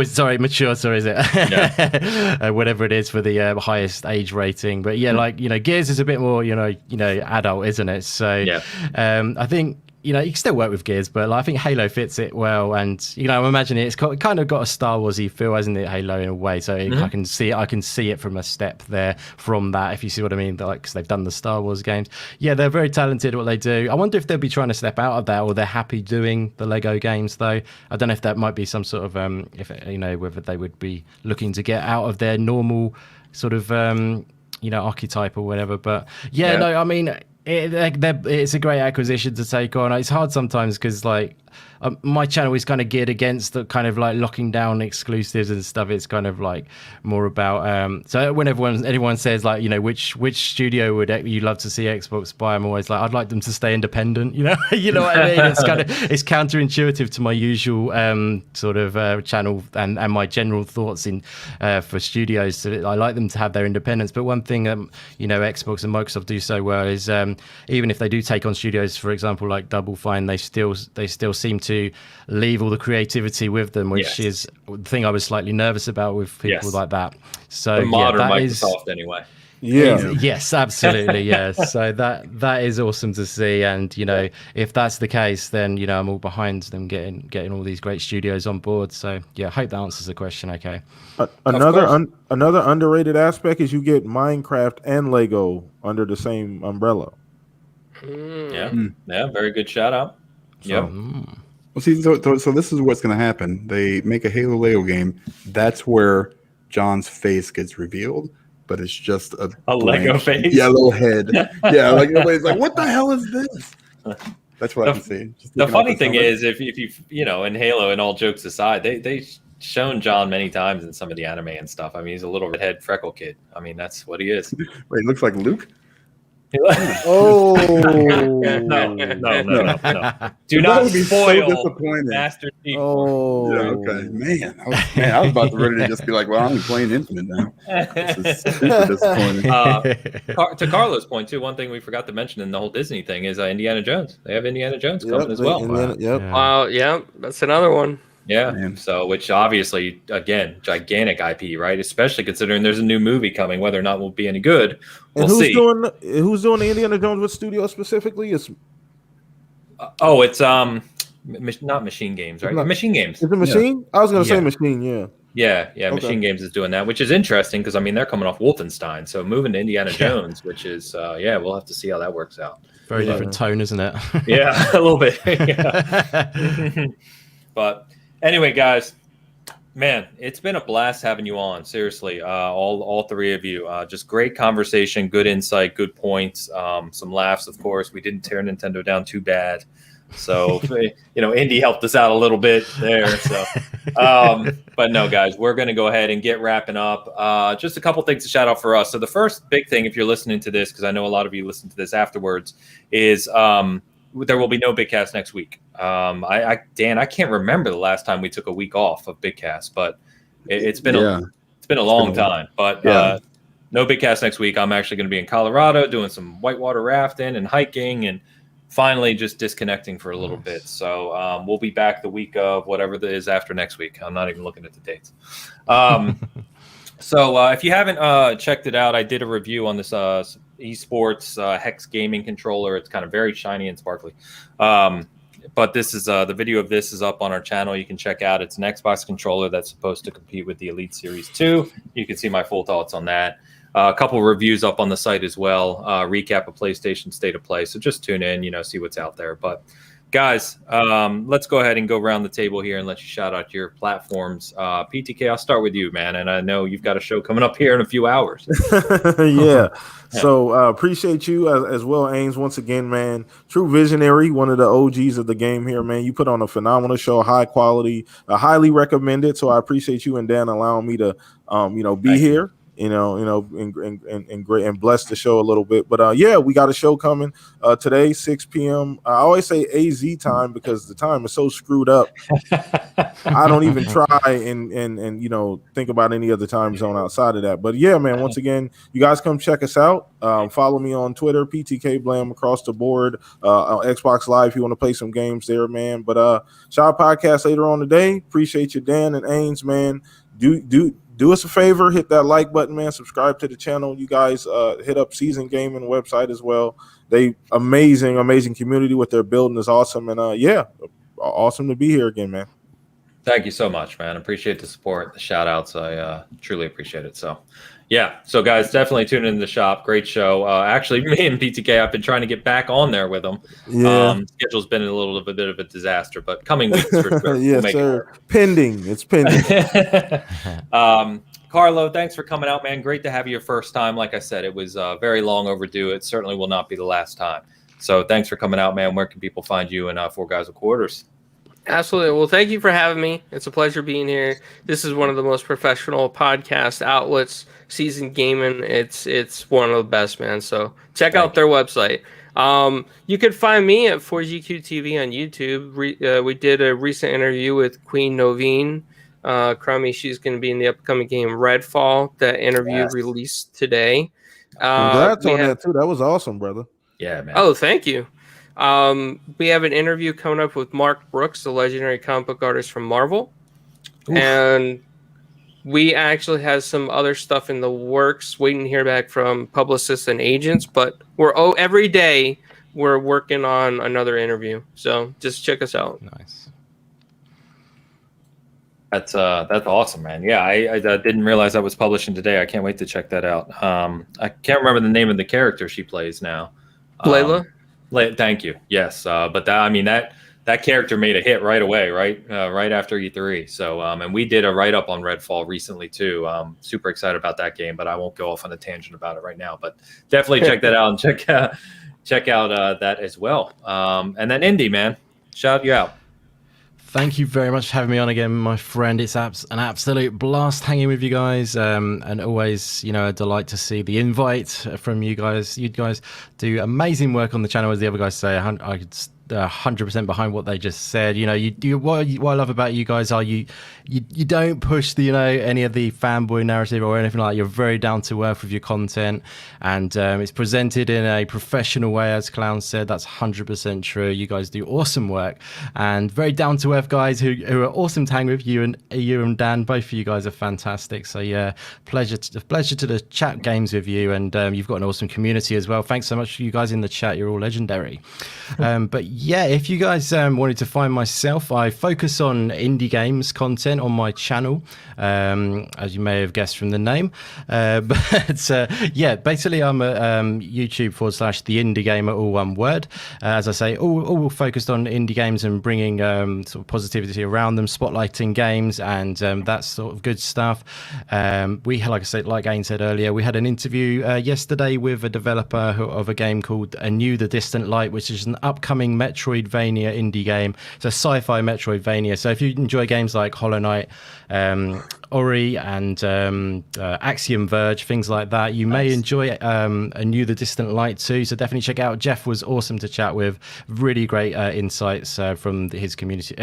sorry, mature. Sorry, is it? Yeah. Whatever it is for the highest age rating, but Gears is a bit more adult, isn't it? So I think you can still work with Gears, but I think Halo fits it well, and I'm imagining it's kind of got a Star Warsy feel, hasn't it, Halo, in a way? So I can see it from a step there from that, if you see what I mean, because they've done the Star Wars games. Yeah, they're very talented at what they do. I wonder if they'll be trying to step out of that, or they're happy doing the Lego games, though. I don't know if that might be some sort of whether they would be looking to get out of their normal sort of archetype or whatever. But no, I mean, it's a great acquisition to take on. It's hard sometimes because my channel is kind of geared against the kind of locking down exclusives and stuff. It's kind of more about so when anyone says which studio would you love to see Xbox buy, I'm always I'd like them to stay independent. You know what I mean? It's counterintuitive to my usual sort of channel and my general thoughts for studios. So I like them to have their independence. But one thing Xbox and Microsoft do so well is even if they do take on studios, for example, like Double Fine, they still seem to leave all the creativity with them, which is the thing I was slightly nervous about with people like that. So the modern Microsoft anyway. Yeah. Yes, absolutely. Yeah. So that is awesome to see, and if that's the case, then I'm all behind them getting all these great studios on board. So yeah, I hope that answers the question. Okay. Another underrated aspect is you get Minecraft and Lego under the same umbrella. Yeah, very good shout out. Well, see, so this is what's going to happen. They make a Halo Lego game. That's where John's face gets revealed, but it's just a Lego face, yellow head. Yeah, everybody's what the hell is this? That's what I can see. The funny thing is, if you in Halo, and all jokes aside, they shown John many times in some of the anime and stuff. I mean, he's a little redhead freckle kid. I mean, that's what he is. Wait, he looks like Luke. Oh no! Do not spoil Master Chief. Oh, yeah, okay, man. I was about to ready to just be well, I'm playing Infinite now. This is super disappointing. To Carlo's point too, one thing we forgot to mention in the whole Disney thing is Indiana Jones. They have Indiana Jones coming as well. Wow, that's another one. Yeah, man. So which obviously, again, gigantic IP, right? Especially considering there's a new movie coming. Whether or not it will be any good, we'll see. Who's doing the Indiana Jones? What studio specifically? It's not Machine Games, right? Machine Games. Is it Machine? Yeah. I was going to say Machine. Yeah. Okay. Machine Games is doing that, which is interesting because they're coming off Wolfenstein, so moving to Indiana Jones, which is we'll have to see how that works out. Very different tone, isn't it? Yeah, a little bit. But anyway, guys, Man, it's been a blast having you on. Seriously, all three of you. Just great conversation, good insight, good points. Some laughs, of course. We didn't tear Nintendo down too bad, so Indy helped us out a little bit there. So, but no, guys, we're going to go ahead and get wrapping up. Just a couple things to shout out for us. So the first big thing, if you're listening to this, because I know a lot of you listen to this afterwards, is there will be no Bitcast next week. Dan, I can't remember the last time we took a week off of Bitcast, but it's been a long time. But no Bitcast next week. I'm actually going to be in Colorado doing some whitewater rafting and hiking, and finally just disconnecting for a little bit. So we'll be back the week of whatever that is after next week. I'm not even looking at the dates. So if you haven't checked it out, I did a review on this esports Hex gaming controller. It's kind of very shiny and sparkly. But this is the video of this is up on our channel. You can check out. It's an Xbox controller that's supposed to compete with the Elite Series 2. You can see my full thoughts on that. A couple reviews up on the site as well. Recap of PlayStation State of Play. So just tune in, see what's out there. But guys, let's go ahead and go around the table here and let you shout out your platforms. PTK, I'll start with you, man. And I know you've got a show coming up here in a few hours. Yeah. So appreciate you as well, Ains. Once again, man, true visionary, one of the OGs of the game here, man. You put on a phenomenal show, high quality, highly recommended. So I appreciate you and Dan allowing me to, be here. And great and bless the show a little bit. But we got a show coming today, 6 p.m. I always say AZ time because the time is so screwed up. I don't even try and think about any other time zone outside of that. But yeah, man, once again, you guys come check us out. Follow me on Twitter, PTK Blam across the board, on Xbox Live if you want to play some games there, man. But Shout Podcast later on today. Appreciate you, Dan and Ains, man. Do us a favor, hit that like button, man. Subscribe to the channel. You guys hit up Season Gaming website as well. They amazing community. What they're building is awesome. And awesome to be here again, man. Thank you so much, man. Appreciate the support, the shout outs. I truly appreciate it. So so guys, definitely tune in the shop. Great show. Actually, me and PTK, I've been trying to get back on there with them. Schedule's been a little bit of a disaster, but coming weeks for sure. Yes, we'll sir. It's pending. Carlo, thanks for coming out, man. Great to have you your first time. Like I said, it was very long overdue. It certainly will not be the last time. So thanks for coming out, man. Where can people find you in Four Guys with Quarters? Absolutely. Well, thank you for having me. It's a pleasure being here. This is one of the most professional podcast outlets, Season Gaming. It's one of the best, man. So check out their website. You can find me at 4GQ TV on YouTube. We did a recent interview with Queen Novine. Crummy, she's going to be in the upcoming game Redfall. That interview released today. Congrats on that too. That was awesome, brother. Yeah, man. Oh, thank you. We have an interview coming up with Mark Brooks, the legendary comic book artist from Marvel. Oof. And we actually have some other stuff in the works, waiting to hear back from publicists and agents. But every day we're working on another interview. So just check us out. Nice. That's awesome, man. Yeah, I didn't realize that was publishing today. I can't wait to check that out. I can't remember the name of the character she plays now. Layla. Thank you. Yes, but that character made a hit right away, right after E3. So, and we did a write-up on Redfall recently too. Super excited about that game, but I won't go off on a tangent about it right now. But definitely check that out and check out that as well. And then Indy, man, shout you out. Thank you very much for having me on again, my friend. It's an absolute blast hanging with you guys, and always, a delight to see the invite from you guys. You guys do amazing work on the channel, as the other guys say. I could 100% behind what they just said. What I love about you guys are you don't push the any of the fanboy narrative or anything like that. You're very down to earth with your content, and it's presented in a professional way, as Clown said. That's 100% true. You guys do awesome work and very down to earth guys who are awesome to hang with. You and Dan, both of you guys are fantastic. So yeah, pleasure to chat games with you, and you've got an awesome community as well. Thanks so much for you guys in the chat. You're all legendary. But Yeah, if you guys wanted to find myself, I focus on indie games content on my channel, as you may have guessed from the name. Yeah, basically I'm a YouTube/The Indie Gamer, all one word. As I say, all focused on indie games and bringing sort of positivity around them, spotlighting games and that sort of good stuff. Like Ain said earlier, we had an interview yesterday with a developer of a game called A New the Distant Light, which is an upcoming Metroidvania indie game. It's a sci-fi Metroidvania. So if you enjoy games like Hollow Knight, Ori and Axiom Verge, things like that, you may enjoy A New the Distant Light too. So definitely check it out. Jeff was awesome to chat with. Really great insights from his community,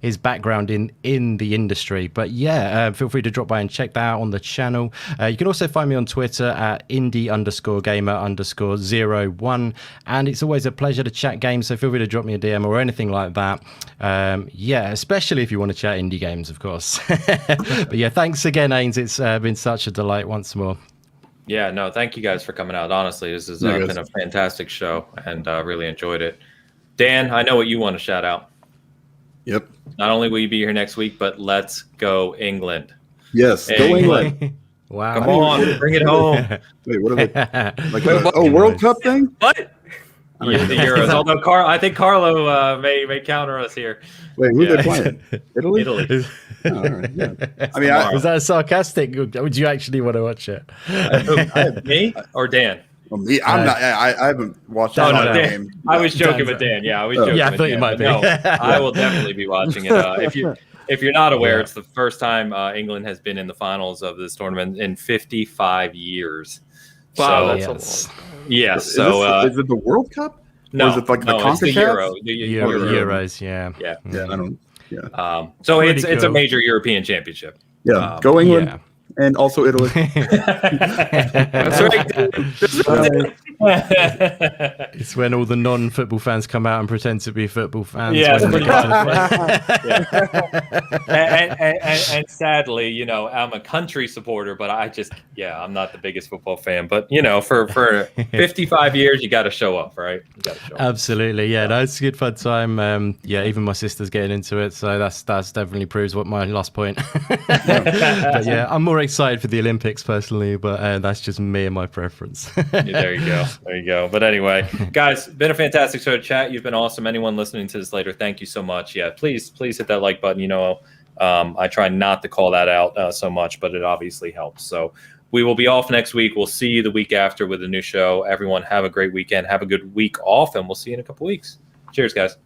his background in the industry. But yeah, feel free to drop by and check that out on the channel. You can also find me on Twitter at indie_gamer_01, and it's always a pleasure to chat games, so feel free to drop me a DM or anything like that. Yeah, especially if you want to chat indie games, of course. But yeah, thanks again, Ains. It's been such a delight once more. Yeah, no, thank you guys for coming out. Honestly, this has been a fantastic show, and really enjoyed it. Dan, I know what you want to shout out. Yep. Not only will you be here next week, but let's go England. Yes, go England. Wow. Come on, bring it home. Wait, what are they? Like World Cup thing? What? Yeah, the Euros. Although I think Carlo may counter us here. Wait, who are they playing? Italy? Italy. Oh, all right, yeah. I mean, was that sarcastic? Would you actually want to watch it? Me or Dan? Well, me, I'm not. I haven't watched that game. I was joking with Dan. Yeah, I was joking. Yeah, I with thought Dan, you might be. No, I will definitely be watching it. If you're not aware, it's the first time England has been in the finals of this tournament in 55 years. Wow, So, that's a long time. Yes. Is So is it the World Cup? no, or is it like the it's the Euro. CONCACAF? The Euros, yeah. Yeah. Yeah, I don't. Yeah, So Pretty it's a cool. major European championship. yeah. Go England Yeah. and also Italy. That's right. It's when all the non-football fans come out and pretend to be football fans. Yes, when they pretty get to play. and sadly, you know, I'm a country supporter, but I'm not the biggest football fan. But you know, for 55 years, you got to show up, right? You got to show up. Absolutely, yeah. No, it's a good fun time. Yeah, even my sister's getting into it, so that's definitely proves what my last point. But yeah, I'm more excited for the Olympics personally, but that's just me and my preference. There you go. There you go. But anyway, guys, been a fantastic show to chat. You've been awesome. Anyone listening to this later, thank you so much. Yeah, please hit that like button. You know, I try not to call that out so much, but it obviously helps. So we will be off next week. We'll see you the week after with a new show. Everyone have a great weekend. Have a good week off, and we'll see you in a couple weeks. Cheers, guys.